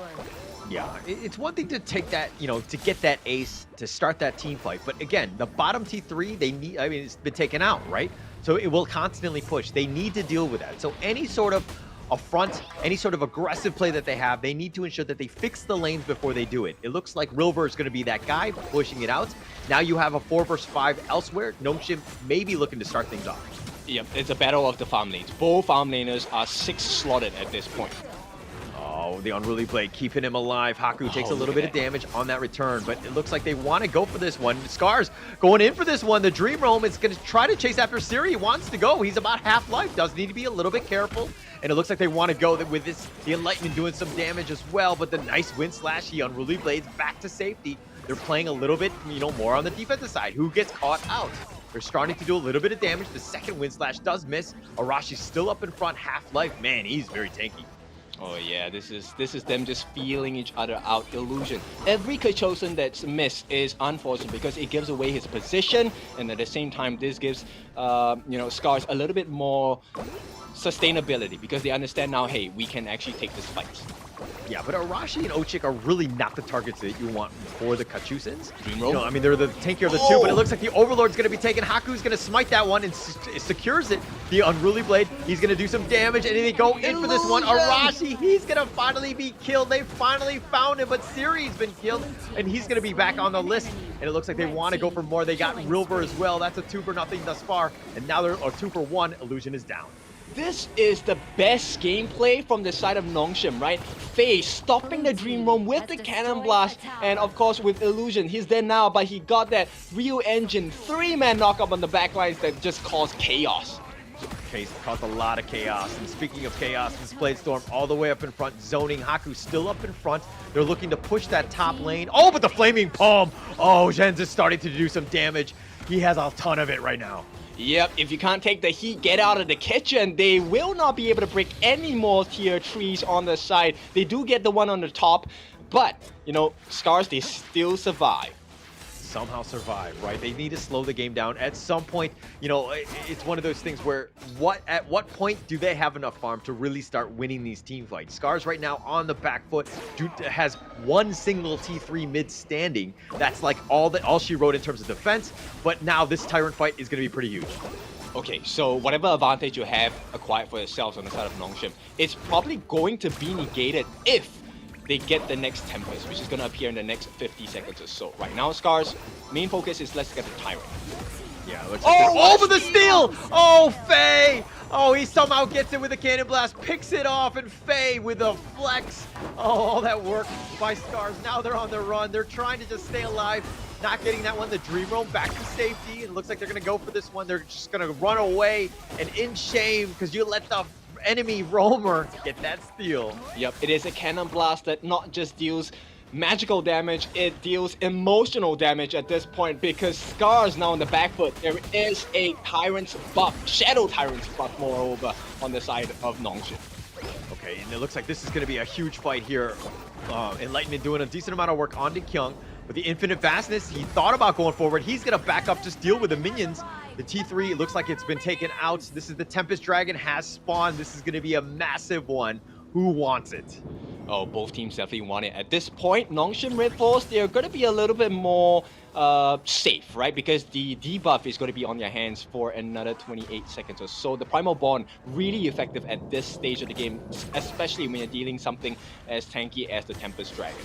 Yeah, it's one thing to take that, you know, to get that ace, to start that team fight. But again, the bottom T3, they need, I mean, it's been taken out, right? So it will constantly push. They need to deal with that. So any sort of affront, any sort of aggressive play that they have, they need to ensure that they fix the lanes before they do it. It looks like Rilver is going to be that guy pushing it out. Now you have a 4 versus 5 elsewhere. Nongshim may be looking to start things off. Yep, it's a battle of the farm lanes. Both farm laners are 6 slotted at this point. Oh, the Unruly Blade keeping him alive. Haku takes a little bit of damage on that return, but it looks like they want to go for this one. SCARZ going in for this one. The Dream Realm is going to try to chase after Siri. He wants to go. He's about half life. Does need to be a little bit careful. And it looks like they want to go with this. The Enlightenment doing some damage as well, but the nice wind slash, the Unruly Blades back to safety. They're playing a little bit, you know, more on the defensive side. Who gets caught out? They're starting to do a little bit of damage. The second wind slash does miss. Arashi's still up in front, half life. Man, he's very tanky. Oh yeah, this is them just feeling each other out. Illusion. Every chosen that's missed is unfortunate because it gives away his position, and at the same time, this gives you know, SCARZ a little bit more sustainability because they understand now, hey, we can actually take this fight. Yeah, but Arashi and Ochik are really not the targets that you want for the Kachusins. Dream You know, I mean, they're the tankier of the two, but it looks like the Overlord's going to be taken. Haku's going to smite that one and secures it. The Unruly Blade, he's going to do some damage, and they go in for this one. Arashi, he's going to finally be killed. They finally found him, but Siri's been killed, and he's going to be back on the list. And it looks like they want to go for more. They got Rilver as well. That's a 2-0 thus far, and now they're a 2-1. Illusion is down. This is the best gameplay from the side of Nongshim, right? Faye stopping the Dream Roam with the Cannon Blast, and of course with Illusion, he's there now, but he got that Real Engine 3-man knockup on the backlines that just caused chaos. caused a lot of chaos. And speaking of chaos, this Blade Storm all the way up in front, zoning. Haku still up in front. They're looking to push that top lane. Oh, but the Flaming Palm. Oh, Zhen's is starting to do some damage. He has a ton of it right now. Yep, if you can't take the heat, get out of the kitchen. They will not be able to break any more tier 3s on the side. They do get the one on the top, but, you know, SCARZ, they still survive. Somehow survive, right? They need to slow the game down at some point. You know, it's one of those things where at what point do they have enough farm to really start winning these team fights? SCARZ right now on the back foot has one single T3 mid standing. That's like all she wrote in terms of defense, but now this Tyrant fight is going to be pretty huge. Okay, so whatever advantage you have acquired for yourselves on the side of Nongshim, it's probably going to be negated if they get the next Tempest, which is going to appear in the next 50 seconds or so. Right now, SCARZ, main focus is let's get the Tyrant. Yeah, looks like over the steal! Oh, Faye! Oh, he somehow gets it with a Cannon Blast, picks it off, and Faye with a flex. Oh, all that work by SCARZ. Now they're on the run. They're trying to just stay alive. Not getting that one. The Dream Roam back to safety. It looks like they're going to go for this one. They're just going to run away, and in shame, because you let the enemy roamer get that steal. Yep, it is a Cannon Blast that not just deals magical damage, it deals emotional damage at this point, because SCARZ now on the back foot. There is a Tyrant's buff, Shadow Tyrant's buff moreover on the side of Nongshim. Okay, and it looks like this is going to be a huge fight here. Enlightenment doing a decent amount of work on Kyung. With the infinite vastness, he thought about going forward. He's going to back up, just deal with the minions. The T3 looks like it's been taken out. This is the Tempest Dragon has spawned. This is going to be a massive one. Who wants it? Oh, both teams definitely want it. At this point, Nongshim RedForce, they're going to be a little bit more safe, right? Because the debuff is going to be on your hands for another 28 seconds or so. The Primal Bond, really effective at this stage of the game, especially when you're dealing something as tanky as the Tempest Dragon.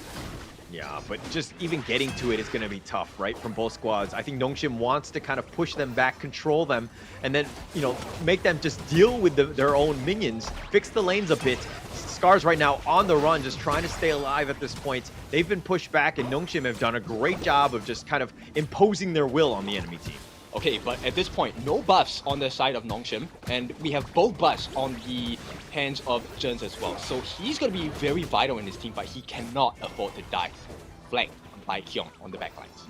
Yeah, but just even getting to it is going to be tough, right, from both squads. I think Nongshim wants to kind of push them back, control them, and then, you know, make them just deal with their own minions, fix the lanes a bit. SCARZ right now on the run, just trying to stay alive at this point. They've been pushed back, and Nongshim have done a great job of just kind of imposing their will on the enemy team. Okay, but at this point, no buffs on the side of Nongshim, and we have both buffs on the hands of Zhen's as well. So he's going to be very vital in this team fight. He cannot afford to die. Flanked by Kyung on the backlines.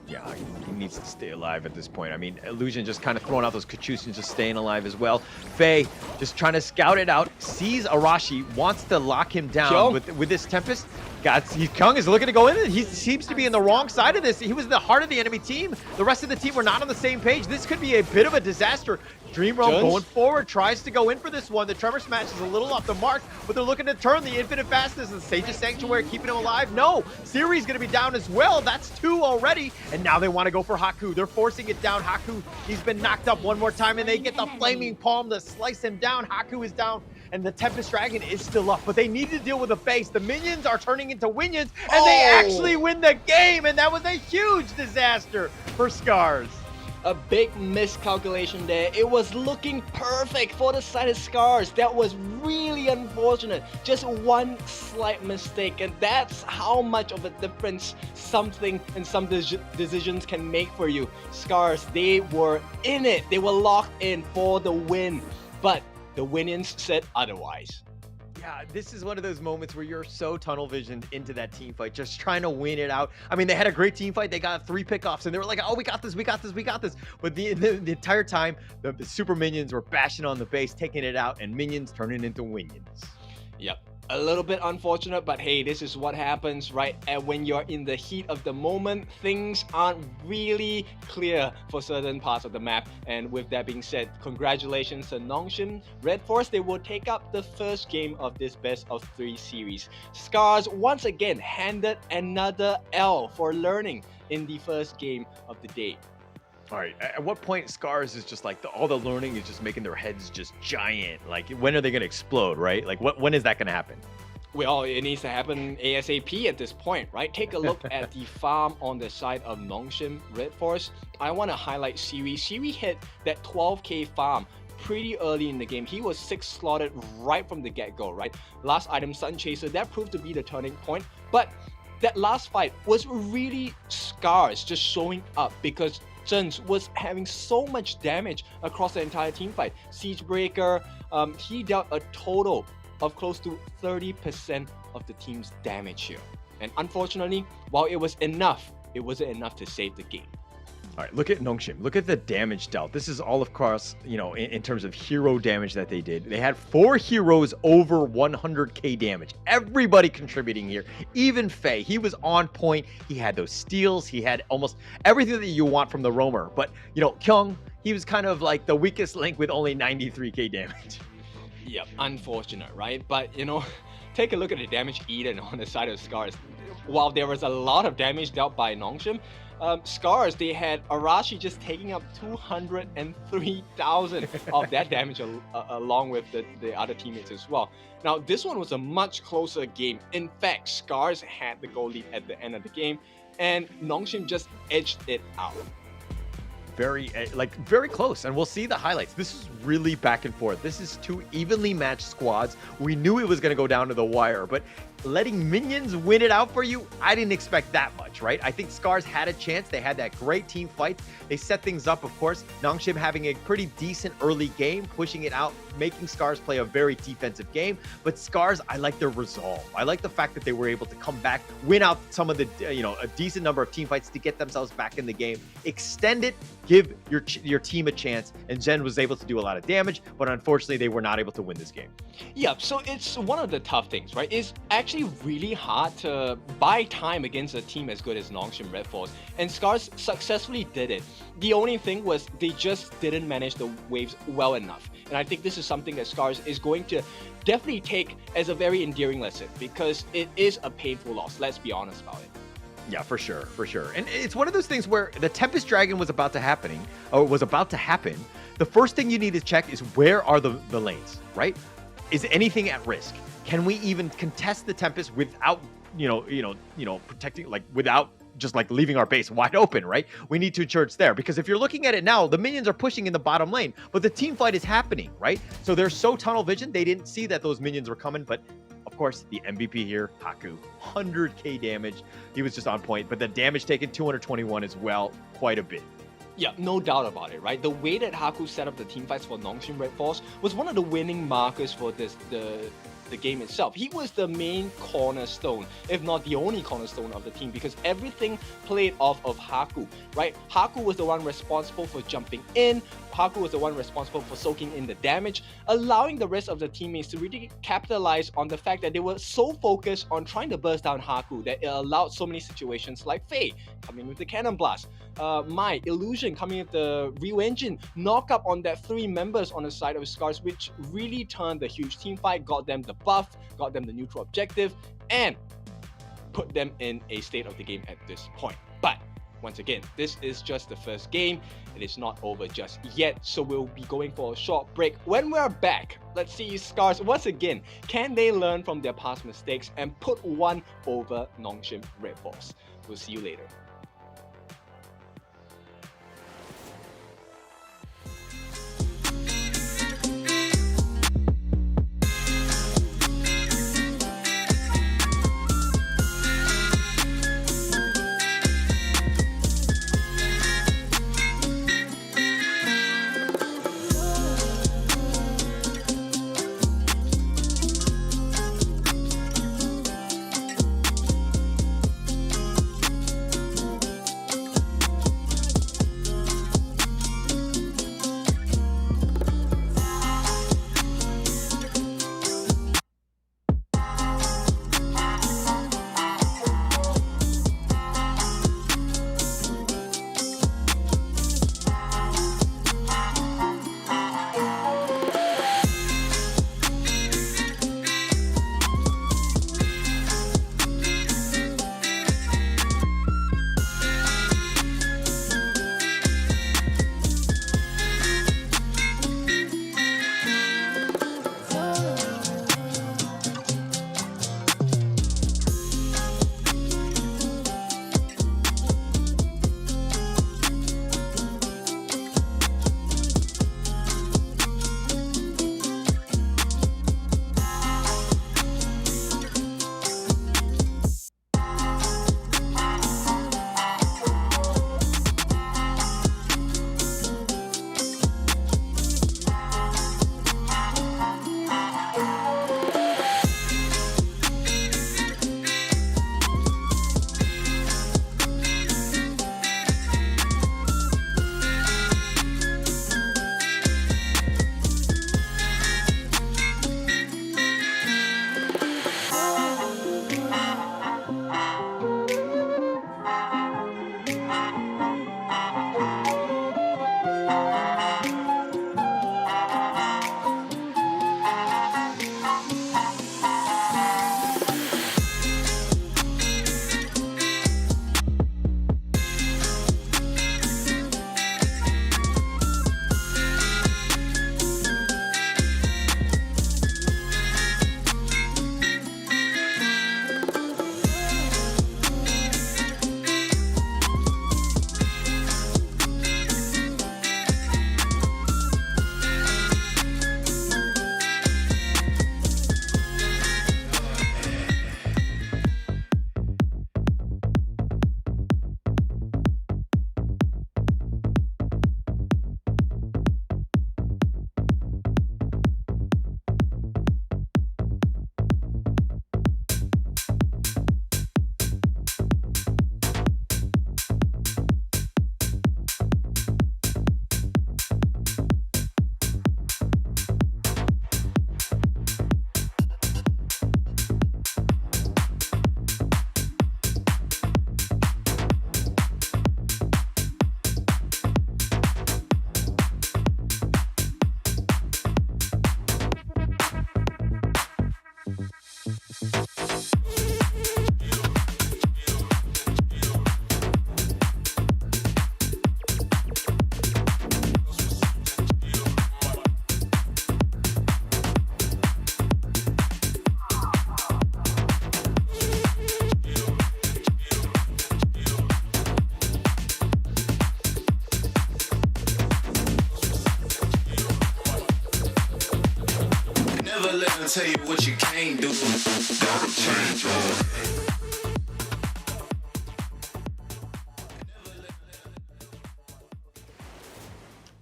Yeah, he needs to stay alive at this point. I mean, Illusion just kind of throwing out those Cachusians, just staying alive as well. Faye just trying to scout it out, sees Arashi, wants to lock him down with this Tempest. Kyung is looking to go in. He seems to be in the wrong side of this. He was the heart of the enemy team. The rest of the team were not on the same page. This could be a bit of a disaster. Dream Roam going forward, tries to go in for this one. The Tremor Smash is a little off the mark, but they're looking to turn the Infinite Fastness and Sage's Sanctuary, keeping him alive. No, Siri's going to be down as well. That's 2 already, and now they want to go for Haku. They're forcing it down. Haku, he's been knocked up one more time, and they get the Flaming Palm to slice him down. Haku is down, and the Tempest Dragon is still up, but they need to deal with the base. The minions are turning into Winions, and they actually win the game, and that was a huge disaster for SCARZ. A big miscalculation there. It was looking perfect for the side of SCARZ. That was really unfortunate. Just one slight mistake, and that's how much of a difference something and some decisions can make for you. SCARZ, they were in it. They were locked in for the win, but the Winions said otherwise. Yeah, this is one of those moments where you're so tunnel visioned into that team fight, just trying to win it out. I mean, they had a great team fight. They got 3 pickoffs, and they were like, oh, we got this, we got this, we got this. But the entire time, the super minions were bashing on the base, taking it out, and minions turning into Winions. Yep. A little bit unfortunate, but hey, this is what happens, right? And when you're in the heat of the moment, things aren't really clear for certain parts of the map. And with that being said, congratulations to Nongshim RedForce. They will take up the first game of this best of 3 series. SCARZ once again handed another L for learning in the first game of the day. All right, at what point SCARZ is just like, all the learning is just making their heads just giant? Like, when are they going to explode, right? Like, when is that going to happen? Well, it needs to happen ASAP at this point, right? Take a look at the farm on the side of Nongshim RedForce. I want to highlight Siri. Siri hit that 12k farm pretty early in the game. He was 6 slotted right from the get-go, right? Last item, Sun Chaser, that proved to be the turning point. But that last fight was really SCARZ just showing up, because Zheng was having so much damage across the entire team fight. Siegebreaker, he dealt a total of close to 30% of the team's damage here. And unfortunately, while it was enough, it wasn't enough to save the game. All right, look at Nongshim. Look at the damage dealt. This is all across, you know, in terms of hero damage that they did. They had 4 heroes over 100k damage. Everybody contributing here. Even Faye, he was on point. He had those steals. He had almost everything that you want from the roamer. But, you know, Kyung, he was kind of like the weakest link with only 93k damage. Yep, unfortunate, right? But, you know, take a look at the damage eaten on the side of SCARZ. While there was a lot of damage dealt by Nongshim, SCARZ, they had Arashi just taking up 203,000 of that damage along with the other teammates as well. Now, this one was a much closer game. In fact, SCARZ had the goal lead at the end of the game, and Nongshim just edged it out. Very close, and we'll see the highlights. This is really back and forth. This is 2 evenly matched squads. We knew it was going to go down to the wire, but letting minions win it out for you, I didn't expect that much, right? I think SCARZ had a chance. They had that great team fight. They set things up, of course. Nongshim having a pretty decent early game, pushing it out, making SCARZ play a very defensive game. But SCARZ, I like their resolve. I like the fact that they were able to come back, win out some of the, a decent number of team fights to get themselves back in the game, extend it, give your team a chance. And Zhen was able to do a lot of damage, but unfortunately, they were not able to win this game. Yeah, so it's one of the tough things, right? It's actually really hard to buy time against a team as good as Nongshim RedForce, and SCARZ successfully did it. The only thing was they just didn't manage the waves well enough, and I think this is something that SCARZ is going to definitely take as a very endearing lesson, because it is a painful loss, let's be honest about it. Yeah, for sure. And it's one of those things where the Tempest Dragon was about to happen. The first thing you need to check is, where are the lanes, right? Is anything at risk? Can we even contest the Tempest without, protecting, like without just like leaving our base wide open, right? We need to ensure it's there, because if you're looking at it now, the minions are pushing in the bottom lane, but the team fight is happening, right? So they're so tunnel vision, they didn't see that those minions were coming, but of course, the MVP here, Haku, 100k damage. He was just on point, but the damage taken, 221 as well, quite a bit. Yeah, no doubt about it, right? The way that Haku set up the team fights for Nongshim RedForce was one of the winning markers for the game itself. He was the main cornerstone, if not the only cornerstone of the team, because everything played off of Haku, right? Haku was the one responsible for jumping in. Haku was the one responsible for soaking in the damage, allowing the rest of the teammates to really capitalize on the fact that they were so focused on trying to burst down Haku that it allowed so many situations like Faye coming with the cannon blast, Mai, Illusion coming with the Ryu engine, knock up on that 3 members on the side of SCARZ, which really turned the huge team fight, got them the buff, got them the neutral objective, and put them in a state of the game at this point. But once again, this is just the first game. It is not over just yet, so we'll be going for a short break. When we're back, let's see SCARZ once again. Can they learn from their past mistakes and put one over Nongshim RedForce? We'll see you later. let them tell you what you can't do. Gotta change your ways.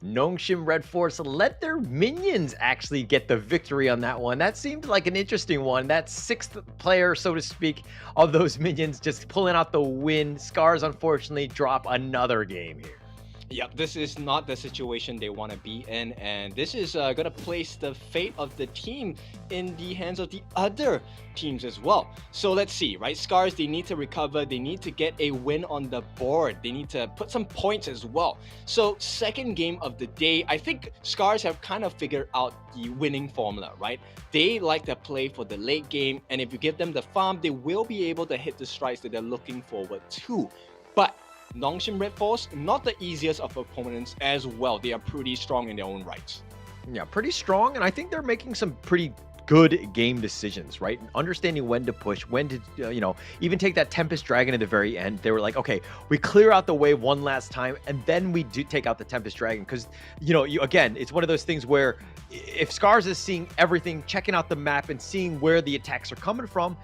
Nongshim RedForce let their minions actually get the victory on that one. That seemed like an interesting one. That sixth player, so to speak, of those minions just pulling out the win. SCARZ unfortunately drop another game here. Yep, this is not the situation they want to be in, and this is going to place the fate of the team in the hands of the other teams as well. So let's see, right? SCARZ, they need to recover, they need to get a win on the board, they need to put some points as well. So second game of the day, I think SCARZ have kind of figured out the winning formula, right? They like to play for the late game, and if you give them the farm, they will be able to hit the strikes that they're looking forward to. But Nongshim RedForce, not the easiest of opponents as well. They are pretty strong in their own rights. Yeah, pretty strong, and I think they're making some pretty good game decisions, right? Understanding when to push, when to, even take that Tempest Dragon at the very end. They were like, okay, we clear out the wave one last time, and then we do take out the Tempest Dragon. Because, again, it's one of those things where if SCARZ is seeing everything, checking out the map, and seeing where the attacks are coming from,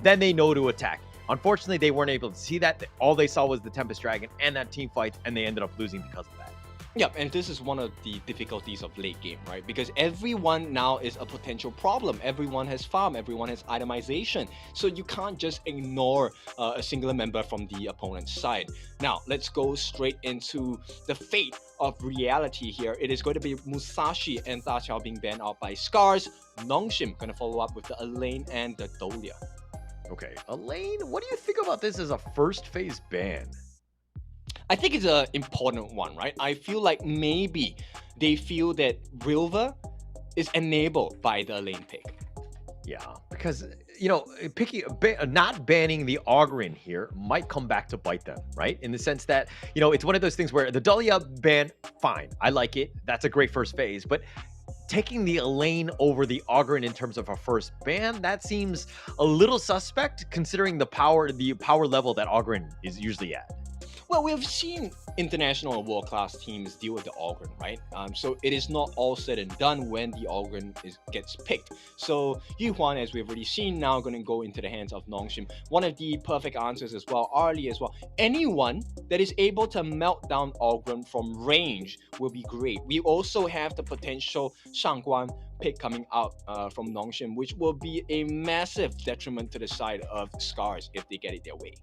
then they know to attack. Unfortunately, they weren't able to see that. All they saw was the Tempest Dragon and that team fight, and they ended up losing because of that. Yep, and this is one of the difficulties of late game, right? Because everyone now is a potential problem. Everyone has farm, everyone has itemization. So you can't just ignore a singular member from the opponent's side. Now, let's go straight into the fate of reality here. It is going to be Musashi and Da Qiao being banned out by SCARZ. Nongshim going to follow up with the Elaine and the Dolia. Okay, Elaine, what do you think about this as a first phase ban? I think it's an important one, right? I feel like maybe they feel that Rilva is enabled by the Elaine pick. Yeah, because, not banning the Ogryn here might come back to bite them, right? In the sense that, it's one of those things where the Dolia ban, fine, I like it. That's a great first phase, but taking the Elaine over the Ogryn in terms of a first ban, that seems a little suspect considering the power level that Ogryn is usually at. Well, we've seen international and world-class teams deal with the Ogryn, right? So it is not all said and done when the Ogryn gets picked. So Yuhuan, as we've already seen, now going to go into the hands of Nongshim. One of the perfect answers as well, Arlie as well. Anyone that is able to melt down Ogryn from range will be great. We also have the potential Shangguan pick coming out from Nongshim, which will be a massive detriment to the side of SCARZ if they get it their way.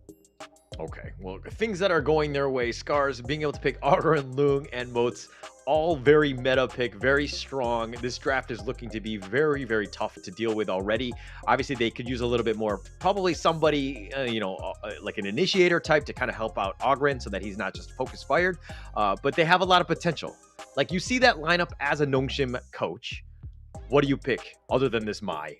Okay, well, things that are going their way, SCARZ being able to pick Ogryn, Lung, and Moats, all very meta pick, very strong. This draft is looking to be very, very tough to deal with already. Obviously, they could use a little bit more, probably somebody, like an initiator type to kind of help out Ogryn so that he's not just focus fired. But they have a lot of potential. Like, you see that lineup as a Nongshim coach. What do you pick other than this Mai?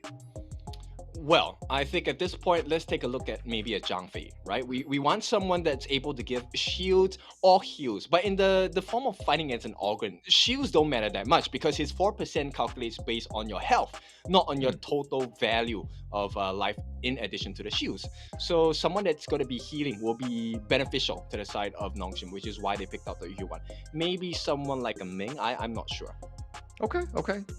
Well, I think at this point, let's take a look at maybe a Zhang Fei, right? We want someone that's able to give shields or heals. But in the form of fighting against an Ogryn, shields don't matter that much because his 4% calculates based on your health, not on your total value of life in addition to the shields. So someone that's going to be healing will be beneficial to the side of Nongshim, which is why they picked out the Yuan. Maybe someone like a Ming, I'm not sure. Okay.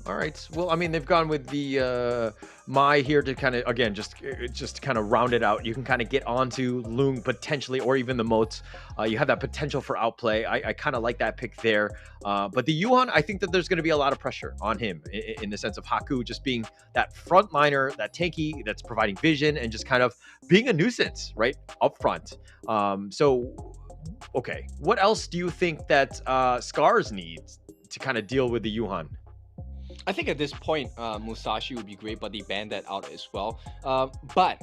All right. Well, I mean, they've gone with the Mai here to kind of, again, just kind of round it out. You can kind of get onto Lung potentially, or even the Moats. You have that potential for outplay. I kind of like that pick there. But the Yuan, I think that there's going to be a lot of pressure on him in the sense of Haku just being that frontliner, that tanky that's providing vision and just kind of being a nuisance, right, up front. Okay. What else do you think that SCARZ needs to kind of deal with the Yuhan? I think at this point, Musashi would be great, but they banned that out as well. But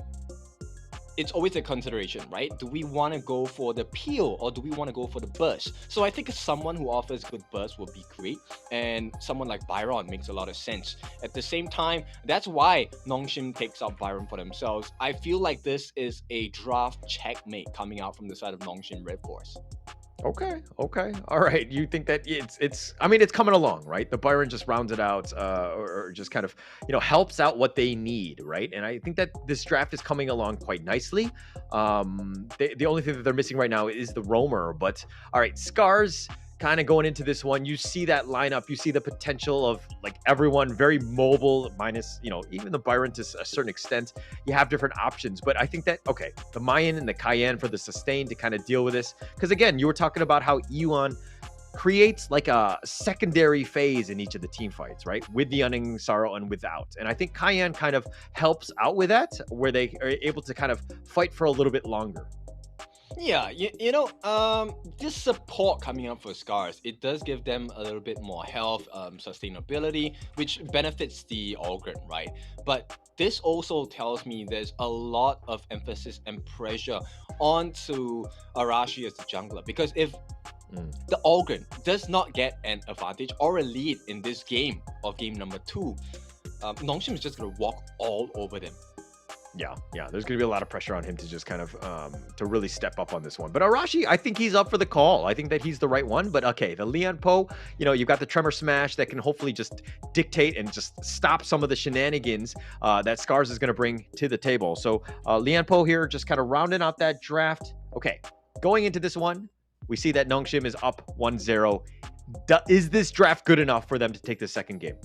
it's always a consideration, right? Do we want to go for the peel or do we want to go for the burst? So I think someone who offers good burst would be great, and someone like Byron makes a lot of sense. At the same time, that's why Nongshim takes out Byron for themselves. I feel like this is a draft checkmate coming out from the side of Nongshim RedForce. Okay. All right. You think that it's coming along, right? The Byron just rounds it out, or just kind of, helps out what they need, right? And I think that this draft is coming along quite nicely. The only thing that they're missing right now is the roamer, but all right, SCARZ kind of going into this one, you see that lineup, you see the potential of like everyone very mobile, minus, you know, even the Byron to a certain extent. You have different options, but I think that, okay, the Mayan and the Cayenne for the sustain to kind of deal with this. Because again, you were talking about how Yuan creates like a secondary phase in each of the team fights, right? With the Unending Sorrow and without. And I think Cayenne kind of helps out with that, where they are able to kind of fight for a little bit longer. Yeah, this support coming up for SCARZ, it does give them a little bit more health, sustainability, which benefits the Ogren, right? But this also tells me there's a lot of emphasis and pressure onto Arashi as the jungler, because if the Ogren does not get an advantage or a lead in this game of game number 2, Nongshim is just going to walk all over them. Yeah, there's going to be a lot of pressure on him to just kind of to really step up on this one. But Arashi, I think he's up for the call. I think that he's the right one. But okay, the Lian Po, you know, you've got the Tremor Smash that can hopefully just dictate and just stop some of the shenanigans that SCARZ is going to bring to the table. So Lian Po here just kind of rounding out that draft. Okay, going into this one, we see that Nongshim is up 1-0. Is this draft good enough for them to take the second game?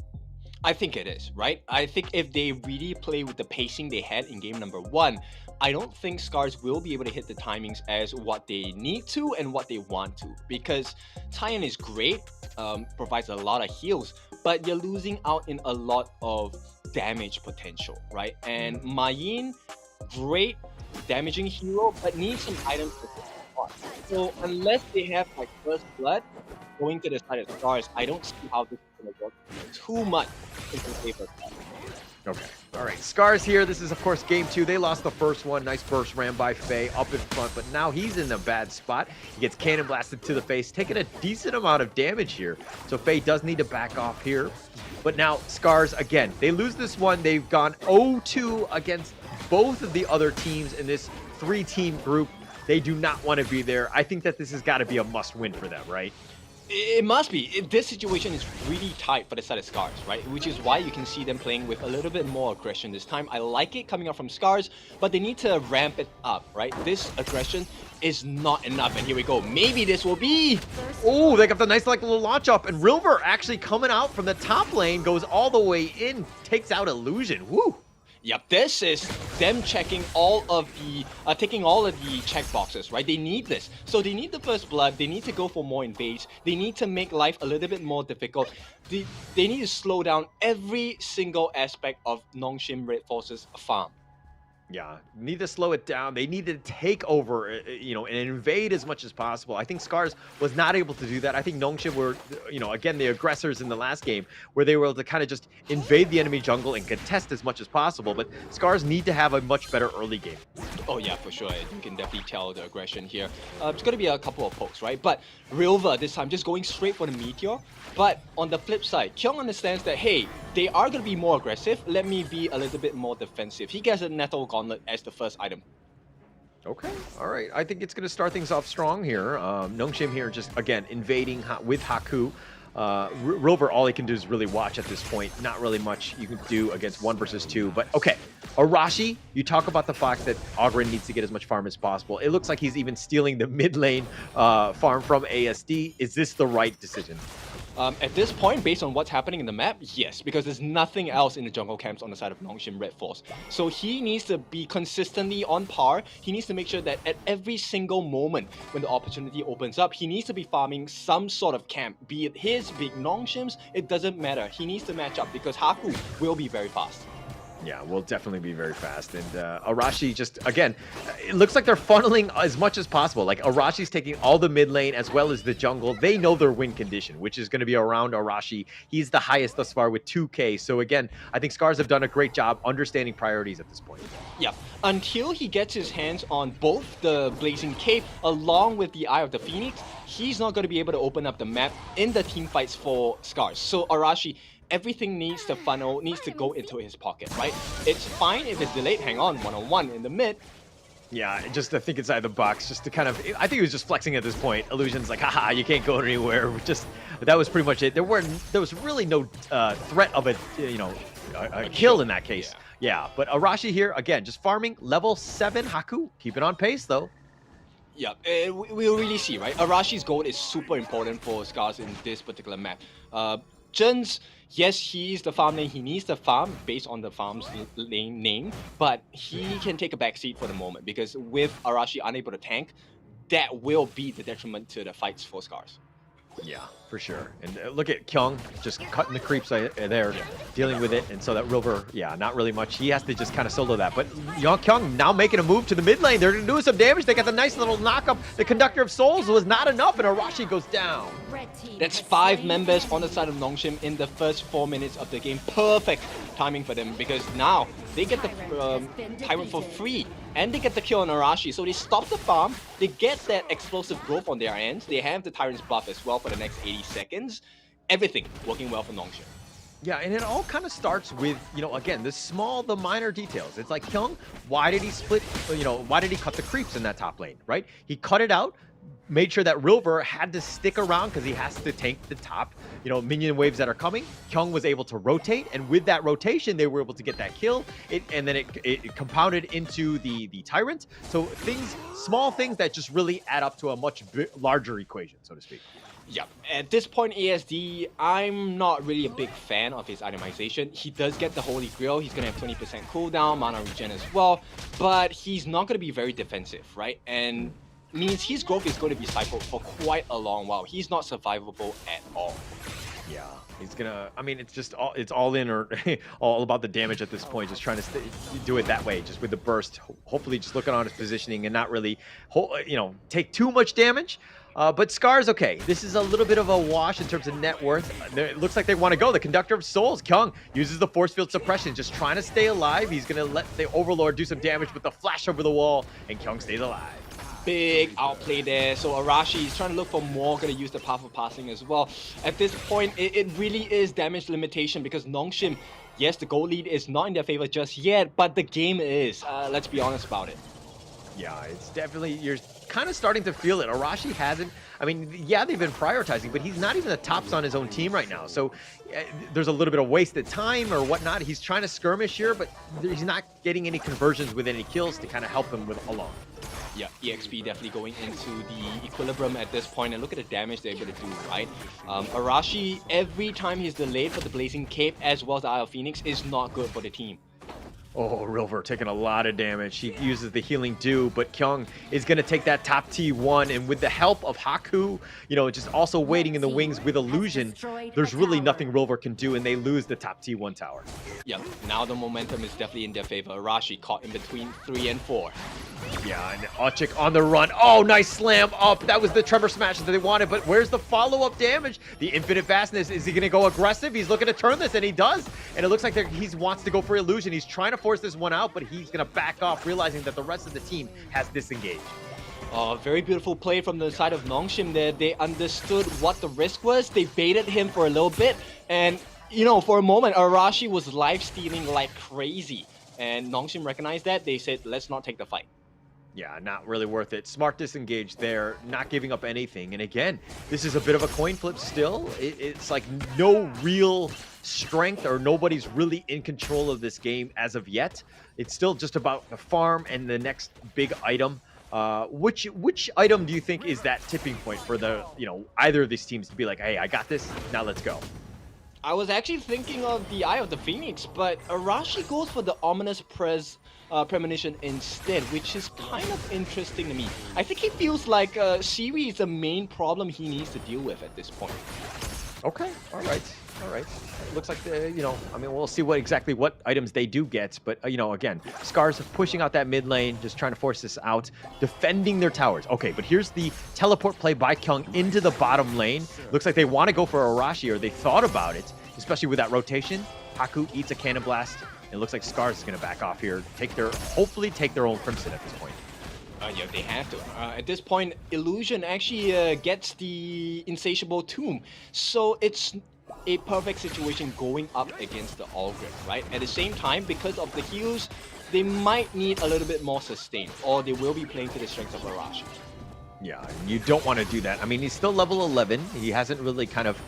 I think it is, right? I think if they really play with the pacing they had in game number 1, I don't think SCARZ will be able to hit the timings as what they need to and what they want to. Because Tyan is great, provides a lot of heals, but you're losing out in a lot of damage potential, right? And Mayin, great damaging hero, but needs some items to support. So unless they have like first blood going to the side of SCARZ, I don't see how this is going to work too much in favor of that. Okay. All right. SCARZ here. This is, of course, game 2. They lost the first one. Nice burst ran by Faye up in front, but now he's in a bad spot. He gets cannon blasted to the face, taking a decent amount of damage here. So Faye does need to back off here. But now SCARZ, again, they lose this one. They've gone 0-2 against both of the other teams in this 3-team group. They do not want to be there. I think that this has got to be a must-win for them, right? It must be. This situation is really tight for the side of SCARZ, right? Which is why you can see them playing with a little bit more aggression this time. I like it coming out from SCARZ, but they need to ramp it up, right? This aggression is not enough. And here we go. Maybe this will be... Oh, they got the nice like little launch up. And Rilver actually coming out from the top lane, goes all the way in, takes out Illusion. Woo! Yep, this is them checking all of the, taking all of the check boxes, right? They need this. So they need the first blood, they need to go for more invades, they need to make life a little bit more difficult. They need to slow down every single aspect of Nongshim RedForce's farm. Yeah, need to slow it down. They need to take over, you know, and invade as much as possible. I think SCARZ was not able to do that. I think Nongshim were, you know, again, the aggressors in the last game, where they were able to kind of just invade the enemy jungle and contest as much as possible. But SCARZ need to have a much better early game. Oh yeah, for sure. You can definitely tell the aggression here. It's going to be a couple of pokes, right? But Rilver this time just going straight for the Meteor. But on the flip side, Kyung understands that, hey, they are going to be more aggressive. Let me be a little bit more defensive. He gets a Nettle Gauntlet as the first item. Okay, all right. I think it's going to start things off strong here. Nongshim here just, again, invading with Haku. Rilver, all he can do is really watch at this point. Not really much you can do against 1 versus 2. But okay, Arashi, you talk about the fact that Ogren needs to get as much farm as possible. It looks like he's even stealing the mid lane farm from ASD. Is this the right decision? At this point, based on what's happening in the map, yes, because there's nothing else in the jungle camps on the side of Nongshim RedForce. So he needs to be consistently on par. He needs to make sure that at every single moment when the opportunity opens up, he needs to be farming some sort of camp, be it his, big Nongshim's, it doesn't matter. He needs to match up because Haku will be very fast. Yeah, will definitely be very fast. And Arashi just, again, it looks like they're funneling as much as possible. Like, Arashi's taking all the mid lane as well as the jungle. They know their win condition, which is going to be around Arashi. He's the highest thus far with 2K. So, again, I think SCARZ have done a great job understanding priorities at this point. Yeah, until he gets his hands on both the Blazing Cape along with the Eye of the Phoenix, he's not going to be able to open up the map in the team fights for SCARZ. So, Arashi, everything needs to funnel, needs to go into his pocket, right? It's fine if it's delayed, hang on, one-on-one in the mid. Yeah, just to think inside the box, just to kind of, I think he was just flexing at this point. Illusion's like, haha, you can't go anywhere. Just, that was pretty much it. There was really no threat of a kill in that case. Yeah, but Arashi here, again, just farming level 7 Haku. Keep it on pace, though. Yeah, we'll really see, right? Arashi's gold is super important for SCARZ in this particular map. Jens, yes, he's the farm lane. He needs the farm based on the farm's lane name, but he can take a backseat for the moment because with Arashi unable to tank, that will be the detriment to the fights for SCARZ. Yeah, for sure. And look at Kyung just cutting the creeps there, dealing with it. And so that River, yeah, not really much. He has to just kind of solo that. But Kyung now making a move to the mid lane. They're doing some damage. They got the nice little knockup. The Conductor of Souls was not enough, and Arashi goes down. That's 5 members on the side of Nongshim in the first 4 minutes of the game. Perfect timing for them because now they get the Tyrant for free and they get the kill on Arashi. So they stop the farm, they get that explosive growth on their ends, they have the Tyrant's buff as well for the next 80 seconds. Everything working well for Nongshim. Yeah, and it all kind of starts with, again, the minor details. It's like, Kyung, why did he split, why did he cut the creeps in that top lane, right? He cut it out, made sure that River had to stick around because he has to tank the top, minion waves that are coming. Kyung was able to rotate, and with that rotation, they were able to get that kill. And then it compounded into the Tyrant. So small things that just really add up to a much larger equation, so to speak. Yeah, at this point, ASD, I'm not really a big fan of his itemization. He does get the Holy Grail. He's going to have 20% cooldown, mana regen as well, but he's not going to be very defensive, right? And means his growth is going to be cycled for quite a long while. He's not survivable at all. Yeah, he's gonna. I mean, it's all in or all about the damage at this point. Just trying to do it that way, just with the burst. Hopefully, just looking on his positioning and not really, take too much damage. But SCARZ, okay, this is a little bit of a wash in terms of net worth. It looks like they want to go. The Conductor of Souls, Kyung, uses the force field suppression, just trying to stay alive. He's going to let the Overlord do some damage with the flash over the wall, and Kyung stays alive. Big outplay there. So Arashi is trying to look for more, going to use the powerful passing as well. At this point, it really is damage limitation because Nongshim, yes, the gold lead is not in their favor just yet, but the game is. Let's be honest about it. Yeah, it's definitely, you're kind of starting to feel it. Arashi hasn't, I mean, yeah, they've been prioritizing, but he's not even the tops on his own team right now. So there's a little bit of wasted time or whatnot. He's trying to skirmish here, but he's not getting any conversions with any kills to kind of help him along. Yeah, EXP definitely going into the equilibrium at this point, and look at the damage they're able to do, right? Arashi, every time he's delayed for the Blazing Cape as well as the Eye of Phoenix is not good for the team. Oh, River taking a lot of damage. He uses the Healing Dew, but Kyung is going to take that top T1, and with the help of Haku, just also waiting in the wings with Illusion, there's really nothing River can do, and they lose the top T1 tower. Yep, now the momentum is definitely in their favor. Arashi caught in between 3 and 4. Yeah, and Ochik on the run. Oh, nice slam up. That was the Tremor Smash that they wanted, but where's the follow-up damage? The infinite fastness. Is he going to go aggressive? He's looking to turn this, and he does. And it looks like he wants to go for Illusion. He's trying to force this one out, but he's going to back off, realizing that the rest of the team has disengaged. Very beautiful play from the side of Nongshim there. They understood what the risk was. They baited him for a little bit, and, for a moment, Arashi was life-stealing like crazy. And Nongshim recognized that. They said, let's not take the fight. Yeah, not really worth it. Smart disengage there, not giving up anything. And again, this is a bit of a coin flip still. It's like no real strength or nobody's really in control of this game as of yet. It's still just about the farm and the next big item. Which item do you think is that tipping point for the, either of these teams to be like, hey, I got this, now let's go? I was actually thinking of the Eye of the Phoenix, but Arashi goes for the Ominous Premonition instead, which is kind of interesting to me. I think he feels like Siri is the main problem he needs to deal with at this point. Okay, all right. It looks like, we'll see exactly what items they do get, but, again, SCARZ pushing out that mid lane, just trying to force this out, defending their towers. Okay, but here's the teleport play by Kyung into the bottom lane. Looks like they want to go for Arashi, or they thought about it, especially with that rotation. Haku eats a Cannon Blast. It looks like SCARZ is going to back off here, hopefully take their own Crimson at this point. Yeah, they have to. At this point, Illusion actually gets the Insatiable Tomb, so it's a perfect situation going up against the Allgrim, right? At the same time, because of the heals, they might need a little bit more sustain, or they will be playing to the strength of Arashi. Yeah, you don't want to do that. I mean, he's still level 11. He hasn't really kind of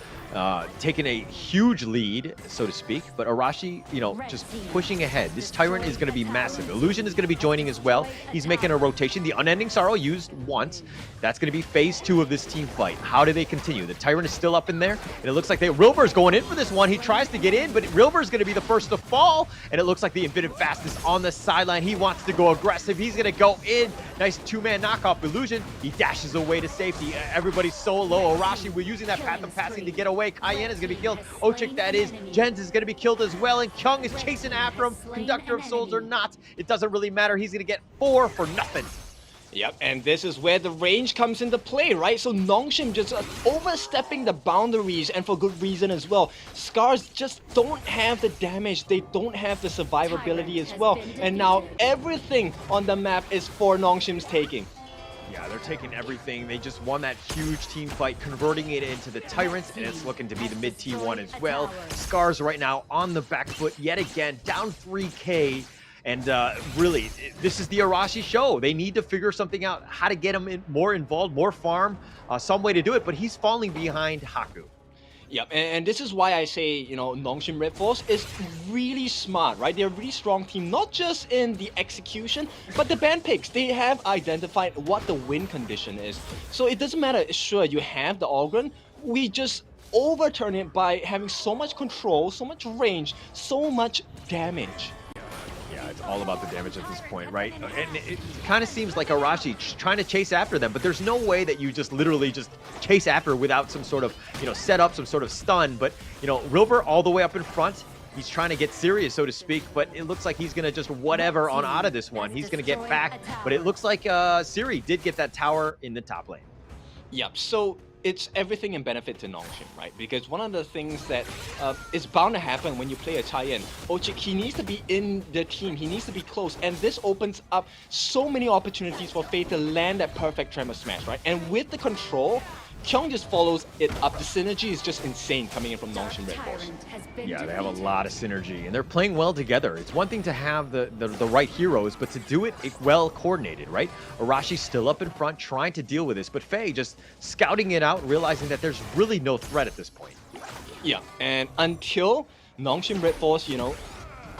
taking a huge lead, so to speak, but Arashi, you know, just pushing ahead. This Tyrant is going to be massive. Illusion is going to be joining as well. He's making a rotation. The Unending Sorrow used once. That's going to be phase 2 of this team fight. How do they continue? The Tyrant is still up in there, and it looks like Rilber's going in for this one. He tries to get in, but Rilber's going to be the first to fall, and it looks like the Infinite Fastest on the sideline. He wants to go aggressive. He's going to go in. Nice 2-man knockoff. Illusion, he dashes away to safety. Everybody's so low. Arashi, we're using that path of passing to get away. Cayenne is going to be killed. Ochik, that is. Jens is going to be killed as well. And Kyung is chasing after him. Conductor of Souls or not, it doesn't really matter. He's going to get 4 for nothing. Yep, and this is where the range comes into play, right? So Nongshim just overstepping the boundaries, and for good reason as well. SCARZ just don't have the damage, they don't have the survivability as well. And now everything on the map is for Nongshim's taking. Yeah, they're taking everything. They just won that huge team fight, converting it into the Tyrants, and it's looking to be the mid T1 as well. SCARZ right now on the back foot yet again, down 3K. And really, this is the Arashi show. They need to figure something out, how to get him more involved, more farm, some way to do it, but he's falling behind Haku. Yep, and this is why I say, you know, Nongshim RedForce is really smart, right? They're a really strong team, not just in the execution, but the ban picks. They have identified what the win condition is. So it doesn't matter, sure, you have the Ogryn, we just overturn it by having so much control, so much range, so much damage. Yeah, it's all about the damage at this point, right? And it kind of seems like Arashi trying to chase after them, but there's no way that you just literally just chase after without some sort of, you know, setup, some sort of stun. But, you know, Rilber all the way up in front. He's trying to get serious, so to speak, but it looks like he's going to just whatever on out of this one. He's going to get back, but it looks like Siri did get that tower in the top lane. Yep, so it's everything in benefit to Nongshim, right? Because one of the things that is bound to happen when you play a tie-in, Ochik, he needs to be in the team, he needs to be close, and this opens up so many opportunities for Faye to land that perfect Tremor Smash, right? And with the control, Kyung just follows it up. The synergy is just insane coming in from Nongshim RedForce. Yeah, they have a lot of synergy, and they're playing well together. It's one thing to have the right heroes, but to do it well coordinated, right? Arashi's still up in front, trying to deal with this, but Faye just scouting it out, realizing that there's really no threat at this point. Yeah, and until Nongshim RedForce, you know,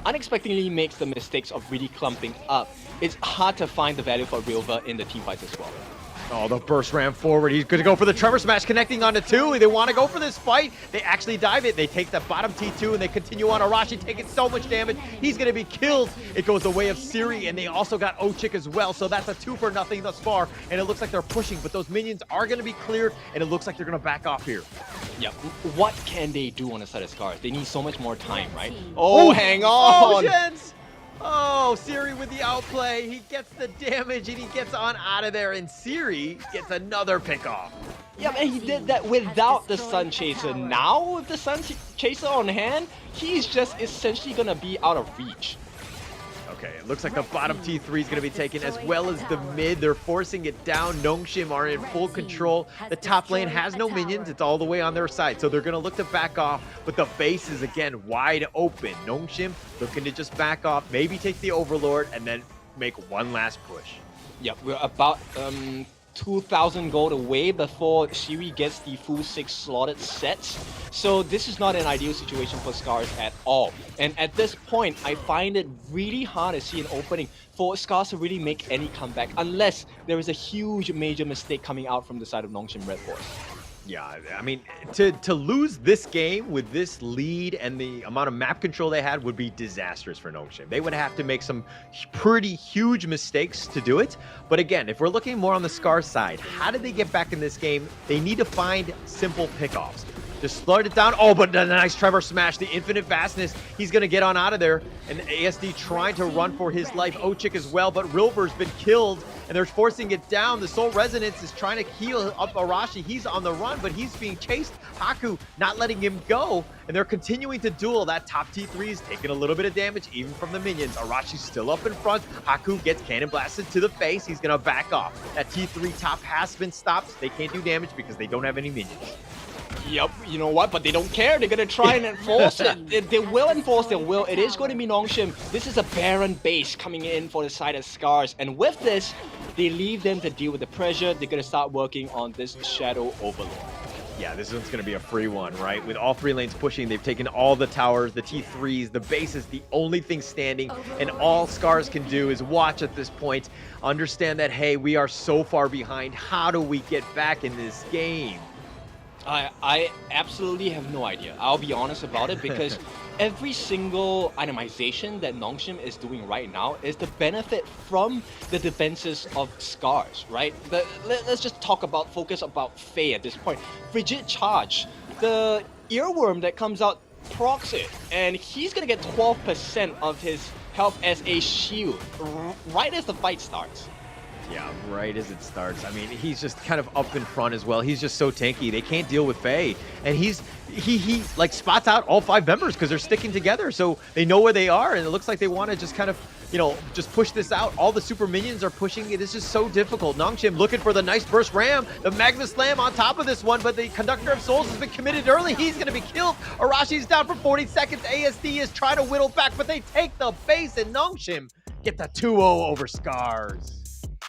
unexpectedly makes the mistakes of really clumping up, it's hard to find the value for Rilver in the team fights as well. Oh, the burst ram forward. He's going to go for the Trevor Smash, connecting onto 2. They want to go for this fight. They actually dive it. They take the bottom T2 and they continue on. Arashi taking so much damage. He's going to be killed. It goes the way of Siri, and they also got Ochik as well. So that's a 2 for nothing thus far. And it looks like they're pushing, but those minions are going to be cleared, and it looks like they're going to back off here. Yeah, what can they do on the side of SCARZ? They need so much more time, right? Oh, hang on! Oh, Jens! Oh, Siri with the outplay. He gets the damage and he gets on out of there, and Siri gets another pickoff. Yeah, and he did that without the Sun Chaser. Now with the Sun Chaser on hand, he's just essentially gonna be out of reach. Okay, it looks like the bottom T3 is going to be taken, as well as the mid. They're forcing it down. Nongshim are in full control. The top lane has no minions. It's all the way on their side, so they're going to look to back off, but the base is, again, wide open. Nongshim looking to just back off, maybe take the Overlord, and then make one last push. Yeah, we're about 2,000 gold away before Siri gets the full 6 slotted sets. So this is not an ideal situation for SCARZ at all. And at this point, I find it really hard to see an opening for SCARZ to really make any comeback, unless there is a huge major mistake coming out from the side of Nongshim RedForce. Yeah, I mean, to lose this game with this lead and the amount of map control they had would be disastrous for Nongshim. They would have to make some pretty huge mistakes to do it. But again, if we're looking more on the SCARZ side, how did they get back in this game? They need to find simple pickoffs. Just slowed it down. Oh, but a nice Trevor Smash, the infinite fastness. He's going to get on out of there. And ASD trying to run for his life. Ochik as well, but Rilver's been killed, and they're forcing it down. The Soul Resonance is trying to heal up Arashi. He's on the run, but he's being chased. Haku not letting him go, and they're continuing to duel. That top T3 is taking a little bit of damage, even from the minions. Arashi's still up in front. Haku gets cannon blasted to the face. He's going to back off. That T3 top has been stopped. They can't do damage because they don't have any minions. Yep, you know what? But they don't care. They're going to try and enforce it. They will enforce their will. It is going to be Nongshim. This is a Baron base coming in for the side of SCARZ. And with this, they leave them to deal with the pressure. They're going to start working on this Shadow Overlord. Yeah, this one's going to be a free one, right? With all 3 lanes pushing, they've taken all the towers, the T3s, the base is the only thing standing, and all SCARZ can do is watch at this point, understand that, hey, we are so far behind. How do we get back in this game? I absolutely have no idea. I'll be honest about it because every single itemization that Nongshim is doing right now is the benefit from the defenses of SCARZ, right? Let's just focus about Faye at this point. Frigid Charge, the earworm that comes out procs it, and he's gonna get 12% of his health as a shield right as the fight starts. Yeah, right as it starts. I mean, he's just kind of up in front as well. He's just so tanky. They can't deal with Faye. And he like spots out all 5 members because they're sticking together. So they know where they are. And it looks like they want to just kind of, you know, just push this out. All the super minions are pushing. It is just so difficult. Nongshim looking for the nice burst ram. The Magma Slam on top of this one. But the Conductor of Souls has been committed early. He's going to be killed. Arashi's down for 40 seconds. ASD is trying to whittle back. But they take the base. And Nongshim get the 2-0 over SCARZ.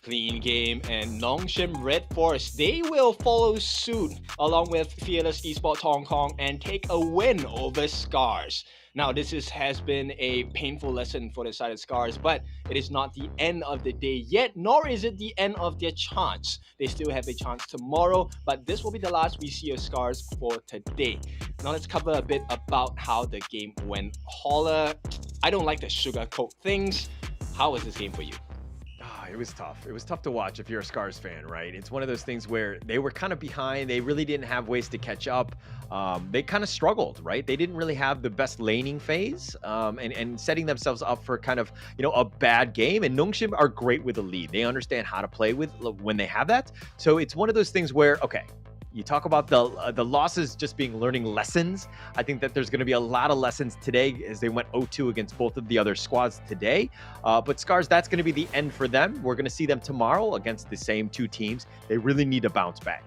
Clean game, and Nongshim RedForce, they will follow suit along with Fearless Esports Hong Kong and take a win over SCARZ. Now, this has been a painful lesson for the side of SCARZ, but it is not the end of the day yet, nor is it the end of their chance. They still have a chance tomorrow, but this will be the last we see of SCARZ for today. Now, let's cover a bit about how the game went. Holler, I don't like to sugarcoat things. How was this game for you? It was tough. It was tough to watch if you're a SCARZ fan, right? It's one of those things where they were kind of behind. They really didn't have ways to catch up. They kind of struggled, right? They didn't really have the best laning phase and setting themselves up for kind of, you know, a bad game. And Nongshim are great with the lead. They understand how to play with when they have that. So it's one of those things where, okay, you talk about the losses just being learning lessons. I think that there's going to be a lot of lessons today as they went 0-2 against both of the other squads today. But SCARZ, that's going to be the end for them. We're going to see them tomorrow against the same 2 teams. They really need to bounce back.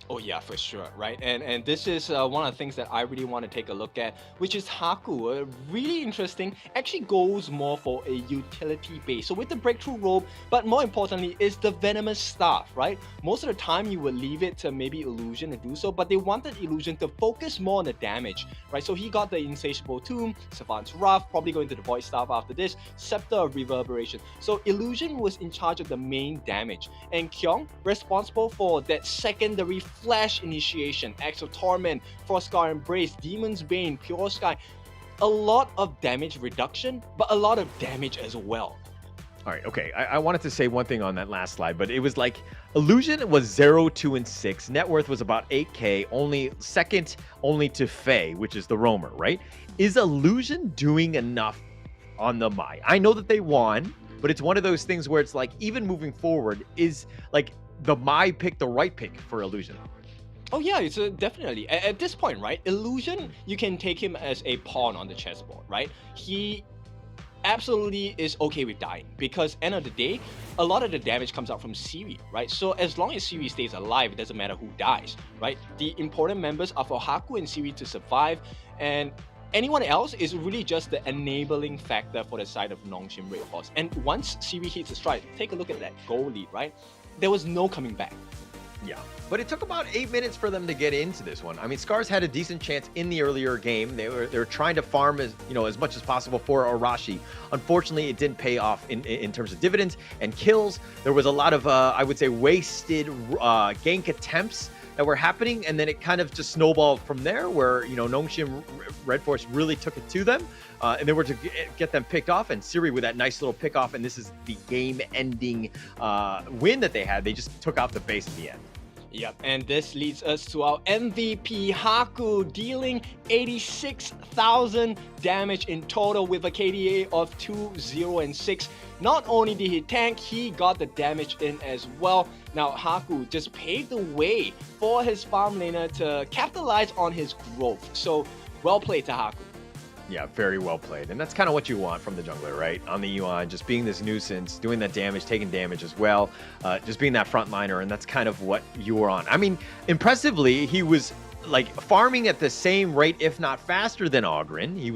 Oh yeah, for sure, right? And this is one of the things that I really want to take a look at, which is Haku. Really interesting, actually goes more for a utility base. So with the breakthrough robe, but more importantly is the venomous staff, right? Most of the time you would leave it to maybe Illusion to do so, but they wanted Illusion to focus more on the damage, right? So he got the Insatiable Tomb, Savant's Wrath, probably going to the Void Staff after this, Scepter of Reverberation. So Illusion was in charge of the main damage, and Kyung responsible for that secondary Flash Initiation, Axe of Torment, Frostguard Embrace, Demon's Bane, Pure Sky. A lot of damage reduction, but a lot of damage as well. All right, okay. I wanted to say one thing on that last slide, but it was like Illusion was 0, 2, and 6. Net worth was about 8K, only second only to Faye, which is the roamer, right? Is Illusion doing enough on the Mai? I know that they won, but it's one of those things where it's like, even moving forward, is like the Mai pick the right pick for Illusion? Oh yeah, it's definitely. At this point, right, Illusion, you can take him as a pawn on the chessboard, right? He absolutely is okay with dying because end of the day, a lot of the damage comes out from Siri, right? So as long as Siri stays alive, it doesn't matter who dies, right? The important members are for Haku and Siri to survive, and anyone else is really just the enabling factor for the side of Nongshim RedForce. And once Siri hits a strike, take a look at that goal lead, right? There was no coming back. Yeah, but it took about 8 minutes for them to get into this one. I mean, SCARZ had a decent chance in the earlier game. They were trying to farm as much as possible for Arashi. Unfortunately, it didn't pay off in terms of dividends and kills. There was a lot of I would say wasted gank attempts that were happening, and then it kind of just snowballed from there, where Nongshim RedForce really took it to them, and they were to get them picked off. And Siri with that nice little pick off, and this is the game-ending win that they had. They just took out the base at the end. Yep, and this leads us to our MVP, Haku, dealing 86,000 damage in total with a KDA of 2, 0, and 6. Not only did he tank, he got the damage in as well. Now, Haku just paved the way for his farm laner to capitalize on his growth. So, well played to Haku. Yeah, very well played. And that's kind of what you want from the jungler, right? On the Yuan, just being this nuisance, doing that damage, taking damage as well, just being that frontliner, and that's kind of what you were on. I mean, impressively, he was like farming at the same rate, if not faster than Oghren. He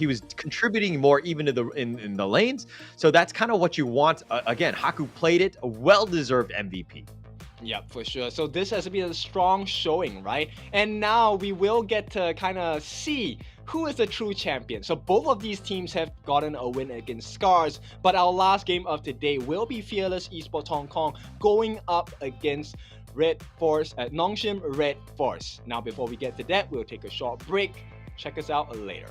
was contributing more even to in the lanes. So that's kind of what you want. Again, Haku played it, a well-deserved MVP. Yep, for sure. So this has been a strong showing, right? And now we will get to kind of see who is the true champion. So both of these teams have gotten a win against SCARZ, but our last game of the day will be Fearless Esports Hong Kong going up against RedForce at Nongshim RedForce. Now before we get to that, we'll take a short break. Check us out later.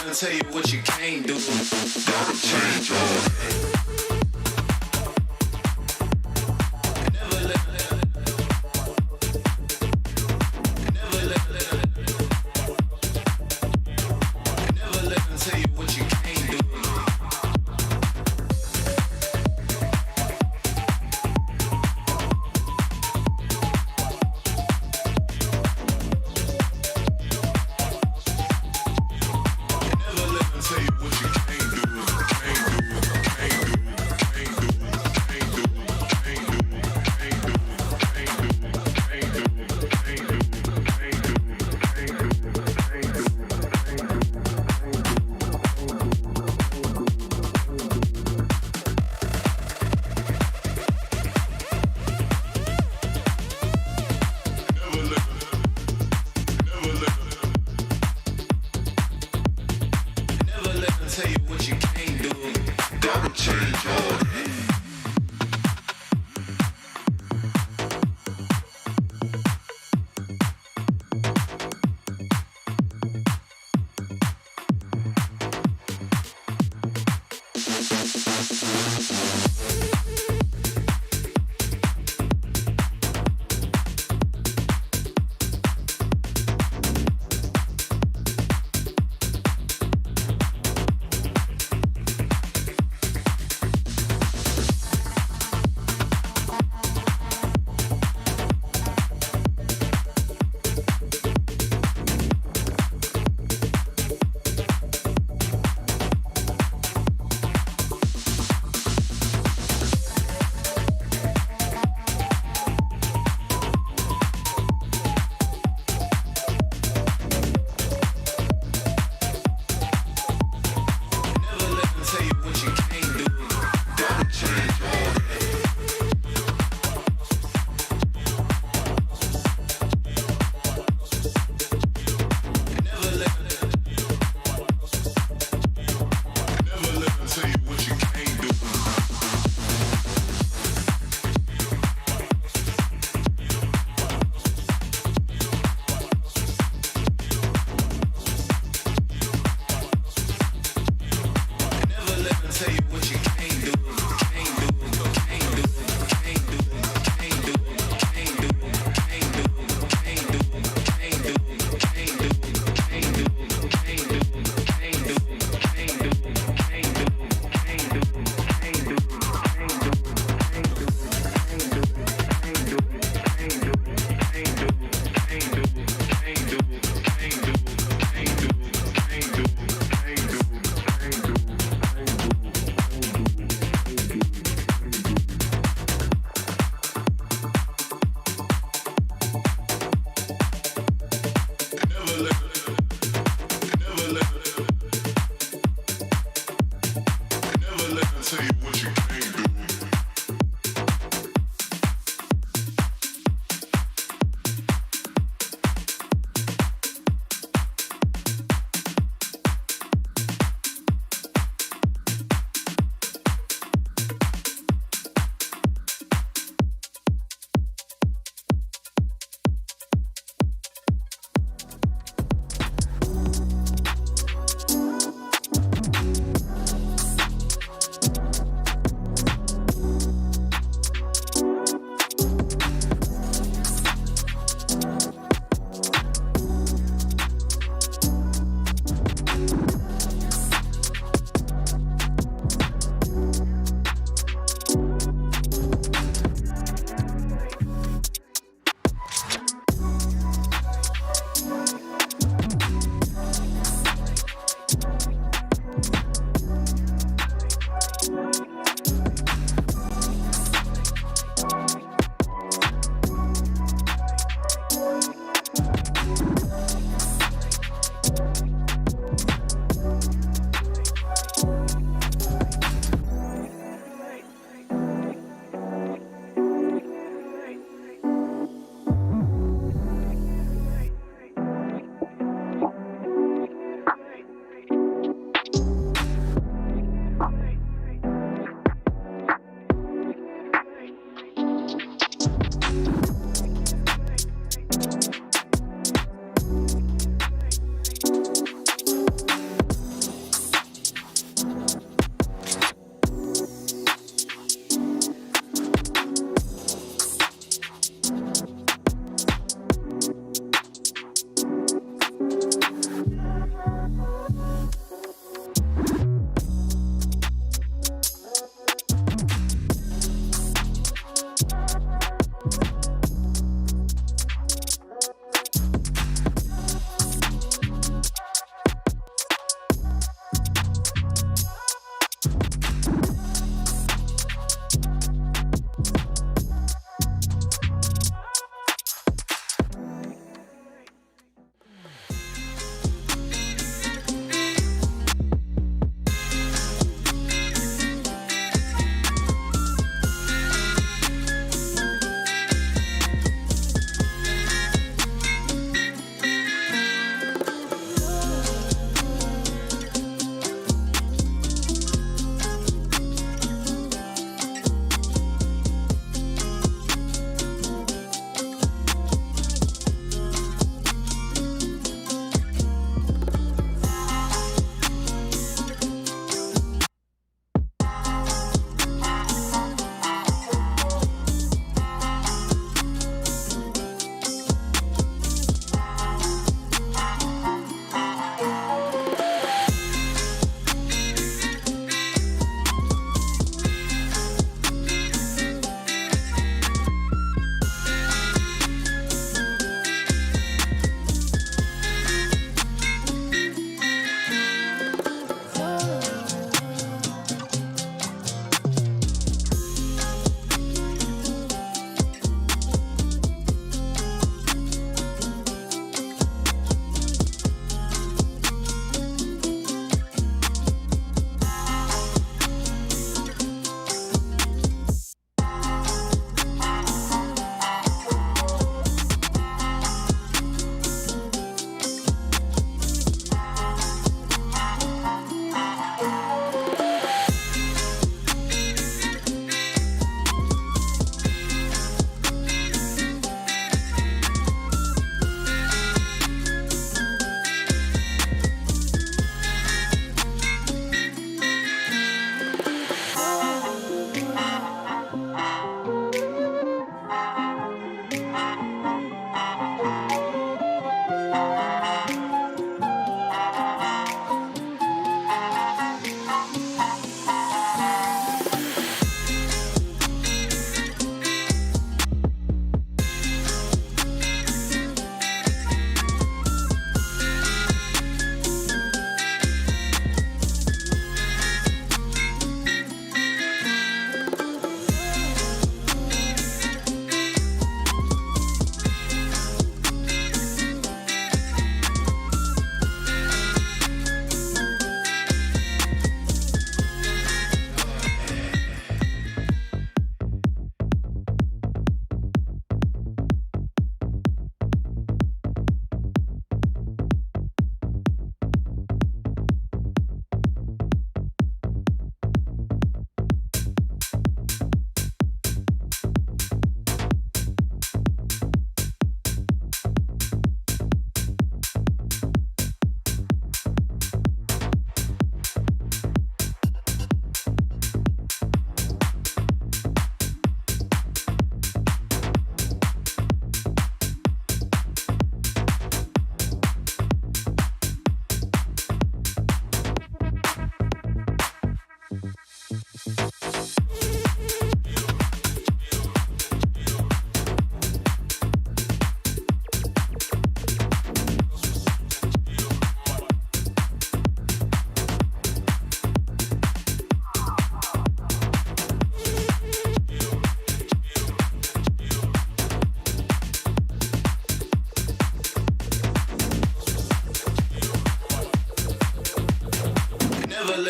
I'll tell you what you can't do. Gotta change your head. Never let them tell you what you can't do. Never let them tell you what you can't do, can't do, can't do.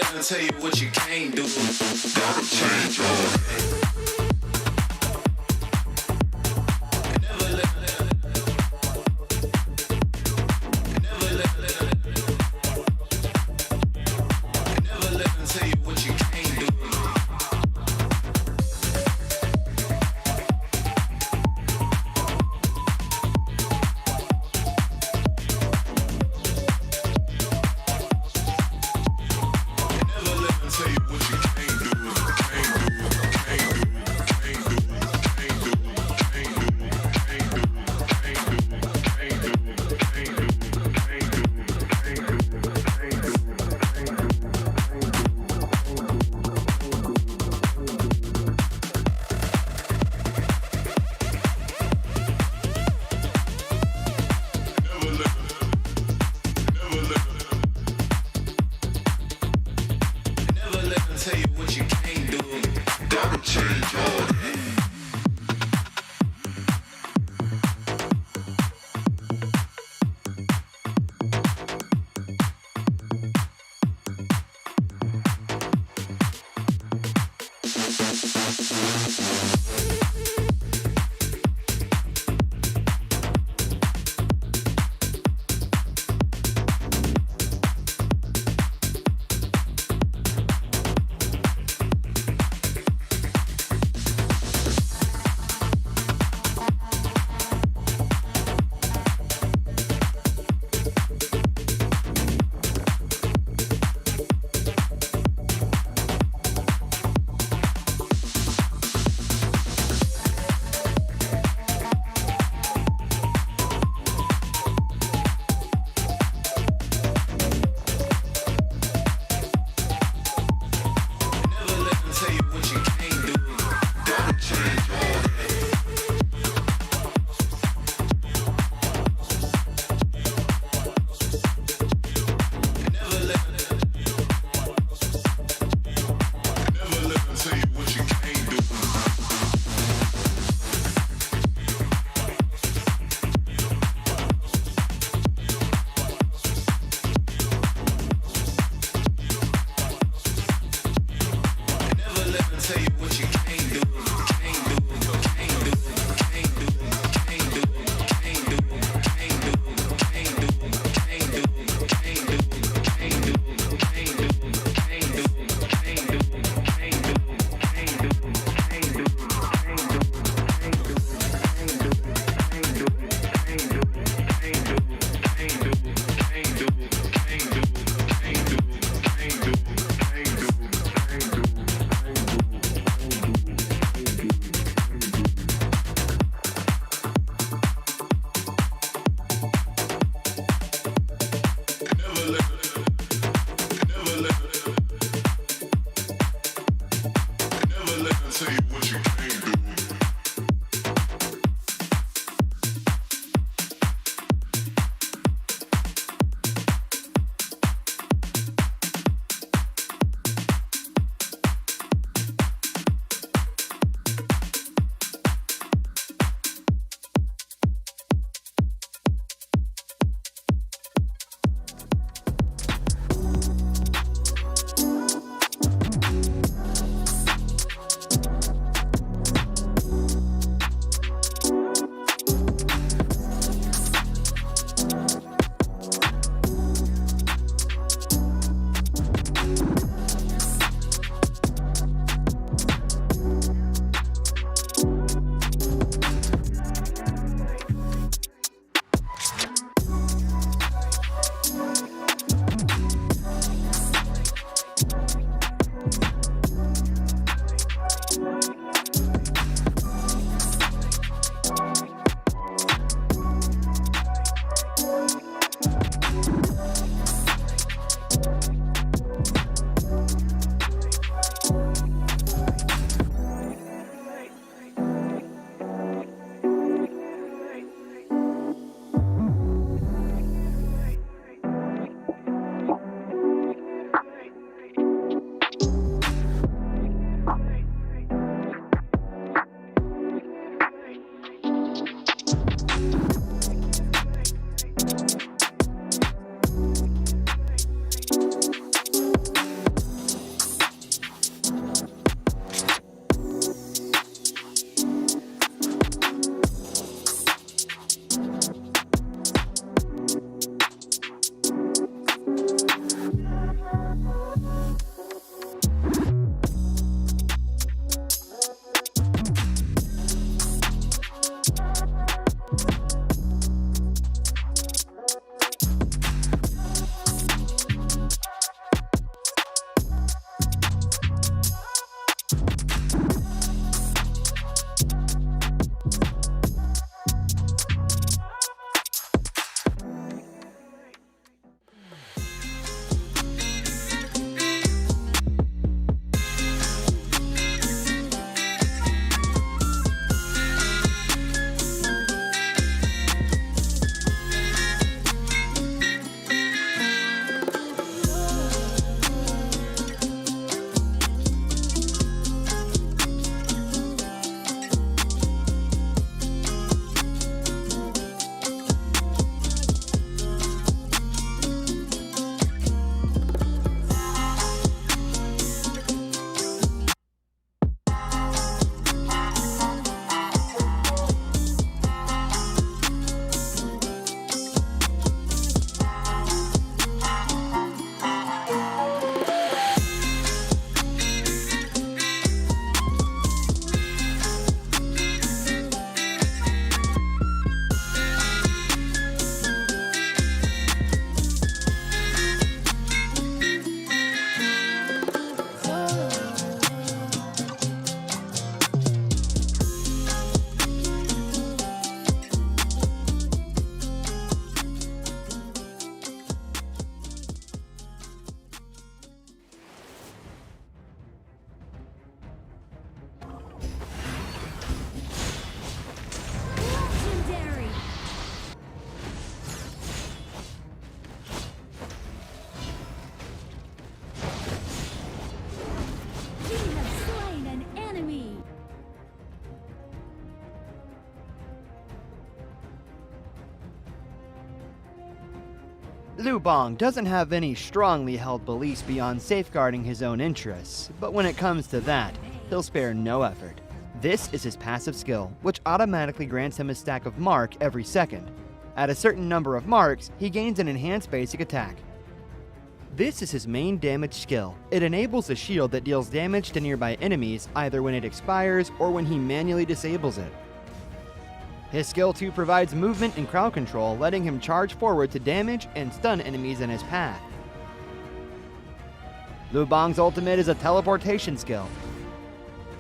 let them tell you what you can't do. Gotta change your ways. Never let them tell you what you can't do. Never let them tell you what you can't do, can't do, can't do. Liu Bang doesn't have any strongly held beliefs beyond safeguarding his own interests, but when it comes to that, he'll spare no effort. This is his passive skill, which automatically grants him a stack of mark every second. At a certain number of marks, he gains an enhanced basic attack. This is his main damage skill. It enables a shield that deals damage to nearby enemies either when it expires or when he manually disables it. His skill 2 provides movement and crowd control, letting him charge forward to damage and stun enemies in his path. Liu Bang's ultimate is a teleportation skill.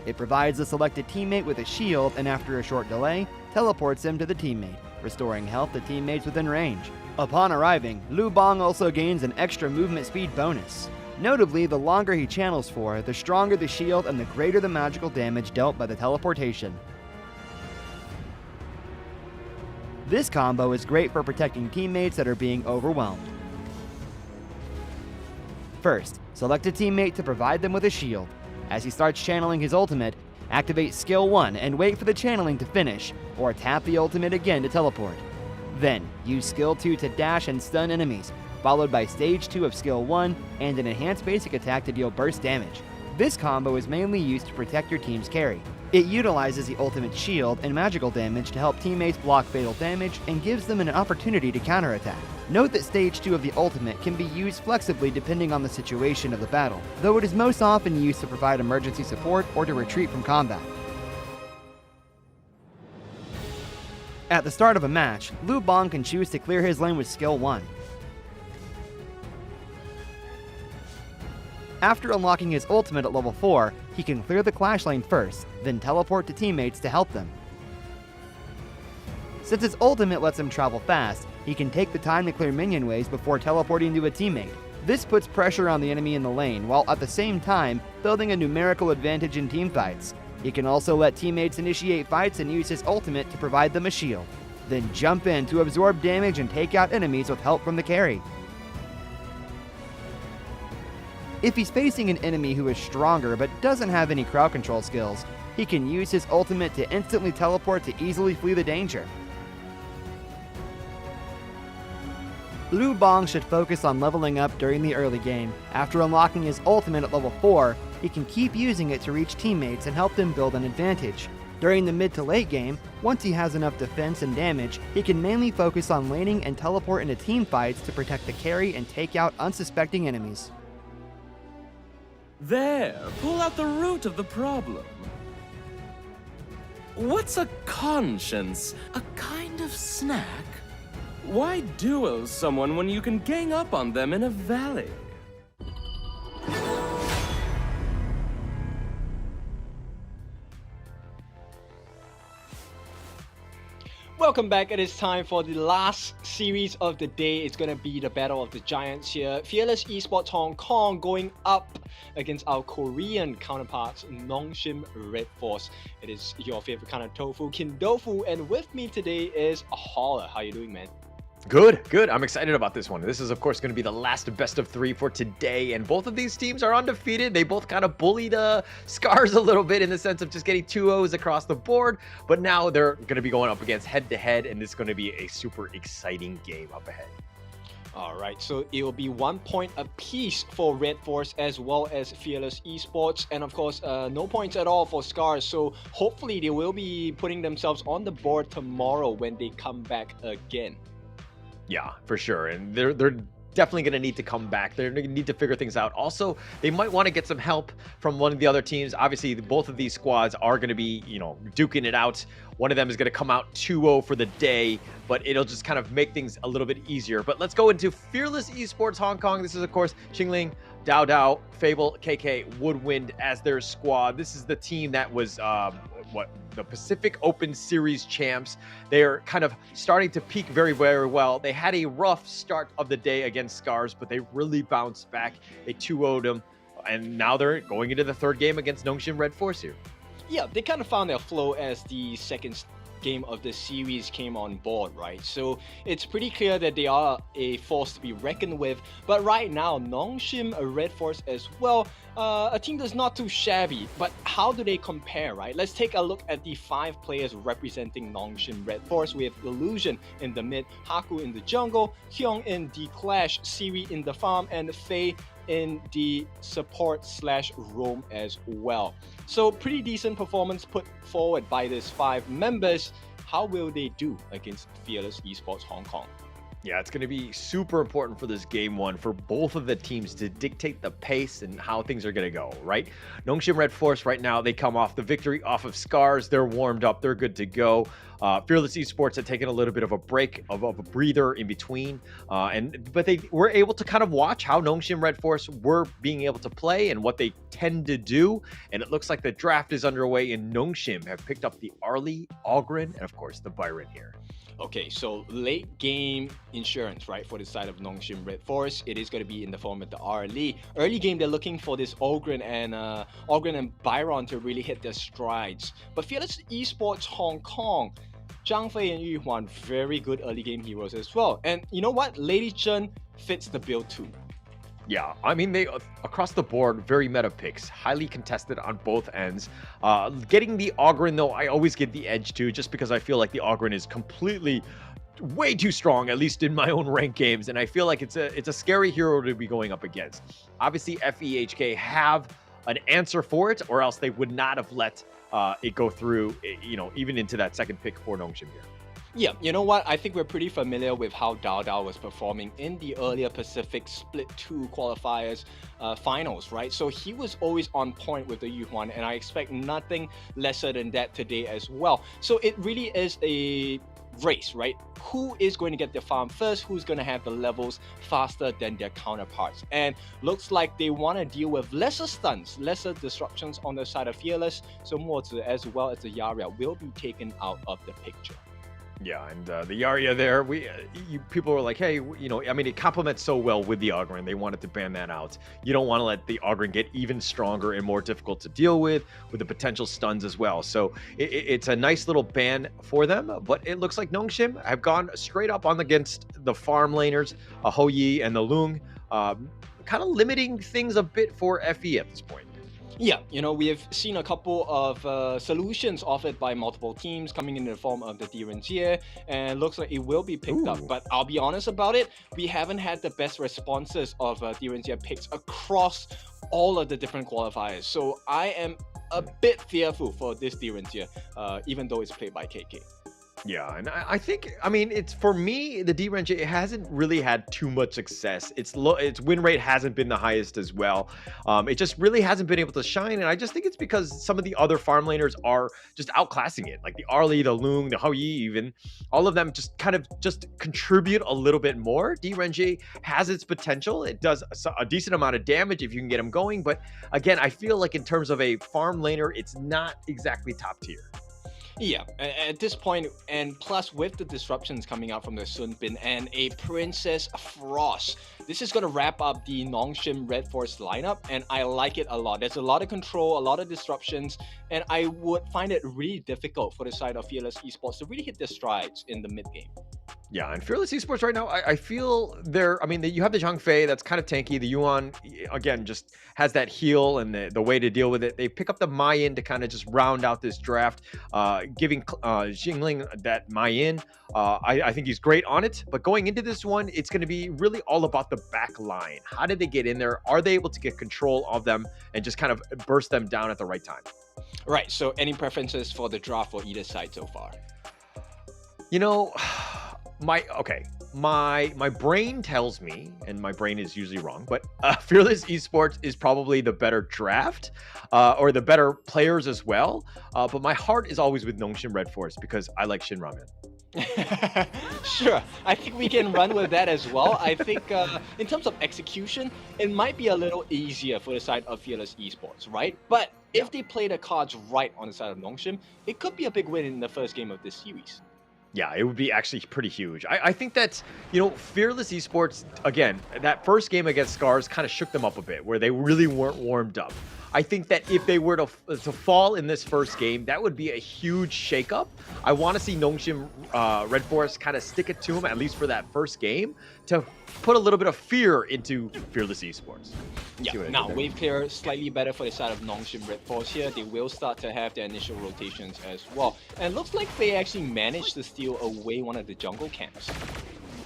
It provides the selected teammate with a shield and after a short delay, teleports him to the teammate, restoring health to teammates within range. Upon arriving, Liu Bang also gains an extra movement speed bonus. Notably, the longer he channels for, the stronger the shield and the greater the magical damage dealt by the teleportation. This combo is great for protecting teammates that are being overwhelmed. First, select a teammate to provide them with a shield. As he starts channeling his ultimate, activate skill 1 and wait for the channeling to finish, or tap the ultimate again to teleport. Then, use skill 2 to dash and stun enemies, followed by stage 2 of skill 1 and an enhanced basic attack to deal burst damage. This combo is mainly used to protect your team's carry. It utilizes the ultimate shield and magical damage to help teammates block fatal damage and gives them an opportunity to counterattack. Note that stage 2 of the ultimate can be used flexibly depending on the situation of the battle, though it is most often used to provide emergency support or to retreat from combat. At the start of a match, Liu Bang can choose to clear his lane with skill 1. After unlocking his ultimate at level 4, he can clear the clash lane first, then teleport to teammates to help them. Since his ultimate lets him travel fast, he can take the time to clear minion waves before teleporting to a teammate. This puts pressure on the enemy in the lane, while at the same time building a numerical advantage in teamfights. He can also let teammates initiate fights and use his ultimate to provide them a shield, then jump in to absorb damage and take out enemies with help from the carry. If he's facing an enemy who is stronger but doesn't have any crowd control skills, he can use his ultimate to instantly teleport to easily flee the danger. Liu Bang should focus on leveling up during the early game. After unlocking his ultimate at level 4, he can keep using it to reach teammates and help them build an advantage. During the mid to late game, once he has enough defense and damage, he can mainly focus on laning and teleport into team fights to protect the carry and take out unsuspecting enemies. There, pull out the root of the problem. What's a conscience? A kind of snack? Why duel someone when you can gang up on them in a valley? Welcome back. It is time for the last series of the day. It's going to be the Battle of the Giants here. Fearless Esports Hong Kong going up against our Korean counterparts, Nongshim RedForce. It is your favorite kind of tofu, Kindofu, and with me today is Holler. How you doing, man? Good. I'm excited about this one. This is, of course, going to be the last best of 3 for today, and both of these teams are undefeated. They both kind of bullied SCARZ a little bit in the sense of just getting 2-0s across the board, but now they're going to be going up against head-to-head, and this is going to be a super exciting game up ahead. Alright, so it will be 1 point apiece for RedForce as well as Fearless Esports, and of course, no points at all for SCARZ, so hopefully they will be putting themselves on the board tomorrow when they come back again. Yeah, for sure. And they're definitely going to need to come back. They're going to need to figure things out. Also, they might want to get some help from one of the other teams. Obviously, both of these squads are going to be, duking it out. One of them is going to come out 2-0 for the day, but it'll just kind of make things a little bit easier. But let's go into Fearless Esports Hong Kong. This is, of course, Xingling, Dao Dao, Fable, KK, Woodwind as their squad. This is the team that was, the Pacific Open Series champs. They're kind of starting to peak very, very well. They had a rough start of the day against SCARZ, but they really bounced back. They 2-0'd them, and now they're going into the third game against Nongshim RedForce here. Yeah, they kind of found their flow as the second game of the series came on board, right? So it's pretty clear that they are a force to be reckoned with. But right now, Nongshim RedForce as well, a team that's not too shabby. But how do they compare, right? Let's take a look at the 5 players representing Nongshim RedForce. We have Illusion in the mid, Haku in the jungle, Hyung in the Clash, Siri in the farm, and Faye in the support / roam as well. So pretty decent performance put forward by these 5 members. How will they do against Fearless Esports Hong Kong? Yeah, it's going to be super important for this game one for both of the teams to dictate the pace and how things are going to go, right? Nongshim RedForce right now, they come off the victory off of SCARZ. They're warmed up. They're good to go. Fearless Esports had taken a little bit of a break, of a breather in between. But they were able to kind of watch how Nongshim RedForce were being able to play and what they tend to do. And it looks like the draft is underway, and Nongshim have picked up the Arlie, Ogren, and of course the Byron here. Okay, so late game insurance, right, for the side of Nongshim RedForce. It is going to be in the form of the Arlie. Early game, they're looking for this Ogren and Byron to really hit their strides. But Fearless Esports Hong Kong, Zhang Fei and Yu Huan, very good early game heroes as well. And you know what? Lady Chen fits the bill too. Yeah, I mean, they across the board, very meta picks, highly contested on both ends. Getting the Ogren, though, I always give the edge to, just because I feel like the Ogren is completely way too strong, at least in my own ranked games, and I feel like it's a scary hero to be going up against. Obviously, FEHK have an answer for it, or else they would not have let it go through, even into that second pick for Nongshim here. Yeah, you know what? I think we're pretty familiar with how Dao Dao was performing in the earlier Pacific Split 2 qualifiers finals, right? So he was always on point with the Yu Huan, and I expect nothing lesser than that today as well. So it really is a race, right? Who is going to get the farm first? Who's going to have the levels faster than their counterparts? And looks like they want to deal with lesser stuns, lesser disruptions on the side of Fearless. So Mozi as well as the Yaria will be taken out of the picture. Yeah, and the Yaria there, people were like, hey, I mean, it complements so well with the Ogren. They wanted to ban that out. You don't want to let the Ogren get even stronger and more difficult to deal with the potential stuns as well. So it's a nice little ban for them, but it looks like Nongshim have gone straight up on against the farm laners, Ho Yi and the Lung, kind of limiting things a bit for FE at this point. Yeah, we have seen a couple of solutions offered by multiple teams coming in the form of the Direnzier, and it looks like it will be picked up. But I'll be honest about it, we haven't had the best responses of Direnzier picks across all of the different qualifiers. So I am a bit fearful for this Direnzier, even though it's played by KK. Yeah, and I think, it's for me, the D-Range, it hasn't really had too much success. Its win rate hasn't been the highest as well. It just really hasn't been able to shine, and I just think it's because some of the other farm laners are just outclassing it. Like the Arlie, the Lung, the Hou Yi even, all of them just kind of contribute a little bit more. D-Range has its potential. It does a decent amount of damage if you can get them going, but again, I feel like in terms of a farm laner, it's not exactly top tier. Yeah, at this point, and plus with the disruptions coming out from the Sun Bin and a Princess Frost, this is going to wrap up the Nongshim RedForce lineup, and I like it a lot. There's a lot of control, a lot of disruptions, and I would find it really difficult for the side of Fearless Esports to really hit their strides in the mid game. Yeah, and Fearless Esports right now, I feel you have the Zhang Fei that's kind of tanky. The Yuan, again, just has that heal and the way to deal with it. They pick up the Mayan to kind of just round out this draft, giving Xingling that Mayan. I think he's great on it. But going into this one, it's going to be really all about the back line. How did they get in there? Are they able to get control of them and just kind of burst them down at the right time? Right, so any preferences for the draft for either side so far? My brain tells me, and my brain is usually wrong, but Fearless Esports is probably the better draft, or the better players as well. But my heart is always with Nongshim RedForce because I like Shin Ramen. Sure, I think we can run with that as well. I think in terms of execution, it might be a little easier for the side of Fearless Esports, right? But if they play the cards right on the side of Nongshim, it could be a big win in the first game of this series. Yeah, it would be actually pretty huge. I think that, Fearless Esports, again, that first game against SCARZ kind of shook them up a bit, where they really weren't warmed up. I think that if they were to fall in this first game, that would be a huge shakeup. I want to see Nongshim RedForce kind of stick it to him, at least for that first game, to put a little bit of fear into Fearless Esports. Yeah, now wave clear slightly better for the side of Nongshim RedForce here. They will start to have their initial rotations as well. And it looks like they actually managed to steal away one of the jungle camps.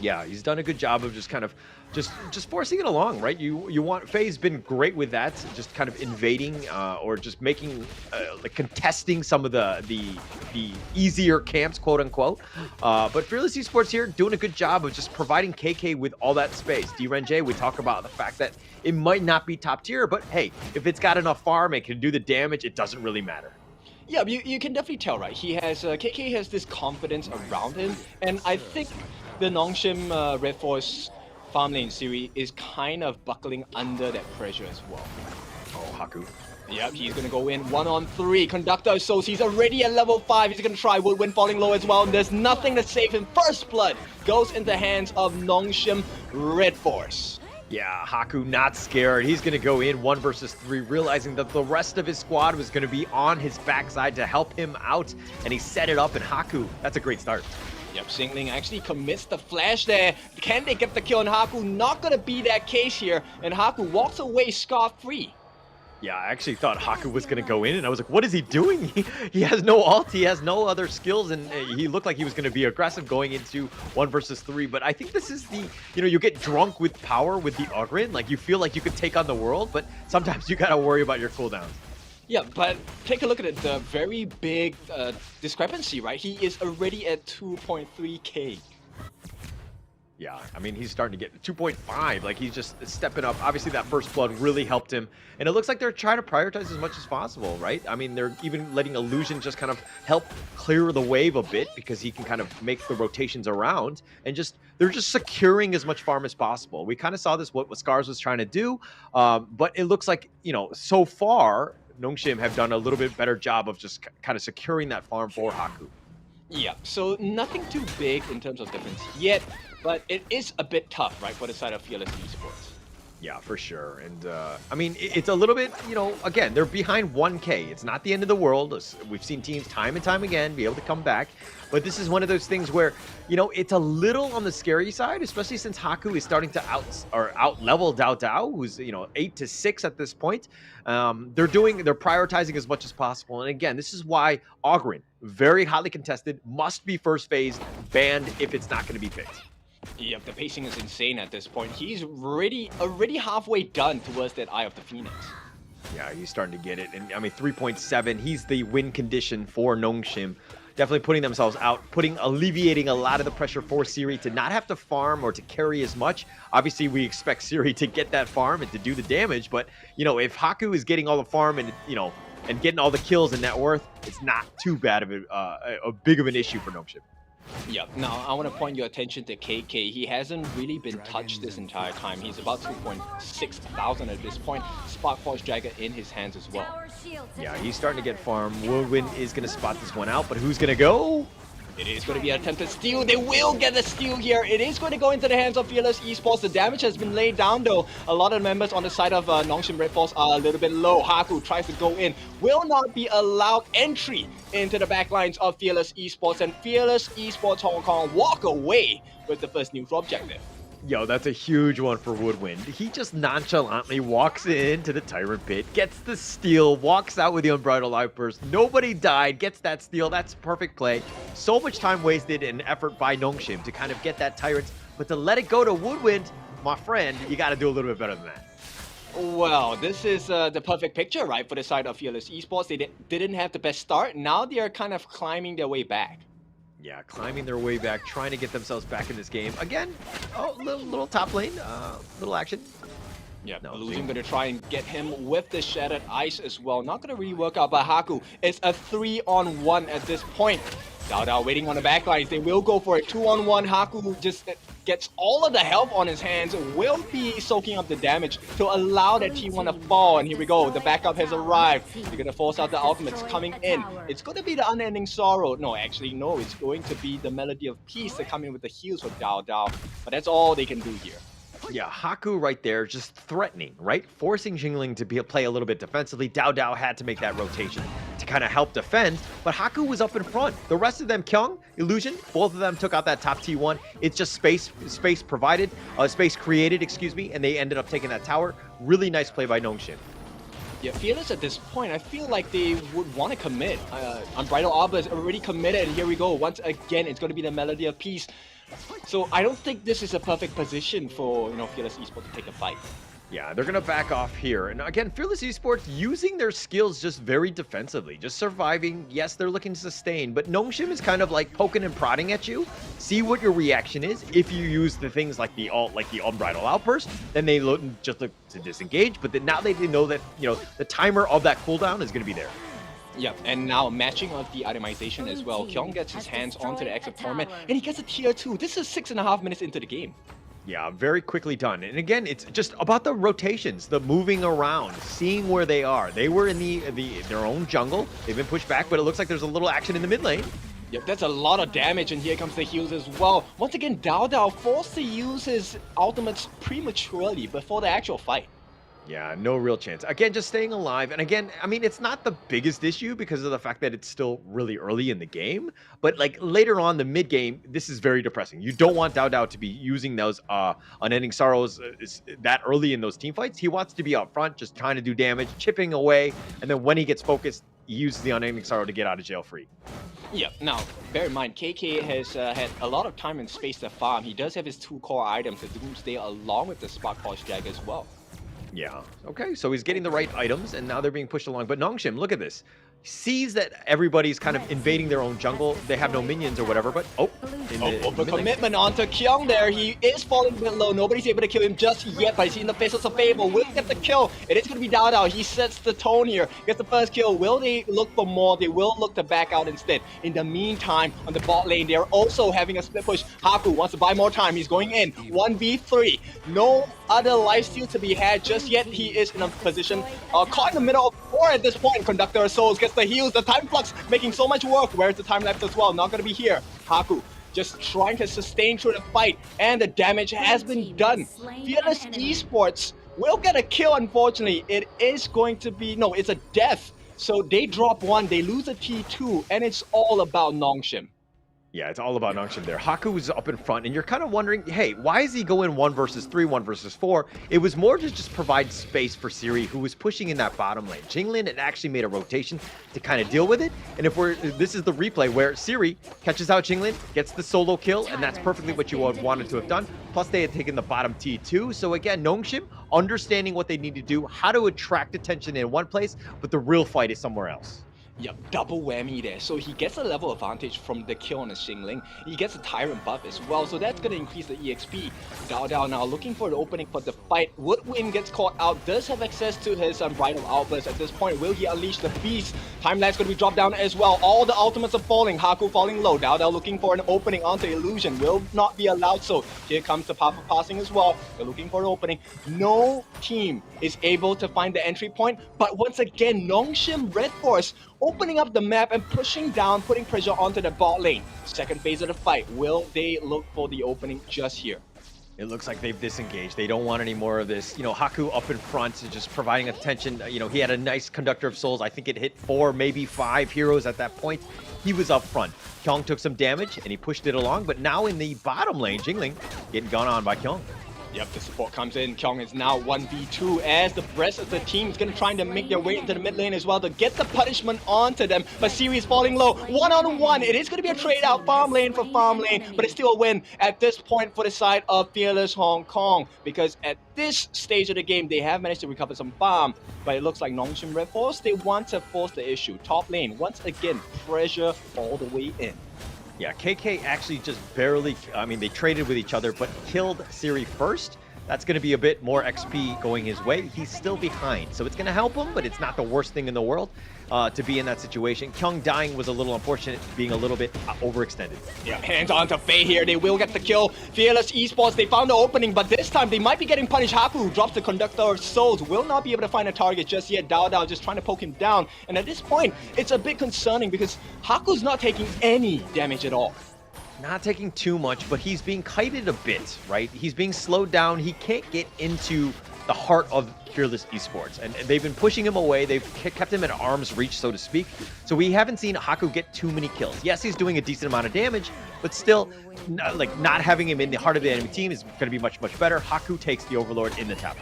Yeah, he's done a good job of just kind of just forcing it along, right? You want Faye's been great with that, just kind of invading or just making like contesting some of the easier camps, quote unquote. But Fearless Esports here doing a good job of just providing KK with all that space. DRenJ, we talk about the fact that it might not be top tier, but hey, if it's got enough farm, it can do the damage. It doesn't really matter. Yeah, you can definitely tell, right? He has KK has this confidence around him, and I think the Nongshim RedForce farm lane series is kind of buckling under that pressure as well. Oh, Haku. Yep, he's gonna go in 1-on-3. Conductor, so he's already at level 5. He's gonna try Woodwind falling low as well, and there's nothing to save him. First blood goes in the hands of Nongshim RedForce. Yeah, Haku not scared. He's going to go in 1 versus 3, realizing that the rest of his squad was going to be on his backside to help him out, and he set it up, and Haku, that's a great start. Yep, Xingling actually commits the flash there. Can they get the kill on Haku? Not gonna be that case here, and Haku walks away scot-free. Yeah, I actually thought Haku was going to go in, and I was like, what is he doing? He has no ult, he has no other skills, and he looked like he was going to be aggressive going into 1 versus 3. But I think this is the, you get drunk with power with the Ogryn. Like, you feel like you could take on the world, but sometimes you got to worry about your cooldowns. Yeah, but take a look at it, the very big discrepancy, right? He is already at 2.3k. Yeah, I mean, he's starting to get 2.5. Like, he's just stepping up. Obviously, that first blood really helped him. And it looks like they're trying to prioritize as much as possible, right? I mean, they're even letting Illusion just kind of help clear the wave a bit because he can kind of make the rotations around. And they're just securing as much farm as possible. We kind of saw this, what SCARZ was trying to do. But it looks like, so far, Nongshim have done a little bit better job of just kind of securing that farm for Haku. Yeah, so nothing too big in terms of difference yet, but it is a bit tough, right, for the side of Fearless Esports. Yeah, for sure. And I mean, it's a little bit, again, they're behind 1K. It's not the end of the world. We've seen teams time and time again be able to come back. But this is one of those things where, it's a little on the scary side, especially since Haku is starting to out-level Dao Dao, who's, 8-6 at this point. They're prioritizing as much as possible. And again, this is why Ogryn, very highly contested, must be first phase, banned if it's not going to be picked. Yep, the pacing is insane at this point. He's already halfway done towards that Eye of the Phoenix. Yeah, he's starting to get it. And I mean, 3.7, he's the win condition for Nongshim. Definitely putting themselves out, alleviating a lot of the pressure for Siri to not have to farm or to carry as much. Obviously, we expect Siri to get that farm and to do the damage, but, if Haku is getting all the farm and, and getting all the kills and net worth, it's not too bad of a big of an issue for Nongshim. Yeah, now I want to point your attention to KK. He hasn't really been touched this entire time. He's about 2.6 thousand at this point. Spark Force Dagger in his hands as well. Yeah, he's starting to get farm. Woodwind is going to spot this one out, but who's going to go? It is going to be an attempted steal. They will get the steal here. It is going to go into the hands of Fearless Esports. The damage has been laid down though. A lot of members on the side of Nongshim RedForce are a little bit low. Haku tries to go in. Will not be allowed entry into the backlines of Fearless Esports. And Fearless Esports Hong Kong walk away with the first neutral objective. Yo, that's a huge one for Woodwind. He just nonchalantly walks into the Tyrant Pit, gets the steal, walks out with the Unbridled Outburst. Nobody died, gets that steal. That's perfect play. So much time wasted and effort by Nongshim to kind of get that Tyrant, but to let it go to Woodwind, my friend, you got to do a little bit better than that. Well, this is the perfect picture, right, for the side of Fearless Esports. They didn't have the best start. Now they are kind of climbing their way back. Yeah, climbing their way back, trying to get themselves back in this game. Again, little top lane, little action. Yeah, Illusion going to try and get him with the Shattered Ice as well. Not going to really work out by Haku. It's a 3-on-1 at this point. Dao Dao waiting on the backlines. They will go for it. 2-on-1. Haku just gets all of the help on his hands. Will be soaking up the damage to allow that T1 to fall. And here we go. The backup has arrived. They're going to force out the ultimates coming in. It's going to be the Unending Sorrow. No, actually, no. It's going to be the Melody of Peace to come in with the heals for Dao Dao. But that's all they can do here. Yeah, Haku right there, just threatening, right? Forcing Jingling to play a little bit defensively. Dao Dao had to make that rotation to kind of help defend, but Haku was up in front. The rest of them, Kyung, Illusion, both of them took out that top T1. It's just space provided, space created, excuse me, and they ended up taking that tower. Really nice play by Nongshim. Yeah, Fearless at this point, I feel like they would want to commit. Unbridled Arbor is already committed, and here we go. Once again, it's going to be the Melody of Peace. So I don't think this is a perfect position for, Fearless Esports to take a fight. Yeah, they're going to back off here. And again, Fearless Esports using their skills just very defensively, just surviving. Yes, they're looking to sustain, but Nongshim is kind of like poking and prodding at you. See what your reaction is. If you use the things like the Unbridled Outburst, then they look to disengage. But then now they know that, the timer of that cooldown is going to be there. Yep, and now matching of the itemization as well. Kyung gets his hands onto the Exit Torment, and he gets a tier 2. This is 6.5 minutes into the game. Yeah, very quickly done. And again, it's just about the rotations, the moving around, seeing where they are. They were in their own jungle. They've been pushed back, but it looks like there's a little action in the mid lane. Yep, that's a lot of damage, and here comes the heals as well. Once again, Dao Dao forced to use his ultimates prematurely before the actual fight. Yeah, no real chance. Again, just staying alive. And again, I mean, it's not the biggest issue because of the fact that it's still really early in the game. But like later on the mid game, this is very depressing. You don't want Dao Dao to be using those unending sorrows that early in those team fights. He wants to be up front, just trying to do damage, chipping away. And then when he gets focused, he uses the unending sorrow to get out of jail free. Yeah, now, bear in mind, KK has had a lot of time and space to farm. He does have his 2 core items, the Doomsday, along with the Spark Pulse Jag as well. Yeah. Okay, so he's getting the right items, and now they're being pushed along. But Nongshim, look at this. Sees that everybody's kind of invading their own jungle. They have no minions or whatever, but the commitment onto Kyung there. He is falling a bit low. Nobody's able to kill him just yet, but he's in the face of Fable. Will he get the kill? It is going to be Dao Dao. He sets the tone here. Gets the first kill. Will they look for more? They will look to back out instead. In the meantime, on the bot lane, they're also having a split push. Haku wants to buy more time. He's going in. 1v3. No other lifesteal to be had just yet. He is in a position caught in the middle of 4 at this point. Conductor of Souls gets the heals, the time flux making so much work. Where's the time left as well? Not going to be here. Haku just trying to sustain through the fight, and the damage has been done. Fearless Esports will get a kill, unfortunately. It is going to be, no, it's a death. So they drop 1, they lose a T2, and it's all about Nongshim. Yeah, it's all about Nongshim there. Haku is up in front, and you're kind of wondering, hey, why is he going 1 versus 3, 1 versus 4? It was more to just provide space for Siri, who was pushing in that bottom lane. Jinglin had actually made a rotation to kind of deal with it, and this is the replay where Siri catches out Jinglin, gets the solo kill, and that's perfectly what you would wanted to have done. Plus, they had taken the bottom T2, so again, Nongshim understanding what they need to do, how to attract attention in one place, but the real fight is somewhere else. Yep, double whammy there. So he gets a level advantage from the kill on the Xingling. He gets a Tyrant buff as well, so that's going to increase the EXP. Dao Dao now looking for the opening for the fight. Woodwind gets caught out, does have access to his Unbridled Outburst at this point. Will he unleash the beast? Timelight's going to be dropped down as well. All the ultimates are falling. Haku falling low. Dao Dao looking for an opening onto Illusion. Will not be allowed, so here comes the Path of Passing as well. They're looking for an opening. No team is able to find the entry point, but once again, Nongshim RedForce opening up the map and pushing down, putting pressure onto the bot lane. Second phase of the fight. Will they look for the opening just here? It looks like they've disengaged. They don't want any more of this. Haku up in front, just providing attention. He had a nice Conductor of Souls. I think it hit 4, maybe 5 heroes at that point. He was up front. Kyung took some damage, and he pushed it along. But now in the bottom lane, Jingling getting gone on by Kyung. Yep, the support comes in. Kyung is now 1v2 as the rest of the team is going to try to make their way into the mid lane as well to get the punishment onto them. But Siri is falling low. 1-on-1. It is going to be a trade out farm lane for farm lane, but it's still a win at this point for the side of Fearless Hong Kong, because at this stage of the game, they have managed to recover some farm, but it looks like Nongshim RedForce, they want to force the issue. Top lane, once again, pressure all the way in. Yeah, KK actually just barely, they traded with each other, but killed Siri first. That's going to be a bit more XP going his way. He's still behind, so it's going to help him, but it's not the worst thing in the world to be in that situation. Kyung dying was a little unfortunate, being a little bit overextended. Yeah, hands on to Faye here. They will get the kill. Fearless Esports, they found the opening, but this time they might be getting punished. Haku drops the Conductor of Souls. Will not be able to find a target just yet. Dao Dao just trying to poke him down. And at this point, it's a bit concerning because Haku's not taking any damage at all. not taking too much, but he's being kited a bit, right? He's being slowed down. He can't get into the heart of Fearless Esports, and they've been pushing him away. They've kept him at arm's reach, so to speak. So we haven't seen Haku get too many kills. Yes, he's doing a decent amount of damage, but still, not having him in the heart of the enemy team is going to be much, much better. Haku takes the Overlord in the top.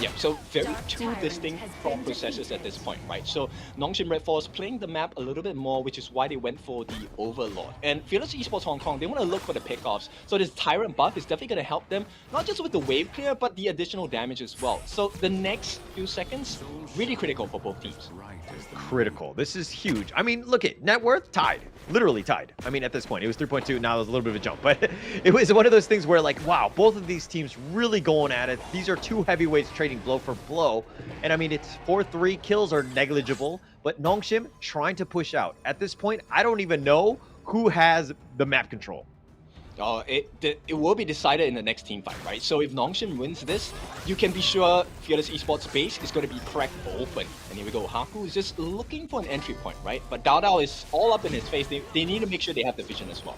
Yeah, so very two distinct thought processes at this point, right? So Nongshim RedForce playing the map a little bit more, which is why they went for the Overlord. And Fearless Esports Hong Kong, they want to look for the pickoffs. So this Tyrant buff is definitely going to help them, not just with the wave clear, but the additional damage as well. So the next few seconds, really critical for both teams. Critical. This is huge. I mean, look at net worth tied, literally tied. I mean, at this point, it was 3.2. Now there's a little bit of a jump, but it was one of those things where, like, wow, both of these teams really going at it. These are two heavyweights trading blow for blow, and I mean, it's 4-3 kills are negligible, but Nongshim trying to push out. At this point, I don't even know who has the map control. It will be decided in the next team fight, right? So if Nongshim wins this, you can be sure Fearless Esports base is going to be cracked open. And here we go. Haku is just looking for an entry point, right? But Dao Dao is all up in his face. They need to make sure they have the vision as well.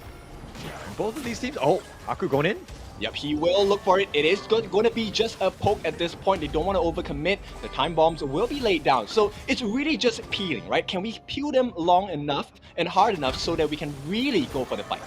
Both of these teams. Oh, Haku going in. Yep, he will look for it. It is going to be just a poke at this point. They don't want to overcommit. The time bombs will be laid down. So it's really just peeling, right? Can we peel them long enough and hard enough so that we can really go for the fight?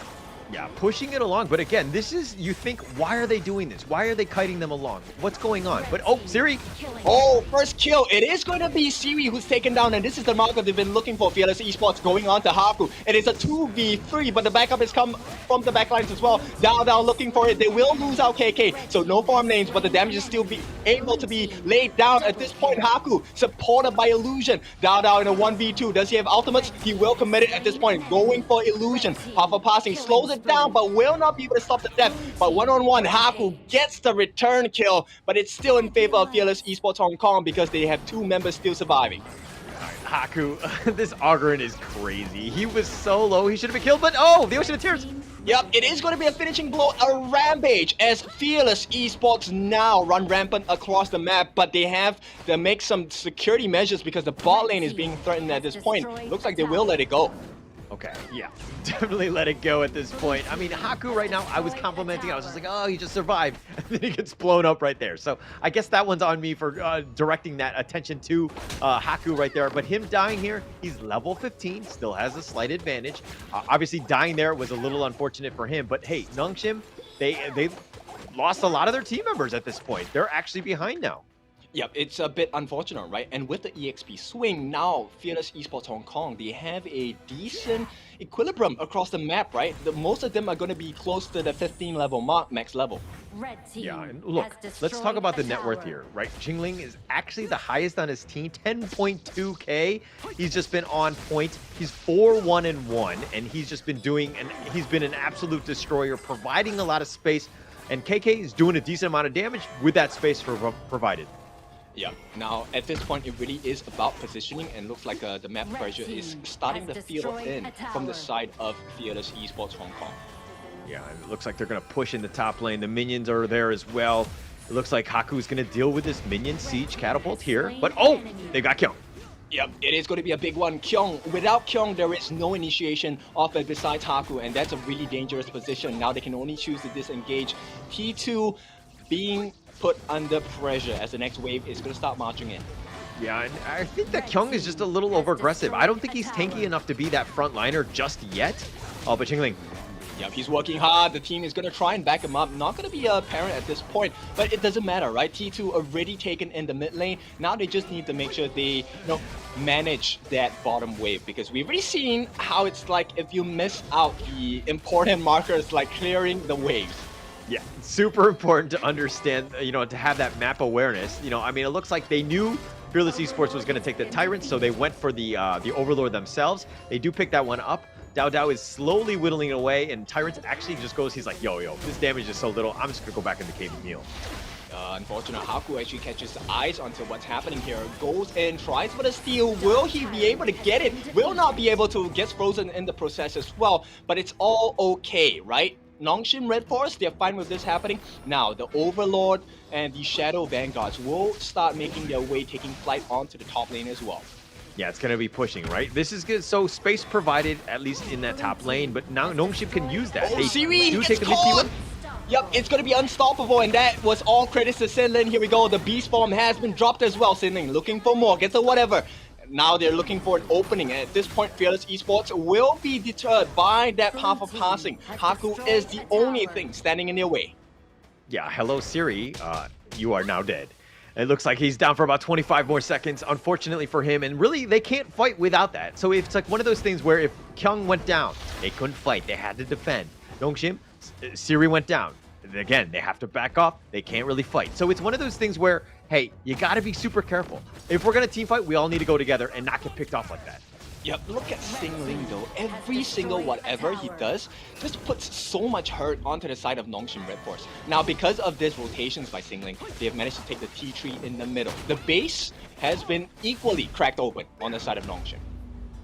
Yeah, pushing it along. But again, this is, you think, why are they doing this? Why are they kiting them along? What's going on? But, oh, Siri. Oh, first kill. It is going to be Siri who's taken down, and this is the marker they've been looking for. Fearless Esports going on to Haku. It is a 2v3, but the backup has come from the backlines as well. Dao Dao looking for it. They will lose out KK, so no farm names, but the damage is still able to be laid down at this point. Haku, supported by Illusion. Dao Dao in a 1v2. Does he have ultimates? He will commit it at this point. Going for Illusion. Half passing slows it down, but will not be able to stop the death. But one-on-one, Haku gets the return kill, but it's still in favor of Fearless Esports Hong Kong because they have two members still surviving. Haku, this Ogren is crazy. He was so low, he should have been killed, but oh, the Ocean of Tears. Yep, it is going to be a finishing blow, a rampage, as Fearless Esports now run rampant across the map, but they have to make some security measures because the bot lane is being threatened at this point. Looks like they will let it go. Okay, yeah, definitely let it go at this point. I mean, Haku right now, I was complimenting. I was just like, oh, he just survived. And then he gets blown up right there. So I guess that one's on me for directing that attention to Haku right there. But him dying here, he's level 15, still has a slight advantage. Obviously, dying there was a little unfortunate for him. But hey, Nongshim, they lost a lot of their team members at this point. They're actually behind now. Yep, it's a bit unfortunate, right? And with the EXP swing, now Fearless Esports Hong Kong, they have a decent equilibrium across the map, right? Most of them are going to be close to the 15 level mark, max level. Yeah, and look, let's talk about the net worth here, right? Jingling is actually the highest on his team, 10.2k. He's just been on point. He's 4-1-1, and he's just been doing, and he's been an absolute destroyer, providing a lot of space. And KK is doing a decent amount of damage with that space provided. Yeah, now at this point it really is about positioning, and looks like the map pressure is starting to feel in from the side of Fearless Esports Hong Kong. Yeah, it looks like they're going to push in the top lane. The minions are there as well. It looks like Haku's going to deal with this minion siege catapult here. But oh, they got Kyung. Yep, it is going to be a big one. Kyung, without Kyung, there is no initiation of it besides Haku, and that's a really dangerous position. Now they can only choose to disengage. T2 being put under pressure as the next wave is going to start marching in. Yeah, and I think that Kyung is just a little over-aggressive. I don't think he's tanky enough to be that front liner just yet. Oh, but Jingling. Yep, he's working hard. The team is going to try and back him up. Not going to be apparent at this point, but it doesn't matter, right? T2 already taken in the mid lane. Now they just need to make sure they, manage that bottom wave, because we've already seen how it's like if you miss out the important markers like clearing the waves. Yeah, super important to understand, to have that map awareness. I mean, it looks like they knew Fearless Esports was going to take the Tyrant, so they went for the Overlord themselves. They do pick that one up. Dao Dao is slowly whittling it away, and Tyrant actually just goes, he's like, yo, this damage is so little, I'm just going to go back in the cave and heal. Unfortunate, Haku actually catches eyes onto what's happening here. Goes in, tries for the steal. Will he be able to get it? Will not be able to, gets frozen in the process as well, but it's all okay, right? Nongshim RedForce, they're fine with this happening. Now, the Overlord and the Shadow Vanguards will start making their way, taking flight onto the top lane as well. Yeah, it's going to be pushing, right? This is good. So space provided, at least in that top lane, but now Nongshim can use that. Oh, They Siri do gets take a mid caught! T1. Yep, it's gonna be unstoppable, and that was all credits to Sinlin. Here we go, the beast form has been dropped as well. Sinlin looking for more, gets a whatever. Now they're looking for an opening, and at this point, Fearless Esports will be deterred by that path of passing. Haku is the only thing standing in their way. Yeah, hello Siri, you are now dead. It looks like he's down for about 25 more seconds, unfortunately for him, and really, they can't fight without that. So it's like one of those things where if Kyung went down, they couldn't fight, they had to defend. Nongshim, Siri went down. Again, they have to back off, they can't really fight. So it's one of those things where, hey, you gotta be super careful. If we're gonna team fight, we all need to go together and not get picked off like that. Yep, look at Singling though. Every single whatever he does just puts so much hurt onto the side of Nongshim RedForce. Now, because of this rotations by Singling, they have managed to take the T3 in the middle. The base has been equally cracked open on the side of Nongshim.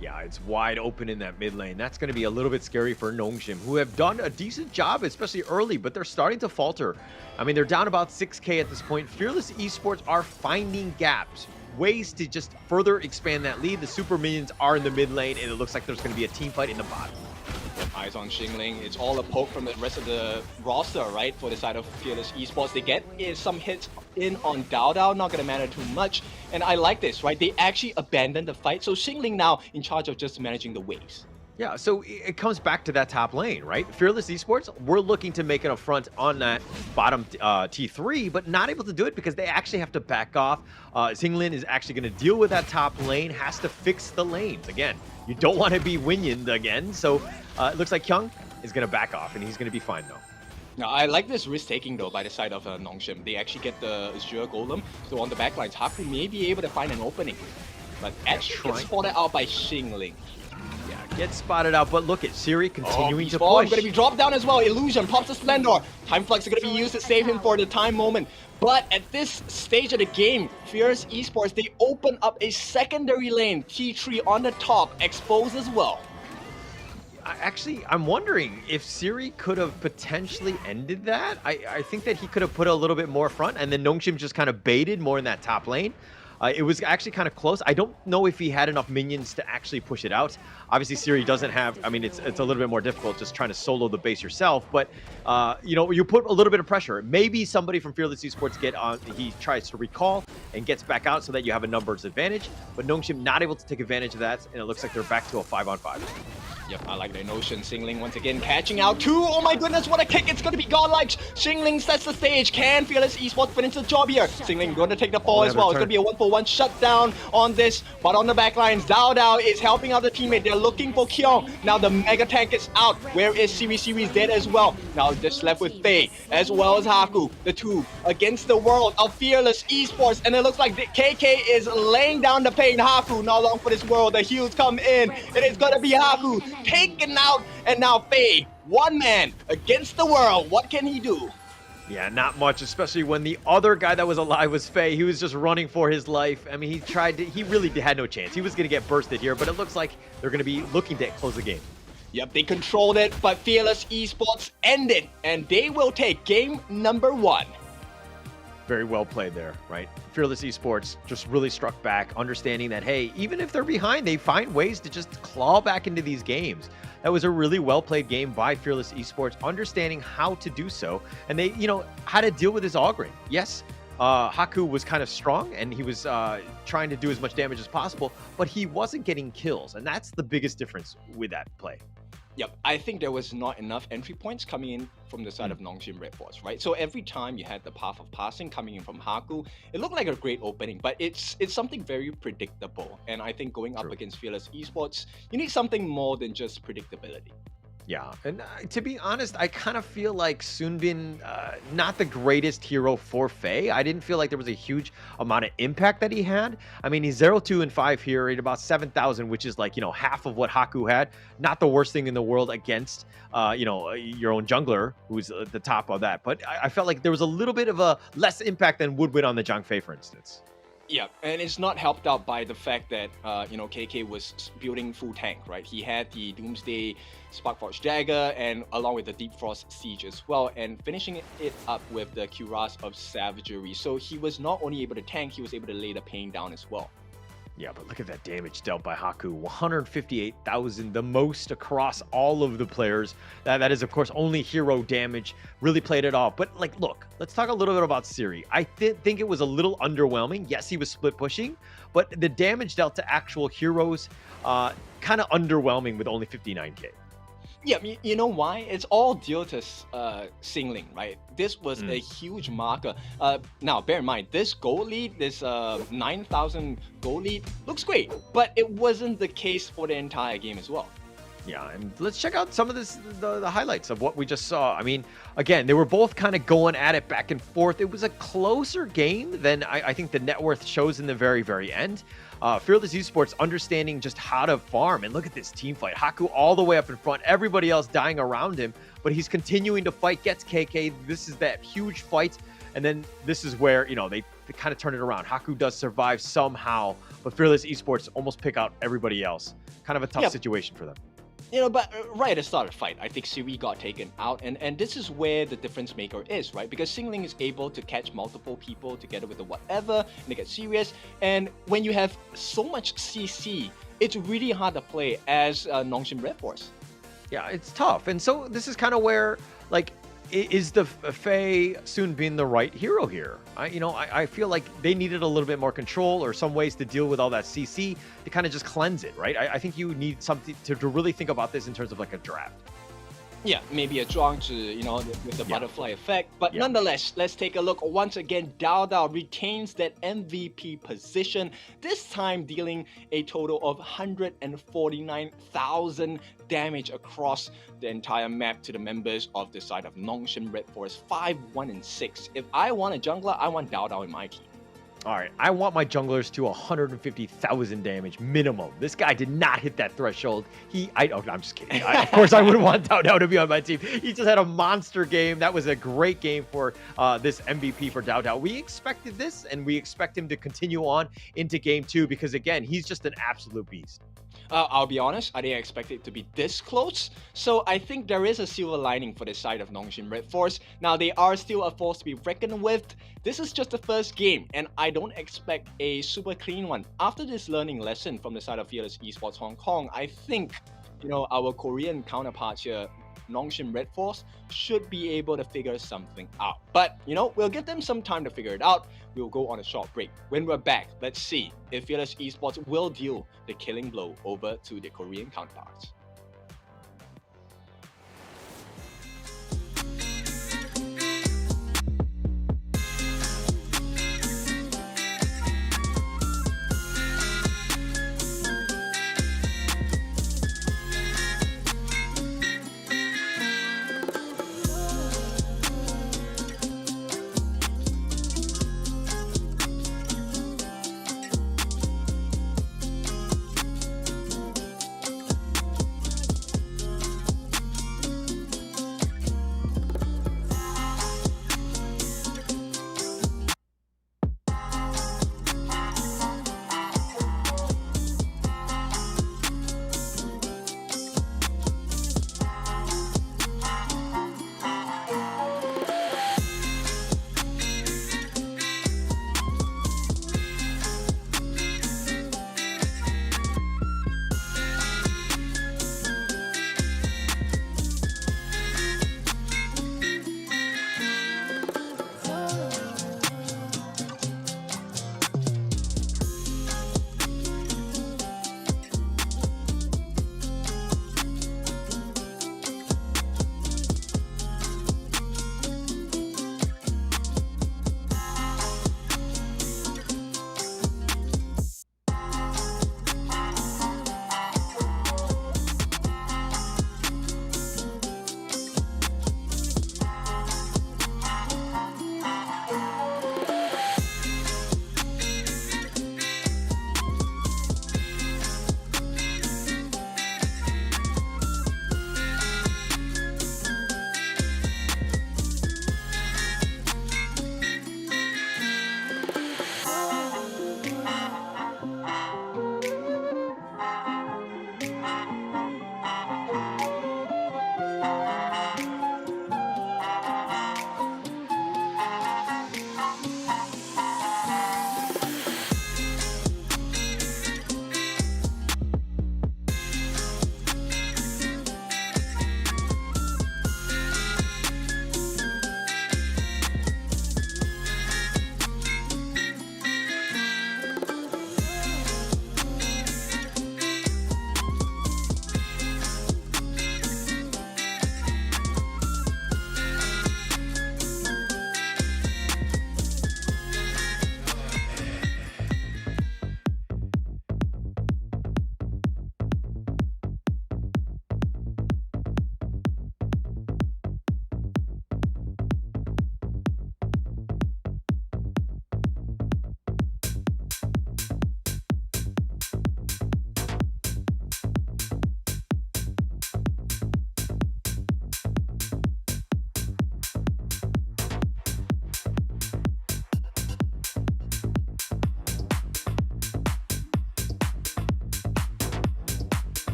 Yeah, it's wide open in that mid lane. That's going to be a little bit scary for Nongshim, who have done a decent job, especially early, but they're starting to falter. I mean, they're down about 6K at this point. Fearless Esports are finding gaps, ways to just further expand that lead. The super minions are in the mid lane, and it looks like there's going to be a team fight in the bottom. Eyes on Xingling. It's all a poke from the rest of the roster, right? For the side of Fearless Esports. They get some hits in on Dao Dao, not gonna matter too much. And I like this, right? They actually abandoned the fight. So Xingling now in charge of just managing the waves. Yeah, so it comes back to that top lane, right? Fearless Esports, we're looking to make an affront on that bottom T3, but not able to do it because they actually have to back off. Xingling is actually going to deal with that top lane, has to fix the lanes. Again, you don't want to be Winyan again, so it looks like Kyung is going to back off, and he's going to be fine, though. Now, I like this risk-taking, though, by the side of Nongshim. They actually get the Azure Golem, so on the backlines, Haku may be able to find an opening. But actually gets spotted out by Xingling. Gets spotted out, but look at Siri continuing to push. push. Going to be dropped down as well. Illusion pops the Splendor. Time Flux is going to be used to save him for the time moment. But at this stage of the game, Fierce Esports, they open up a secondary lane. T3 on the top, exposed as well. Actually, I'm wondering if Siri could have potentially ended that. I think that he could have put a little bit more front, and then Nongshim just kind of baited more in that top lane. It was actually kind of close. I don't know if he had enough minions to actually push it out. Obviously, Siri doesn't have, I mean, it's a little bit more difficult just trying to solo the base yourself, but, you know, you put a little bit of pressure. Maybe somebody from Fearless Esports get on, he tries to recall and gets back out so that you have a numbers advantage, but Nongshim not able to take advantage of that, and it looks like they're back to a 5-on-5. Yep, I like the notion. Xingling once again catching out two. Oh my goodness, what a kick. It's going to be godlike. Xingling sets the stage. Can Fearless Esports finish the job here? Xingling going to take the fall as well. It's going to be a 1-for-1 shutdown on this. But on the back lines, Dao Dao is helping out the teammate. They're looking for Kyung. Now the Mega Tank is out. Where is Siri? Siri's dead as well. Now just left with Faye as well as Haku. The two against the world of Fearless Esports. And it looks like the KK is laying down the pain. Haku not long for this world. The heals come in. It is going to be Haku taken out, and now Faye, one man against the world. What can he do? Yeah, not much, especially when the other guy that was alive was Faye. He was just running for his life. I mean, he really had no chance. He was going to get bursted here, but it looks like they're going to be looking to close the game. Yep, they controlled it, but Fearless Esports ended, and they will take game number 1. Very well played there, right? Fearless Esports just really struck back, understanding that, hey, even if they're behind, they find ways to just claw back into these games. That was a really well-played game by Fearless Esports, understanding how to do so, and they, you know, how to deal with this Ogren. Yes, Haku was kind of strong, and he was trying to do as much damage as possible, but he wasn't getting kills, and that's the biggest difference with that play. Yep, I think there was not enough entry points coming in from the side of Nongshim RedForce, right? So every time you had the path of passing coming in from Haku, it looked like a great opening, but it's something very predictable. And I think going up against Fearless Esports, you need something more than just predictability. Yeah, and to be honest, I kind of feel like Sunbin, not the greatest hero for Faye. I didn't feel like there was a huge amount of impact that he had. I mean, he's 0-2 and 5 here at about 7,000, which is like, you know, half of what Haku had. Not the worst thing in the world against, you know, your own jungler, who's at the top of that. But I felt like there was a little bit of a less impact than Woodwin on the Zhang Fei, for instance. Yeah, and it's not helped out by the fact that, you know, KK was building full tank, right? He had the Doomsday Sparkforge Dagger and along with the Deep Frost Siege as well, and finishing it up with the Cuirass of Savagery. So he was not only able to tank, he was able to lay the pain down as well. Yeah, but look at that damage dealt by Haku. 158,000, the most across all of the players. That is, of course, only hero damage. Really played it off. But, like, look, let's talk a little bit about Siri. I think it was a little underwhelming. Yes, he was split pushing, but the damage dealt to actual heroes, kind of underwhelming with only 59k. Yeah, you know why? It's all due to Singling, right? This was a huge marker. Now, bear in mind, this gold lead, this 9,000 gold lead, looks great, but it wasn't the case for the entire game as well. Yeah, and let's check out some of the highlights of what we just saw. I mean, again, they were both kind of going at it back and forth. It was a closer game than I think the net worth shows in the very, very end. Fearless Esports understanding just how to farm. And look at this team fight. Haku all the way up in front. Everybody else dying around him. But he's continuing to fight. Gets KK. This is that huge fight. And then this is where, you know, they kind of turn it around. Haku does survive somehow. But Fearless Esports almost pick out everybody else. Kind of a tough situation for them. You know, but right at the start of the fight, I think Siri got taken out, and this is where the difference maker is, right? Because Singling is able to catch multiple people together with the whatever, and they get serious, and when you have so much CC, it's really hard to play as Nongshim RedForce. Yeah, it's tough. And so this is kind of where, like, is the Faye Soon being the right hero here? I feel like they needed a little bit more control or some ways to deal with all that CC to kind of just cleanse it, right? I think you need something to really think about this in terms of like a draft. Yeah, maybe a Zhuangzi, you know, with the butterfly effect. But nonetheless, let's take a look. Once again, Dao retains that MVP position, this time dealing a total of 149,000 damage across the entire map to the members of the side of Nongshim RedForce 5, 1, and 6. If I want a jungler, I want Dao in my team. All right, I want my junglers to 150,000 damage minimum. This guy did not hit that threshold. I'm just kidding. Of course, I would want Dao to be on my team. He just had a monster game. That was a great game for this MVP for Dao. We expected this, and we expect him to continue on into game 2 because, again, he's just an absolute beast. I'll be honest, I didn't expect it to be this close. So I think there is a silver lining for the side of Nongshim RedForce. Now, they are still a force to be reckoned with. This is just the first game, and I don't expect a super clean one. After this learning lesson from the side of Fearless Esports Hong Kong, I think, you know, our Korean counterparts here, Nongshim RedForce, should be able to figure something out. But, you know, we'll give them some time to figure it out. We'll go on a short break. When we're back, let's see if Fearless Esports will deal the killing blow over to the Korean counterparts.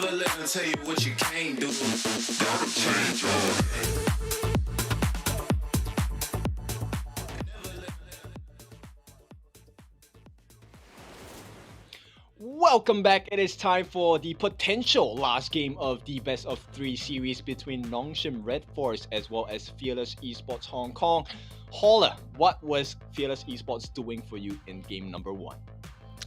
Never let them tell you what you can't do. Don't change your way. Welcome back. It is time for the potential last game of the best of 3 series between Nongshim RedForce as well as Fearless Esports Hong Kong. Holler, what was Fearless Esports doing for you in game number 1?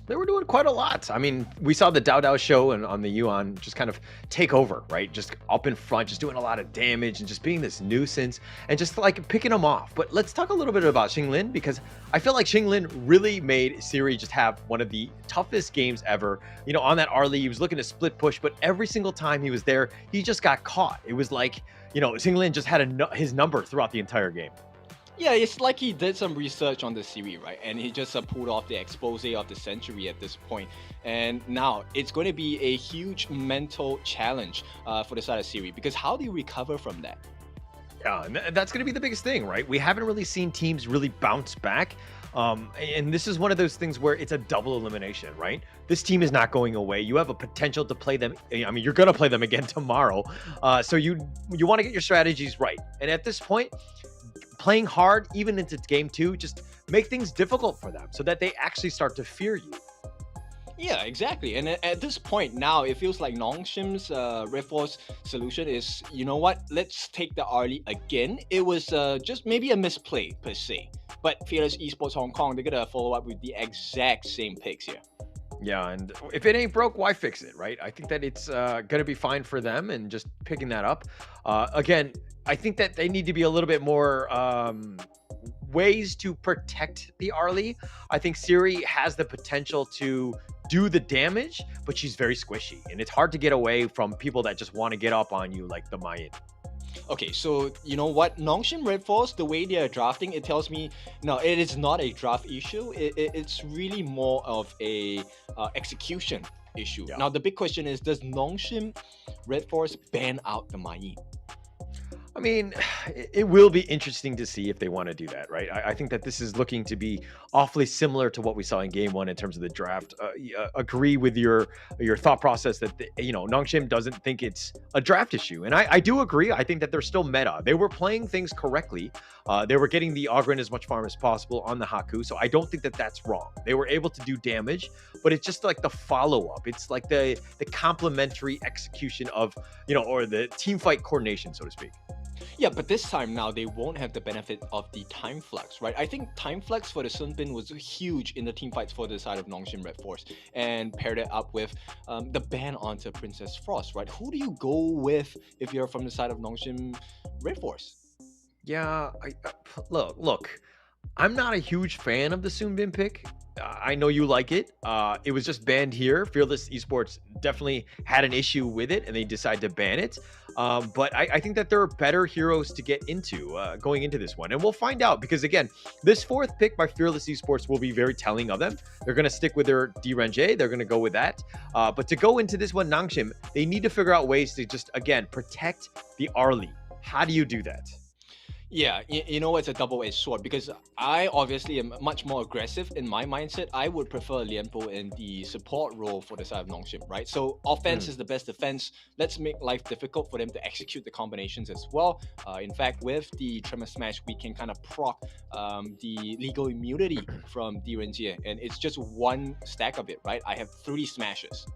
They were doing quite a lot. I mean, we saw the Dao show and on the Yuan just kind of take over, right? Just up in front, just doing a lot of damage and just being this nuisance and just like picking them off. But let's talk a little bit about Xinglin, because I feel like Xinglin really made Siri just have one of the toughest games ever. You know, on that Arlie, he was looking to split push, but every single time he was there, he just got caught. It was like, you know, Xinglin just had his number throughout the entire game. Yeah, it's like he did some research on the series, right? And he just pulled off the expose of the century at this point. And now it's going to be a huge mental challenge for the side of Siri, because how do you recover from that? Yeah, and that's going to be the biggest thing, right? We haven't really seen teams really bounce back. And this is one of those things where it's a double elimination, right? This team is not going away. You have a potential to play them. I mean, you're going to play them again tomorrow. So you want to get your strategies right. And at this point, playing hard, even into game 2, just make things difficult for them so that they actually start to fear you. Yeah, exactly. And at this point now, it feels like Nongshim's RedForce solution is, you know what, let's take the Arlie again. It was just maybe a misplay per se. But Fearless Esports Hong Kong, they're going to follow up with the exact same picks here. Yeah, and if it ain't broke, why fix it, right? I think that it's going to be fine for them, and just picking that up. Again, I think that they need to be a little bit more ways to protect the Arlie. I think Siri has the potential to do the damage, but she's very squishy, and it's hard to get away from people that just want to get up on you like the Mayan. Okay, so you know what? Nongshim RedForce, the way they are drafting, it tells me, no, it is not a draft issue. It's really more of a execution issue. Yeah. Now, the big question is, does Nongshim RedForce ban out the Mayin? I mean, it will be interesting to see if they want to do that, right? I think that this is looking to be awfully similar to what we saw in game 1 in terms of the draft. Agree with your thought process that, Nongshim doesn't think it's a draft issue. And I do agree. I think that they're still meta. They were playing things correctly. They were getting the Ogren as much farm as possible on the Haku. So I don't think that that's wrong. They were able to do damage, but it's just like the follow-up. It's like the complementary execution of, or the team fight coordination, so to speak. Yeah, but this time now, they won't have the benefit of the time flux, right? I think time flux for the Sun Bin was huge in the team fights for the side of Nongshim RedForce, and paired it up with the ban onto Princess Frost, right? Who do you go with if you're from the side of Nongshim RedForce? Yeah, look, I'm not a huge fan of the Sun Bin pick. I know you like it. It was just banned here. Fearless Esports definitely had an issue with it, and they decided to ban it. But I think that there are better heroes to get into going into this one. And we'll find out, because, again, this 4th pick by Fearless Esports will be very telling of them. They're going to stick with their D-Renge. They're going to go with that. But to go into this one, Nongshim, they need to figure out ways to just, again, protect the Arlie. How do you do that? Yeah, you know, it's a double-edged sword, because I obviously am much more aggressive in my mindset. I would prefer Lianpo in the support role for the side of Nongshim, right? So offense is the best defense. Let's make life difficult for them to execute the combinations as well. In fact, with the Tremor Smash, we can kind of proc the legal immunity from D-Rengier, and it's just one stack of it, right? I have 3 smashes.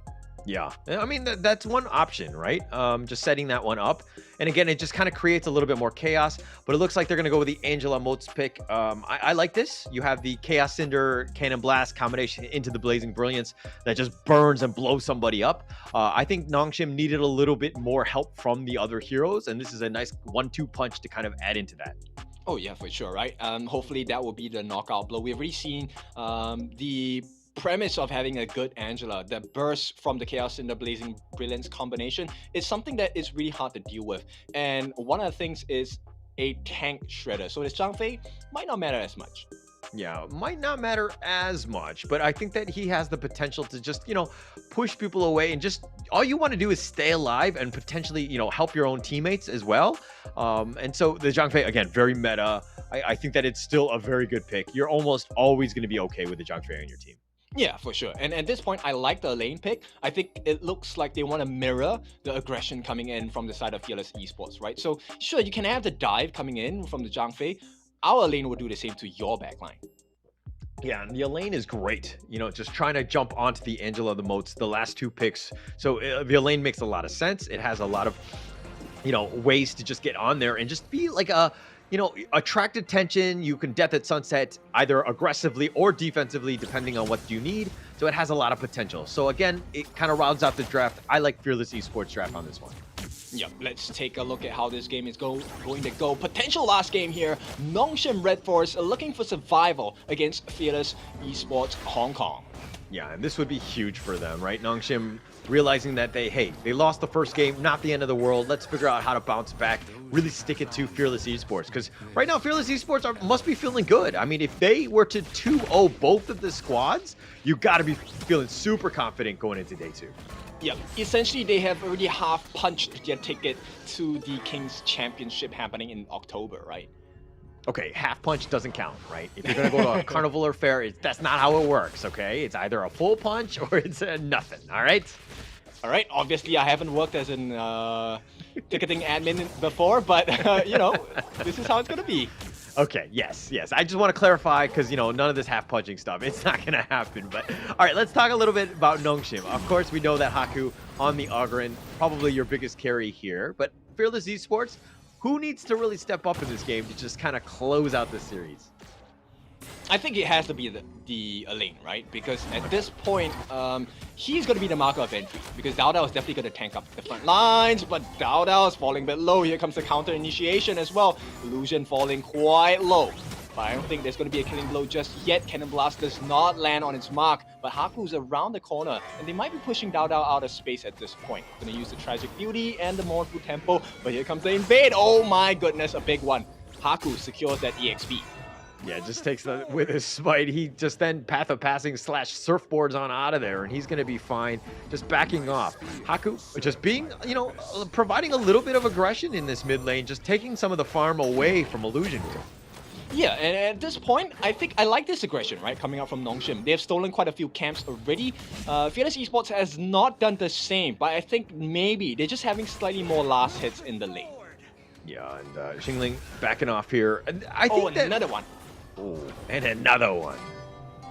Yeah, I mean, that's one option, right? Just setting that one up. And again, it just kind of creates a little bit more chaos, but it looks like they're going to go with the Angela Motes pick. I like this. You have the Chaos Cinder Cannon Blast combination into the Blazing Brilliance that just burns and blows somebody up. I think Nongshim needed a little bit more help from the other heroes, and this is a nice 1-2 punch to kind of add into that. Oh yeah, for sure, right? Hopefully that will be the knockout blow. We've already seen the premise of having a good Angela that bursts from the Chaos in the Blazing Brilliance combination is something that is really hard to deal with. And one of the things is a tank shredder. So this Zhang Fei might not matter as much. Yeah, might not matter as much, but I think that he has the potential to just, push people away, and just all you want to do is stay alive and potentially, help your own teammates as well. And so the Zhang Fei, again, very meta. I think that it's still a very good pick. You're almost always going to be okay with the Zhang Fei on your team. Yeah, for sure. And at this point, I like the lane pick. I think it looks like they want to mirror the aggression coming in from the side of Fearless Esports, right? So sure, you can have the dive coming in from the Zhang Fei. Our lane will do the same to your backline. Yeah, and the Elaine is great. You know, just trying to jump onto the Angela of the Moats, the last 2 picks. So the Elaine makes a lot of sense. It has a lot of, you know, ways to just get on there and just be like a, you know, attract attention. You can Death at Sunset either aggressively or defensively, depending on what you need. So it has a lot of potential. So again, it kind of rounds out the draft. I like Fearless Esports draft on this one. Yep, let's take a look at how this game is going to go. Potential last game here. Nongshim RedForce looking for survival against Fearless Esports Hong Kong. Yeah, and this would be huge for them, right? Nongshim realizing that they lost the first game, not the end of the world. Let's figure out how to bounce back, really stick it to Fearless Esports. Because right now, Fearless Esports must be feeling good. I mean, if they were to 2-0 both of the squads, you got to be feeling super confident going into day 2. Yep, essentially they have already half punched their ticket to the Kings Championship happening in October, right? Okay, half punch doesn't count, right? If you're gonna go to a carnival or fair, that's not how it works, okay? It's either a full punch or it's nothing, all right? All right, obviously I haven't worked as an ticketing admin before, but you know, this is how it's gonna be. Okay, yes. I just want to clarify because, you know, none of this half punching stuff, it's not going to happen. But all right, let's talk a little bit about Nongshim. Of course, we know that Haku on the Ogren, probably your biggest carry here. But Fearless Esports, who needs to really step up in this game to just kind of close out the series? I think it has to be the Elaine, right? Because at this point, he's going to be the marker of entry. Because Dao Dao is definitely going to tank up the front lines, but Dao Dao is falling a bit low. Here comes the counter initiation as well. Illusion falling quite low. But I don't think there's going to be a killing blow just yet. Cannon Blast does not land on its mark, but Haku's around the corner, and they might be pushing Dao Dao out of space at this point. Going to use the Tragic Beauty and the Mournful Tempo, but here comes the invade. Oh my goodness, a big one. Haku secures that EXP. Yeah, just takes the with his smite. He just then path of passing / surfboards on out of there, and he's going to be fine. Just backing off. Haku just being, you know, providing a little bit of aggression in this mid lane, just taking some of the farm away from Illusion here. Yeah, and at this point, I think I like this aggression, right, coming out from Nongshim. They have stolen quite a few camps already. Fearless Esports has not done the same, but I think maybe they're just having slightly more last hits in the lane. Yeah, and Xingling backing off here. And I think that another one. Oh, and another one.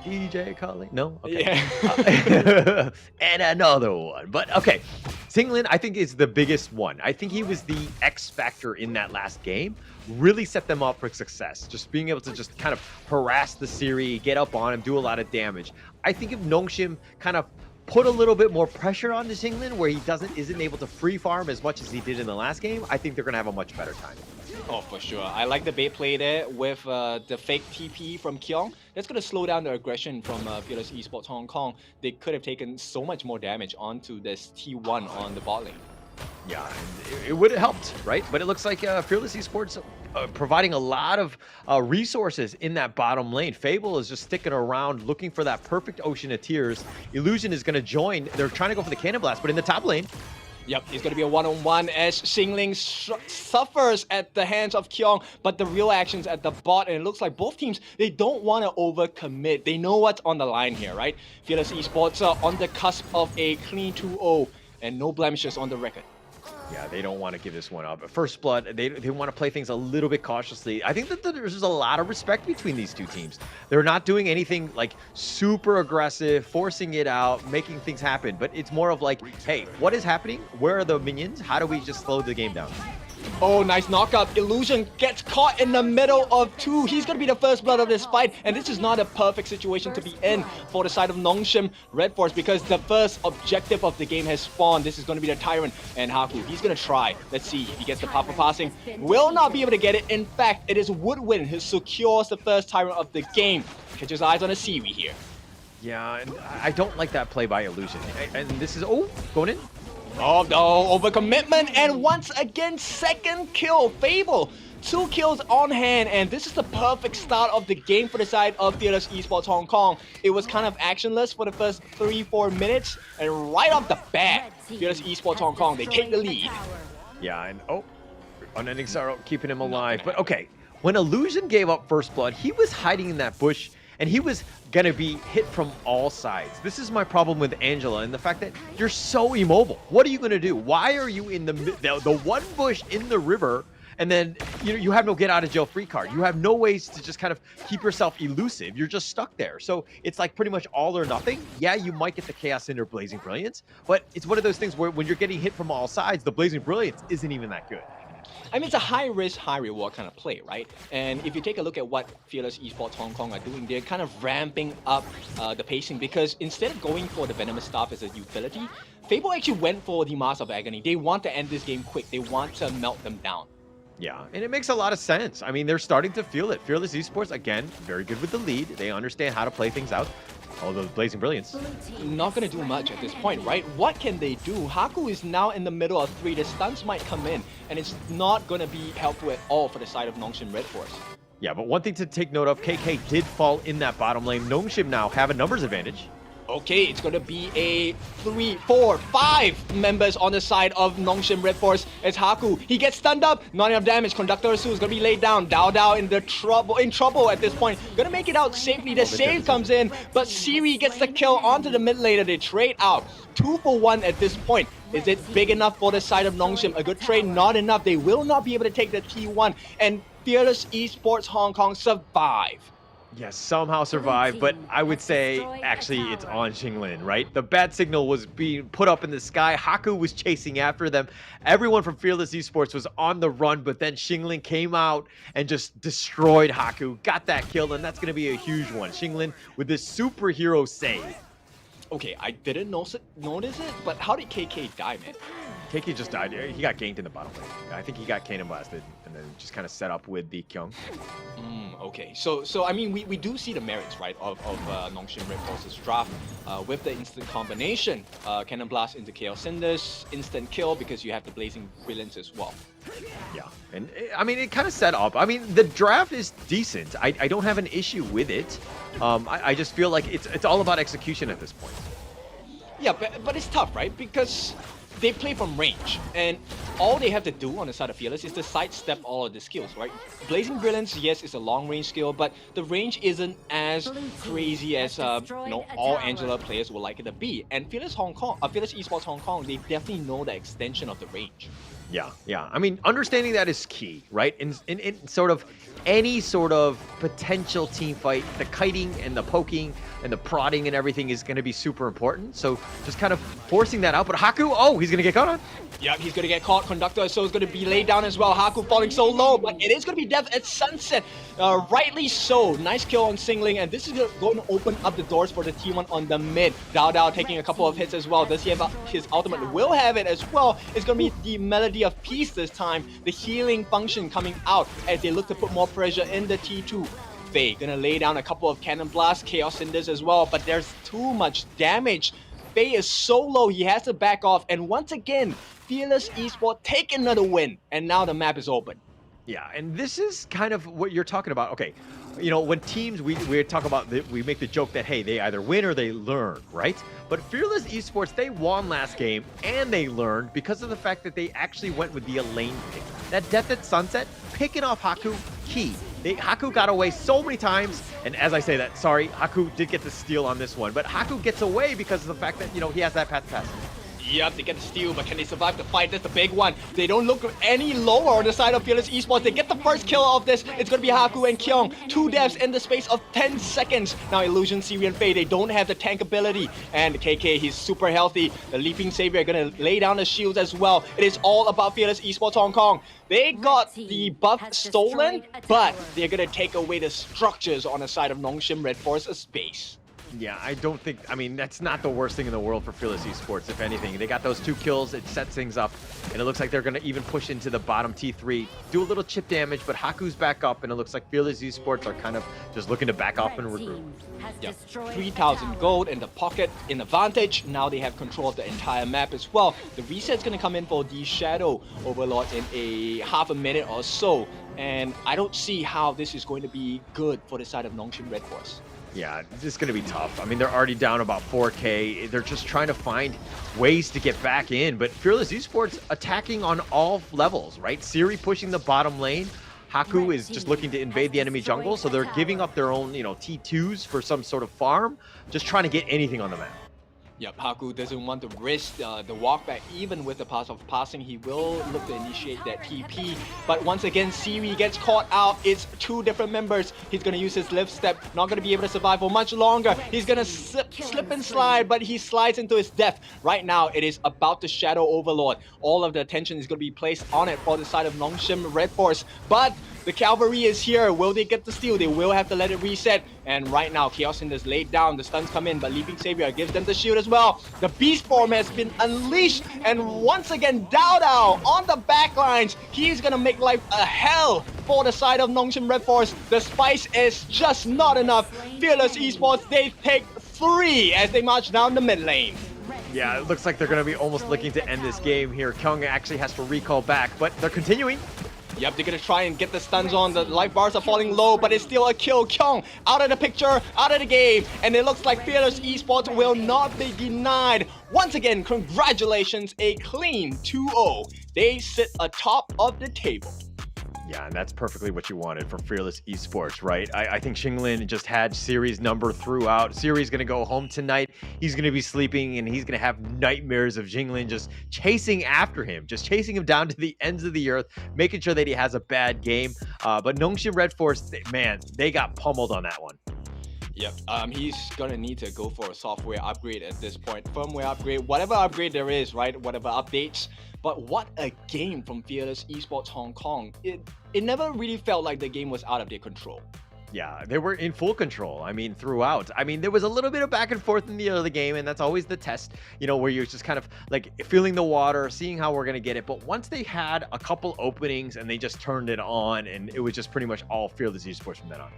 DJ Kali? No? Okay. Yeah. And another one. But okay, Xingling, I think, is the biggest one. I think he was the X factor in that last game. Really set them up for success. Just being able to just kind of harass the Siri, get up on him, do a lot of damage. I think if Nongshim kind of put a little bit more pressure on the Xingling where he isn't able to free farm as much as he did in the last game, I think they're going to have a much better time. Oh, for sure. I like the bait play there with the fake TP from Kyong. That's going to slow down the aggression from Fearless Esports Hong Kong. They could have taken so much more damage onto this T1 on the bot lane. Yeah, it would have helped, right? But it looks like Fearless Esports providing a lot of resources in that bottom lane. Fable is just sticking around looking for that perfect Ocean of Tears. Illusion is going to join. They're trying to go for the Cannon Blast, but in the top lane, yep, it's going to be a one-on-one as Xingling suffers at the hands of Kyong, but the real action's at the bot, and it looks like both teams, they don't want to overcommit. They know what's on the line here, right? Fearless Esports are on the cusp of a clean 2-0 and no blemishes on the record. Yeah, they don't want to give this one up. First Blood, they want to play things a little bit cautiously. I think that there's a lot of respect between these two teams. They're not doing anything like super aggressive, forcing it out, making things happen. But it's more of like, hey, what is happening? Where are the minions? How do we just slow the game down? Oh, nice knockup. Illusion gets caught in the middle of two. He's going to be the first blood of this fight. And this is not a perfect situation to be in for the side of Nongshim RedForce because the first objective of the game has spawned. This is going to be the Tyrant and Haku. He's going to try. Let's see if he gets the proper passing. Will not be able to get it. In fact, it is Woodwind who secures the first Tyrant of the game. Catch his eyes on a Siri here. Yeah, and I don't like that play by Illusion. And this is, oh, going in. Oh no, overcommitment, and once again, second kill. Fable, 2 kills on hand, and this is the perfect start of the game for the side of Fearless Esports Hong Kong. It was kind of actionless for the first 3-4 minutes, and right off the bat, Fearless Esports Hong Kong, they take the lead. Yeah, and oh, Unending Sorrow keeping him alive. But okay, when Illusion gave up First Blood, he was hiding in that bush. and he was gonna be hit from all sides. This is my problem with Angela and the fact that you're so immobile. What are you gonna do? Why are you in the one bush in the river? And then you have no get out of jail free card. You have no ways to just kind of keep yourself elusive. You're just stuck there. So it's like pretty much all or nothing. Yeah, you might get the Chaos Cinder Blazing Brilliance, but it's one of those things where when you're getting hit from all sides, the Blazing Brilliance isn't even that good. I mean, it's a high risk, high reward kind of play, right? And if you take a look at what Fearless Esports Hong Kong are doing, they're kind of ramping up the pacing, because instead of going for the Venomous Staff as a utility, Fable actually went for the Mask of Agony. They want to end this game quick. They want to melt them down. Yeah, and it makes a lot of sense. I mean, they're starting to feel it. Fearless Esports, again, very good with the lead. They understand how to play things out. Although Blazing Brilliance. Not going to do much at this point, right? What can they do? Haku is now in the middle of 3. The stuns might come in, and it's not going to be helpful at all for the side of Nongshim RedForce. Yeah, but one thing to take note of, KK did fall in that bottom lane. Nongshim now have a numbers advantage. Okay, it's going to be a 3, 4, 5 members on the side of Nongshim RedForce. It's Haku. He gets stunned up. Not enough damage. Conductor Su is going to be laid down. Dao in trouble at this point. Going to make it out safely. The save comes in, but Siri gets the kill onto the mid laner. They trade out. 2 for 1 at this point. Is it big enough for the side of Nongshim? A good trade? Not enough. They will not be able to take the T1. And Fearless Esports Hong Kong survive. Yes, somehow survived, but I would say actually it's on Xinglin, right? The bat signal was being put up in the sky. Haku was chasing after them. Everyone from Fearless Esports was on the run, but then Xinglin came out and just destroyed Haku, got that kill, and that's going to be a huge one. Xinglin with this superhero save. Okay, I didn't notice it, but how did KK die, man? KK just died. He got ganked in the bottom lane. I think he got cannon blasted and then just kind of set up with the Kyung. Okay, so I mean, we do see the merits, right, of Nongshim RedForce's draft with the instant combination. Cannon Blast into Chaos Cinders, instant kill because you have the Blazing Brilliance as well. Yeah, and I mean, it kind of set up. I mean, the draft is decent. I don't have an issue with it. I just feel like it's all about execution at this point. Yeah, but it's tough, right? Because they play from range, and all they have to do on the side of Fearless is to sidestep all of the skills, right? Blazing Brilliance, yes, is a long-range skill, but the range isn't as crazy as all Angela players would like it to be. And Fearless Esports Hong Kong, they definitely know the extension of the range. Yeah. I mean, understanding that is key, right? In sort of any sort of potential team fight, the kiting and the poking and the prodding and everything is going to be super important. So just kind of forcing that out. But Haku, oh, he's going to get caught on. Yep, he's going to get caught. Conductor so is going to be laid down as well. Haku falling so low, but it is going to be death at sunset. Rightly so. Nice kill on Singling, and this is going to open up the doors for the T1 on the mid. Dao taking a couple of hits as well. Does he have his ultimate? Will have it as well. It's going to be the Melody of Peace this time. The healing function coming out as they look to put more pressure in the T2. Faye gonna lay down a couple of Cannon Blasts, Chaos Cinders as well, but there's too much damage. Faye is so low, he has to back off, and once again, Fearless Esports take another win, and now the map is open. Yeah, and this is kind of what you're talking about. Okay, you know, when teams, we talk about, we make the joke that, hey, they either win or they learn, right? But Fearless Esports, they won last game, and they learned because of the fact that they actually went with the Elaine pick. That Death at Sunset, picking off Haku, key. Haku got away so many times, and as I say that, sorry, Haku did get the steal on this one, but Haku gets away because of the fact that, you know, he has that path to pass. Yep, they get the steal, but can they survive the fight? That's the big one. They don't look any lower on the side of Fearless Esports. They get the first kill of this. It's going to be Haku and Kyung. 2 deaths in the space of 10 seconds. Now Illusion, Siri, and Faye, they don't have the tank ability. And KK, he's super healthy. The Leaping Savior are going to lay down the shields as well. It is all about Fearless Esports Hong Kong. They got the buff stolen, but they're going to take away the structures on the side of Nongshim RedForce's base. Yeah, I don't think, I mean, that's not the worst thing in the world for Fearless Esports, if anything. They got those 2 kills, it sets things up, and it looks like they're going to even push into the bottom T3, do a little chip damage, but Haku's back up, and it looks like Fearless Esports are kind of just looking to back off and regroup. Yeah, 3,000 gold in the pocket in advantage. Now they have control of the entire map as well. The reset's going to come in for the Shadow Overlord in a half a minute or so, and I don't see how this is going to be good for the side of Nongshim RedForce. Yeah, this is going to be tough. I mean, they're already down about 4K. They're just trying to find ways to get back in. But Fearless Esports attacking on all levels, right? Siri pushing the bottom lane. Haku is just looking to invade the enemy jungle, so they're giving up their own, T2s for some sort of farm, just trying to get anything on the map. Yep, Haku doesn't want to risk the walk back. Even with the pass of passing, he will look to initiate that TP. But once again, Siri gets caught out. It's two different members. He's going to use his lift step. Not going to be able to survive for much longer. He's going to slip and slide, but he slides into his death. Right now, it is about the Shadow Overlord. All of the attention is going to be placed on it for the side of Nongshim RedForce. But the cavalry is here. Will they get the steal? They will have to let it reset. And right now, Chaos Cinder is laid down. The stuns come in, but Leaping Savior gives them the shield as well. The Beast Form has been unleashed. And once again, Dao on the back lines. He's going to make life a hell for the side of Nongshim RedForce. The spice is just not enough. Fearless Esports, they take 3 as they march down the mid lane. Yeah, it looks like they're going to be almost looking to end this game here. Kyung actually has to recall back, but they're continuing. Yep, they're gonna try and get the stuns on. The life bars are falling low, but it's still a kill. Kyung out of the picture, out of the game. And it looks like Fearless Esports will not be denied. Once again, congratulations, a clean 2-0. They sit atop of the table. Yeah, and that's perfectly what you wanted from Fearless Esports, right? I think Xinglin just had Siri's number throughout. Siri's going to go home tonight. He's going to be sleeping, and he's going to have nightmares of Xinglin just chasing after him, just chasing him down to the ends of the earth, making sure that he has a bad game. But Nongshim RedForce, man, they got pummeled on that one. Yep, he's gonna need to go for a software upgrade at this point. Firmware upgrade, whatever upgrade there is, right? Whatever updates. But what a game from Fearless Esports Hong Kong. It never really felt like the game was out of their control. Yeah, they were in full control. I mean, throughout. I mean, there was a little bit of back and forth in the other game, and that's always the test, where you're just kind of like feeling the water, seeing how we're going to get it. But once they had a couple openings and they just turned it on, and it was just pretty much all Fearless Esports from then on.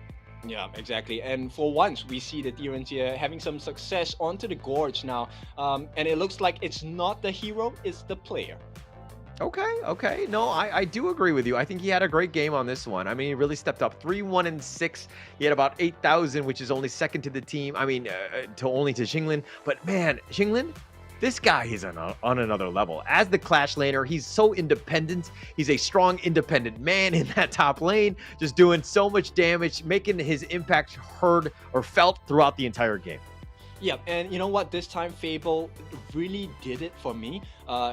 Yeah, exactly. And for once, we see the Tyrants here having some success onto the Gorge now. And it looks like it's not the hero, it's the player. Okay. No, I do agree with you. I think he had a great game on this one. I mean, he really stepped up. 3-1-6. He had about 8,000, which is only second to the team. I mean, only to Xinglin. But man, Xinglin, this guy is on another level. As the Clash laner, he's so independent. He's a strong, independent man in that top lane, just doing so much damage, making his impact heard or felt throughout the entire game. Yeah, and you know what? This time Fable really did it for me.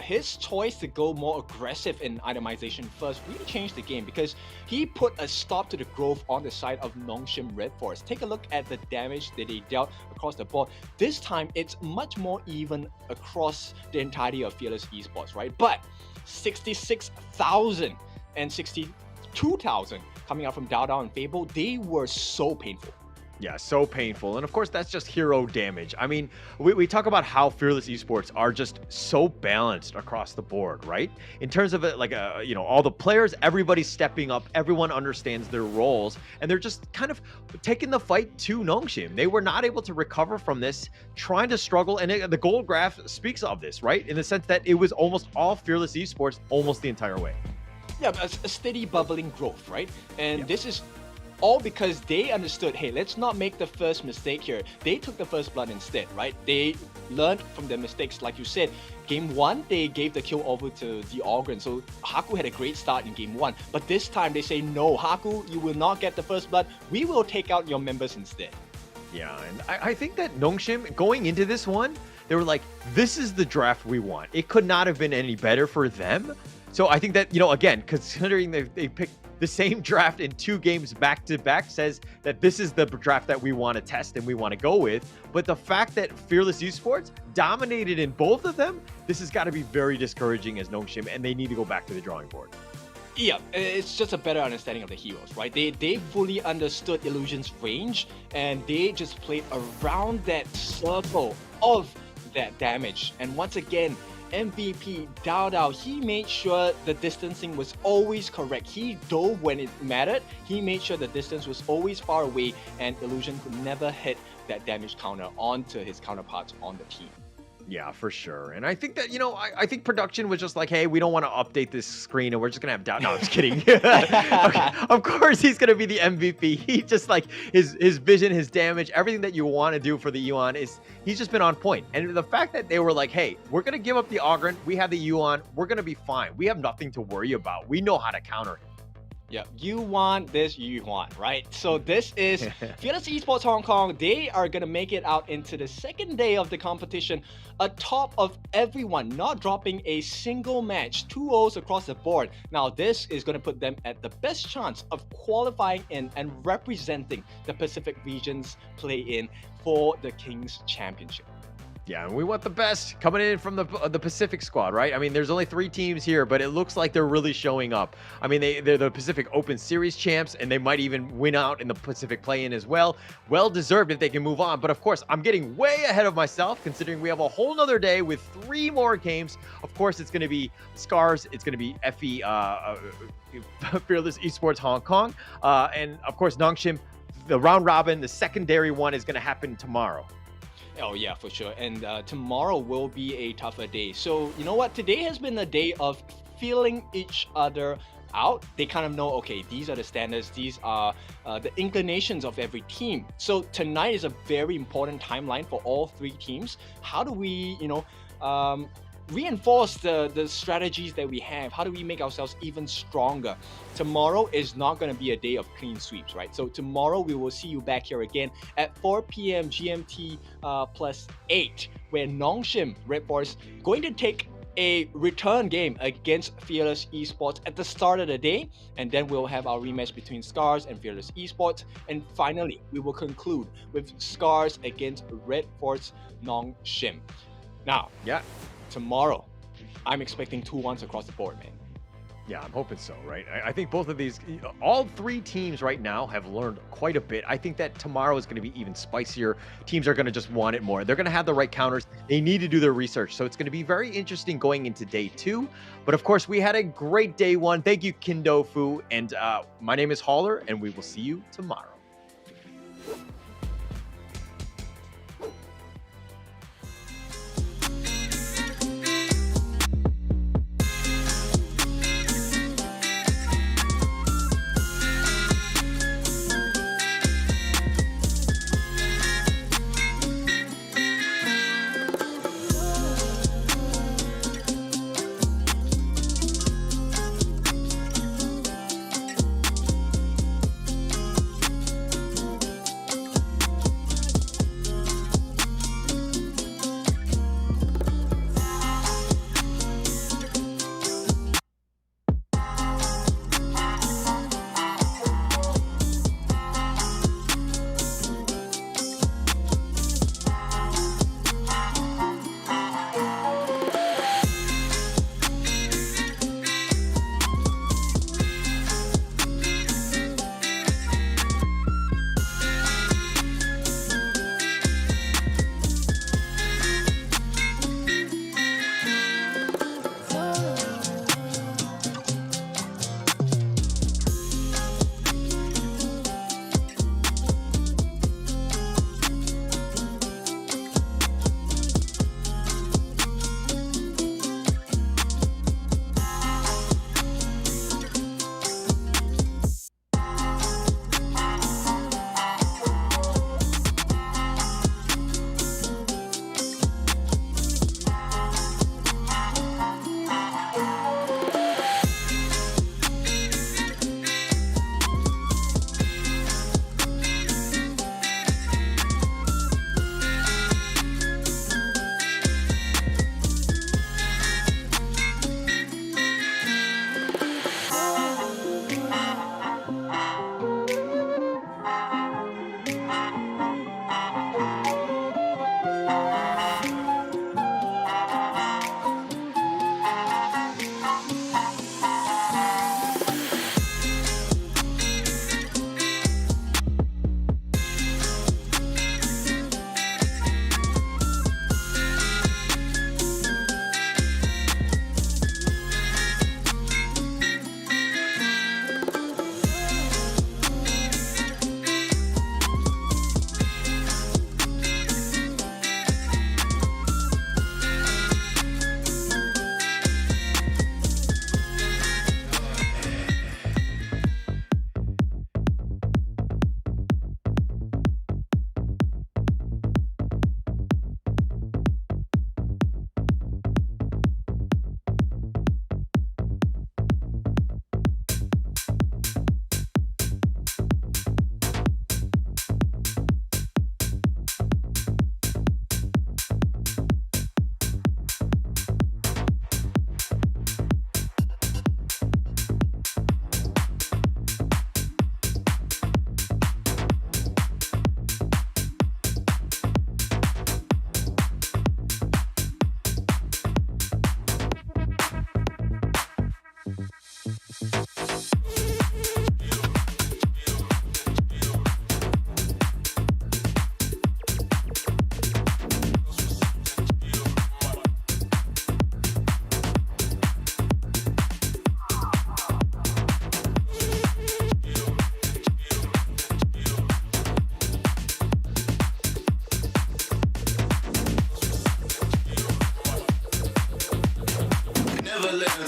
His choice to go more aggressive in itemization first really changed the game because he put a stop to the growth on the side of Nongshim RedForce. Take a look at the damage that they dealt across the board. This time, it's much more even across the entirety of Fearless Esports, right? But 66,000 and 62,000 coming out from Dao and Fable, they were so painful. Yeah, so painful. And of course, that's just hero damage. I mean, we talk about how Fearless Esports are just so balanced across the board, right? In terms of it, like, all the players, everybody's stepping up, everyone understands their roles, and they're just kind of taking the fight to Nongshim. They were not able to recover from this, trying to struggle, and the goal graph speaks of this, right? In the sense that it was almost all Fearless Esports almost the entire way. Yeah, a steady bubbling growth, right? And This is all because they understood, hey, let's not make the first mistake here. They took the first blood instead, right? They learned from their mistakes. Like you said, game 1, they gave the kill over to the Ogren. So Haku had a great start in game 1. But this time they say, no, Haku, you will not get the first blood. We will take out your members instead. Yeah, and I think that Nongshim, going into this one, they were like, this is the draft we want. It could not have been any better for them. So I think that, again, considering they picked the same draft in 2 games back-to-back, says that this is the draft that we want to test and we want to go with. But the fact that Fearless Esports dominated in both of them, this has got to be very discouraging as Nongshim, and they need to go back to the drawing board. Yeah, it's just a better understanding of the heroes, right? They fully understood Illusion's range, and they just played around that circle of that damage. And once again, MVP Dao, he made sure the distancing was always correct. He dove when it mattered. He made sure the distance was always far away, and Illusion could never hit that damage counter onto his counterparts on the team. Yeah, for sure. And I think that, I think production was just like, hey, we don't want to update this screen and we're just going to have doubt. No, I'm just kidding. Okay. Of course, he's going to be the MVP. He just like his vision, his damage, everything that you want to do for the Yuan he's just been on point. And the fact that they were like, hey, we're going to give up the Ogren. We have the Yuan. We're going to be fine. We have nothing to worry about. We know how to counter him. Yeah, you want this, you want, right? So this is Fearless Esports Hong Kong. They are going to make it out into the second day of the competition, atop of everyone, not dropping a single match, 2-0s across the board. Now, this is going to put them at the best chance of qualifying in and representing the Pacific region's play-in for the Kings Championship. Yeah, and we want the best coming in from the Pacific squad, right? I mean, there's only 3 teams here, but it looks like they're really showing up. I mean, they're the Pacific Open Series champs, and they might even win out in the Pacific play-in as well. Well deserved if they can move on. But of course, I'm getting way ahead of myself, considering we have a whole nother day with 3 more games. Of course, it's going to be SCARZ, it's going to be FE, Fearless Esports Hong Kong, and of course, Nongshim. The round robin, the secondary one, is going to happen tomorrow. Oh yeah, for sure. And tomorrow will be a tougher day. So you know what? Today has been a day of feeling each other out. They kind of know, okay, these are the standards. These are the inclinations of every team. So tonight is a very important timeline for all 3 teams. How do we, reinforce the strategies that we have? How do we make ourselves even stronger? Tomorrow is not going to be a day of clean sweeps, right? So tomorrow we will see you back here again at 4 p.m. GMT +8, where Nongshim RedForce going to take a return game against Fearless Esports at the start of the day, and then we'll have our rematch between SCARZ and Fearless Esports, and finally we will conclude with SCARZ against RedForce Nongshim. Now, Yeah. tomorrow, I'm expecting 2-1s across the board, man. Yeah, I'm hoping so, right? I think both of these, all 3 teams right now have learned quite a bit. I think that tomorrow is going to be even spicier. Teams are going to just want it more. They're going to have the right counters. They need to do their research. So it's going to be very interesting going into day 2. But of course, we had a great day 1. Thank you, Kindo Fu. And my name is Hauler, and we will see you tomorrow.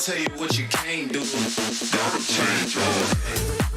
tell you what you can't do. Don't change your